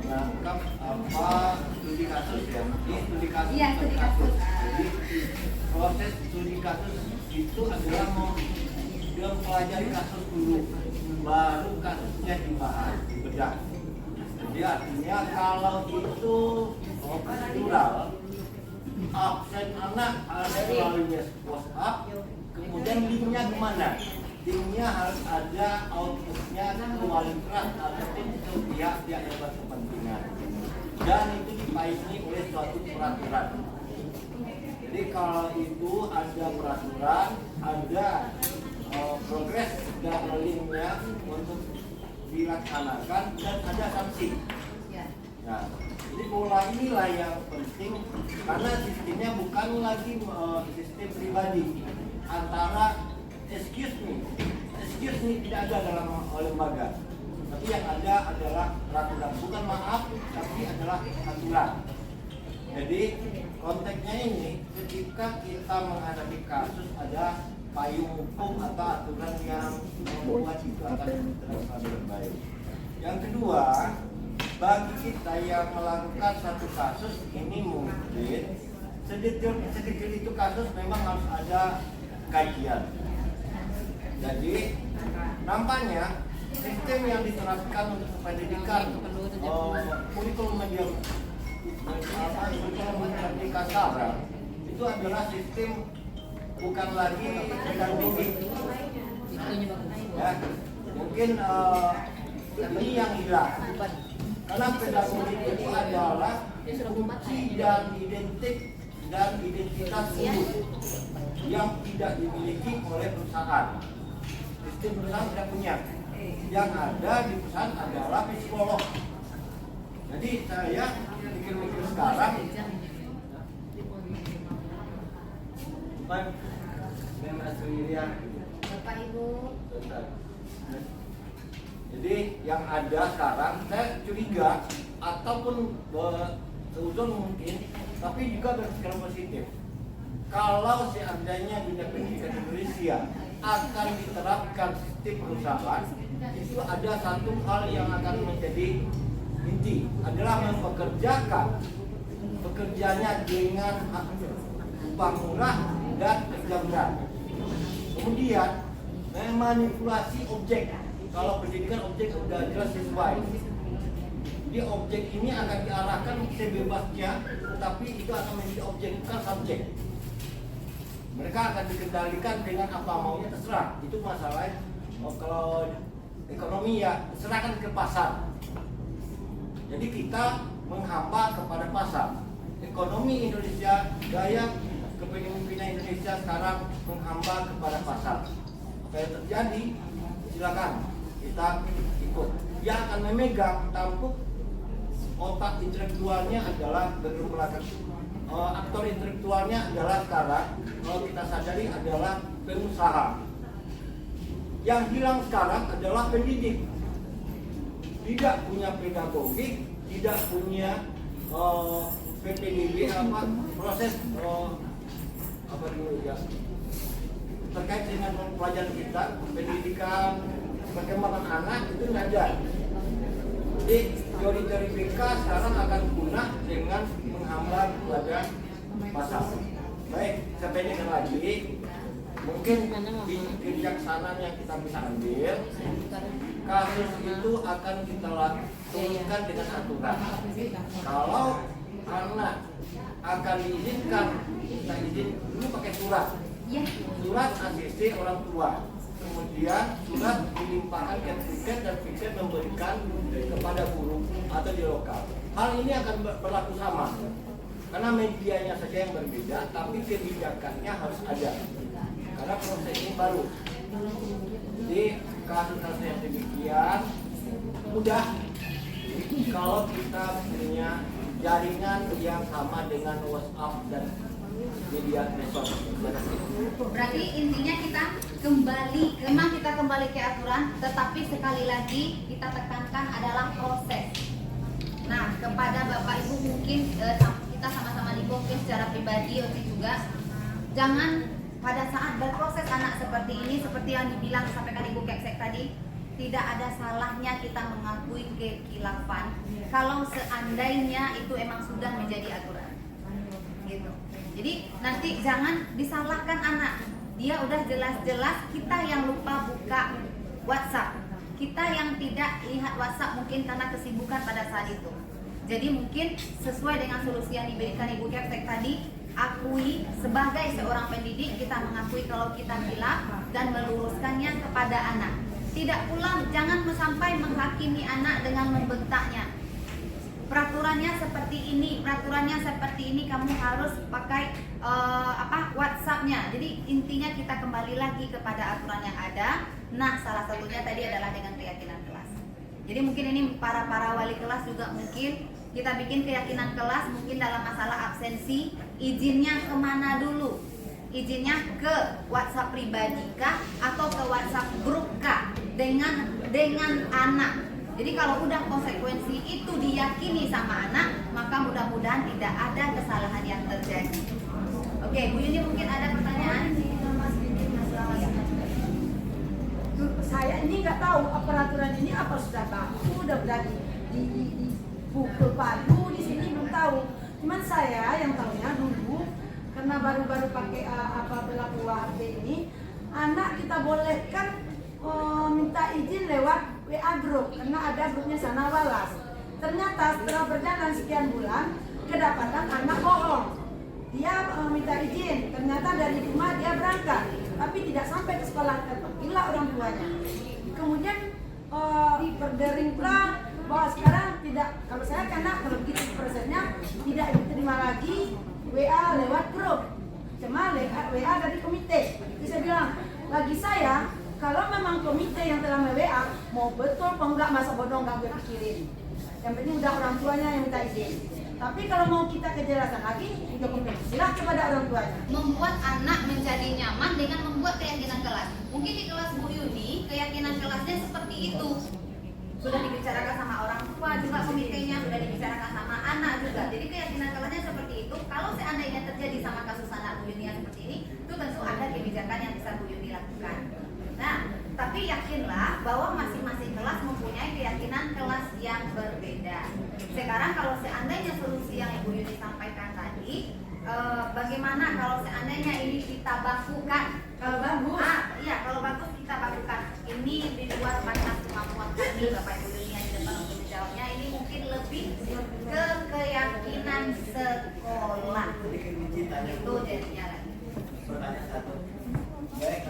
Lengkap apa studi kasus ya? Ini studi kasus. Iya, studi kasus. Jadi proses studi kasus itu adalah dia mempelajari kasus dulu, baru kasusnya dibahas, dibedah. Jadi artinya kalau itu prosedural, absen anak ada melalui WhatsApp, kemudian linknya kemana? Linknya harus ada outputnya ke wali kelas ataupun ke pihak-pihak yang berkepentingan, dan itu dipaingi oleh suatu peraturan. Jadi kalau itu ada peraturan, ada progres dan linknya untuk dilaksanakan dan ada sanksi. Nah, jadi pola inilah yang penting karena sistemnya bukan lagi sistem pribadi antara excuse me tidak ada dalam lembaga, tapi yang ada adalah peraturan, bukan maaf tapi adalah aturan. Jadi konteksnya ini ketika kita menghadapi kasus ada payung hukum atau aturan yang membuat itu akan terlaksana dengan baik. Yang kedua, bagi kita yang melakukan satu kasus ini mungkin sekecil itu kasus memang harus ada kajian. Jadi nampaknya sistem yang diterapkan untuk pendidikan kurikulum merdeka sekarang itu adalah sistem bukan lagi pedagogik. Ya, mungkin ini yang hilang. Karena pedagogik itu adalah fungsi dan identitas guru yang tidak dimiliki oleh perusahaan. Sistem perusahaan tidak punya. Yang ada di perusahaan adalah psikolog. Jadi saya mikir-mikir sekarang, Bapak Ibu. Jadi yang ada sekarang saya curiga ataupun seuzon mungkin, tapi juga berpikiran positif. Kalau seandainya dunia pendidikan Indonesia akan diterapkan sistem perusahaan, itu ada satu hal yang akan menjadi inti adalah mempekerjakan pekerjanya dengan upah murah dan kerja berat. Kemudian memanipulasi objek. Kalau pendidikan objek sudah jelas sesuai. Jadi objek ini akan diarahkan sebebasnya, tetapi itu akan menjadi objek bukan subjek. Mereka akan dikendalikan dengan apa maunya terserah. Itu masalahnya. Kalau ekonomi ya serahkan ke pasar. Jadi kita menghamba kepada pasar. Ekonomi Indonesia, gaya kepemimpinan Indonesia sekarang menghamba kepada pasar. Apa yang terjadi? Silakan kita ikut. Yang akan memegang tampuk otak intelektualnya adalah bergerak. Aktor intelektualnya adalah sekarang kalau kita sadari adalah pengusaha. Yang hilang sekarang adalah pendidik. Tidak punya pedagogik, tidak punya PPDB proses apa dulu ya dengan pelajaran kita, pendidikan perkembangan anak itu ngajar. Jadi teori-teori BK sekarang akan punah dengan menghambat pada pasal. Baik, saya pendekkan lagi. Mungkin di kebijaksanaan yang kita bisa ambil, kasus itu akan kita turunkan dengan aturan. Kalau anak akan diizinkan, kita izin dulu pakai surat. Surat ACC orang tua. Kemudian surat dilimpahkan ke tiket dan tiket memberikan kepada guru atau di lokal. Hal ini akan berlaku sama. Karena medianya saja yang berbeda, tapi kebijakannya harus ada. Karena proses ini baru. Jadi kasus-kasus yang demikian mudah kalau kita punya jaringan yang sama dengan WhatsApp dan media sosial. Berarti intinya kita kembali ke aturan, tetapi sekali lagi kita tekankan adalah proses. Nah, kepada Bapak Ibu mungkin kita sama-sama dikonfirmasi secara pribadi juga, jangan pada saat berproses anak seperti ini, seperti yang disampaikan Ibu Kepsek tadi, tidak ada salahnya kita mengakui kekhilafan kalau seandainya itu emang sudah menjadi aturan. Gitu. Jadi nanti jangan disalahkan anak. Dia udah jelas-jelas kita yang lupa buka WhatsApp. Kita yang tidak lihat WhatsApp mungkin karena kesibukan pada saat itu. Jadi mungkin sesuai dengan solusi yang diberikan Ibu Kepsek tadi, akui sebagai seorang pendidik, kita mengakui kalau kita hilaf dan meluruskannya kepada anak. Tidak pula jangan sampai menghakimi anak dengan membentaknya. Peraturannya seperti ini, kamu harus pakai WhatsApp-nya. Jadi intinya kita kembali lagi kepada aturan yang ada. Nah, salah satunya tadi adalah dengan keyakinan kelas. Jadi mungkin ini para wali kelas juga mungkin kita bikin keyakinan kelas mungkin dalam masalah absensi, izinnya kemana dulu? Izinnya ke WhatsApp pribadi kah atau ke WhatsApp grup kah dengan anak? Jadi kalau udah konsekuensi itu diyakini sama anak, maka mudah-mudahan tidak ada kesalahan yang terjadi. Oke, Bu Yuni mungkin ada pertanyaan? Saya ini nggak tahu peraturan ini apa sudah baku, udah berani di buku baru di sini belum tahu. Cuman saya yang tahunya dulu karena baru-baru pakai berlaku WAHB ini, anak kita bolehkan minta izin lewat WA group karena ada grupnya sana walas. Ternyata setelah berjalan sekian bulan, kedapatan anak bohong. Dia minta izin, ternyata dari rumah dia berangkat, tapi tidak sampai ke sekolah, terpanggillah orang tuanya. Kemudian berdering pula bahwa sekarang tidak, kalau saya karena kalau begitu prosesnya tidak diterima lagi WA lewat grup, cuma WA dari komite. Jadi saya bilang, lagi saya kalau memang komite yang telah WA mau betul apa enggak, masa bodoh enggak gue pikirin. Yang penting udah orang tuanya yang minta izin. Tapi kalau mau kita kejelasan lagi, silah kepada orang tuanya. Membuat anak menjadi nyaman dengan membuat keyakinan kelas. Mungkin di kelas Bu Yuni, keyakinan kelasnya seperti itu. Sudah dibicarakan sama orang tua juga komitenya, sudah dibicarakan sama anak juga. Jadi keyakinan kelasnya seperti itu. Kalau seandainya terjadi sama kasus anak Bu Yuni yang seperti ini, itu tentu ada kebijakan yang bisa Bu Yuni lakukan. Nah, tapi yakinlah bahwa masing-masing kelas mempunyai keyakinan kelas yang berbeda. Sekarang kalau seandainya solusi yang Ibu Yuni sampaikan tadi, bagaimana kalau seandainya ini kita bakukan? Kalau bagus, kalau bagus kita bakukan. Ini di luar batas kemampuan kami, Bapak Ibu Yuni yang di depan untuk menjawabnya. Ini mungkin lebih ke keyakinan sekolah. Itu jadinya lagi. Pertanyaan satu. Baik,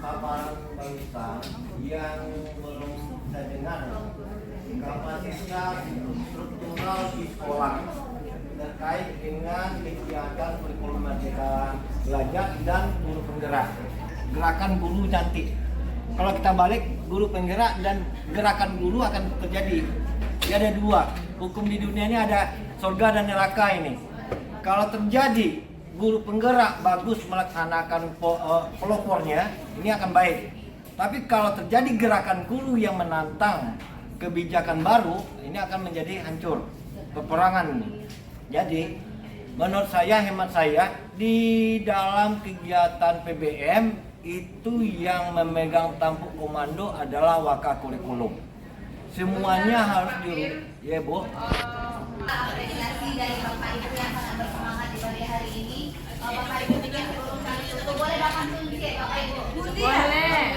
paparan bangsa yang belum saya dengar, kapasitas struktural di sekolah terkait dengan kegiatan kurikulum merdeka belajar dan guru penggerak, gerakan guru cantik. Kalau kita balik, guru penggerak dan gerakan guru akan terjadi. Dia ada dua. Hukum di dunia ini ada surga dan neraka ini. Kalau terjadi guru penggerak bagus melaksanakan pelopornya, ini akan baik. Tapi kalau terjadi gerakan guru yang menantang kebijakan baru, ini akan menjadi hancur, peperangan. Jadi, menurut saya, hemat saya, di dalam kegiatan PBM itu yang memegang tampuk komando adalah Wakakurikulum. Semuanya harus ya Bu. Apresiasi dari Bapak Ibu yang sangat bersemangat di pagi hari ini. Bapak Ibu bikin sebelum kami tutup, boleh Bapak kunci Bapak Ibu? Boleh.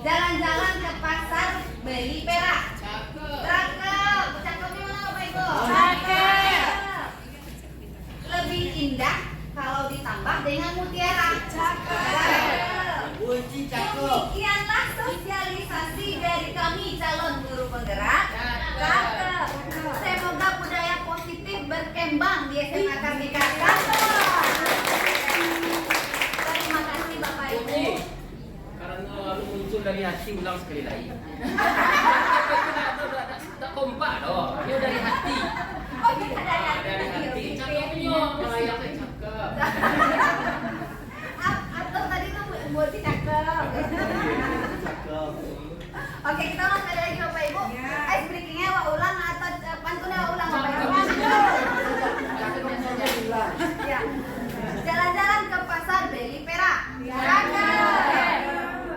Jalan-jalan ke pasar beli perak. Cakep. Cakepnya mana Bapak Ibu? Cakep. Lebih indah kalau ditambah dengan mutiara. Cakep. Kunci cakep. Demikianlah sosialisasi dari kami calon guru penggerak. Cakep. Semoga budaya positif berkembang di SMA Kartika. Terima kasih Bapak Ibu. Karena lu muncul dari hati, ulang sekali lagi. Tak kompak dong. Dia dari hati. Oh, kita dari hati. Dari hati. Cakepnya, melayaknya cakep. Atau tadi tuh buat si cakep. Oke, kita ulang sekali lagi Bapak Ibu. Ice breakingnya wa ulang atau pantunnya wa ulang Bapak Ibu. Ya. Jalan-jalan ke pasar beli perak. Cakep.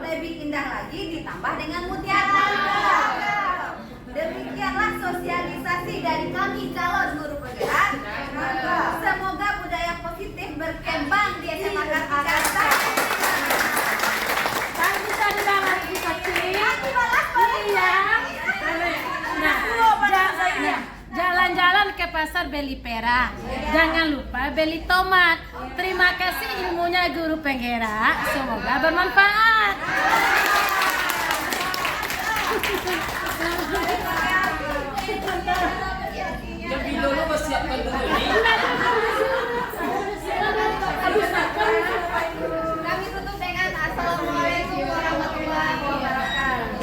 Lebih indah lagi ditambah dengan mutiara. Cakep. Demikianlah sosialisasi dari kami calon guru penggerak. Semoga budaya positif berkembang di SMA Kartika. Jalan-jalan ke pasar beli perak. Jangan lupa beli tomat. Terima kasih ilmunya guru penggerak. Semoga bermanfaat. Jadi dulu persiapkan dulu nih. Kami tutup dengan Assalamualaikum warahmatullahi wabarakatuh.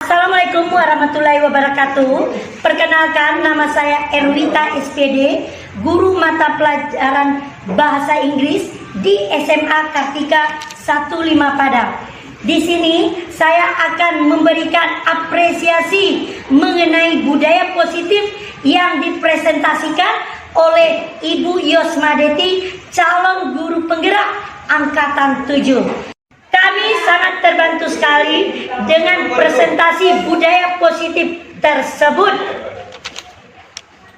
Assalamualaikum warahmatullahi wabarakatuh. Perkenalkan, nama saya Erwita SPD, guru mata pelajaran Bahasa Inggris di SMA Kartika 15 Padang. Di sini saya akan memberikan apresiasi mengenai budaya positif yang dipresentasikan oleh Ibu Yosmadeti, calon guru penggerak angkatan 7. Kami sangat terbantu sekali dengan presentasi budaya positif tersebut.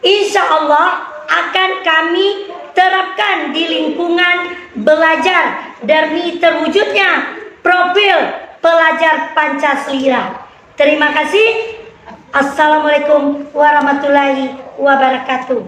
Insya Allah akan kami terapkan di lingkungan belajar demi terwujudnya profil pelajar Pancasila. Terima kasih. Assalamualaikum warahmatullahi wabarakatuh.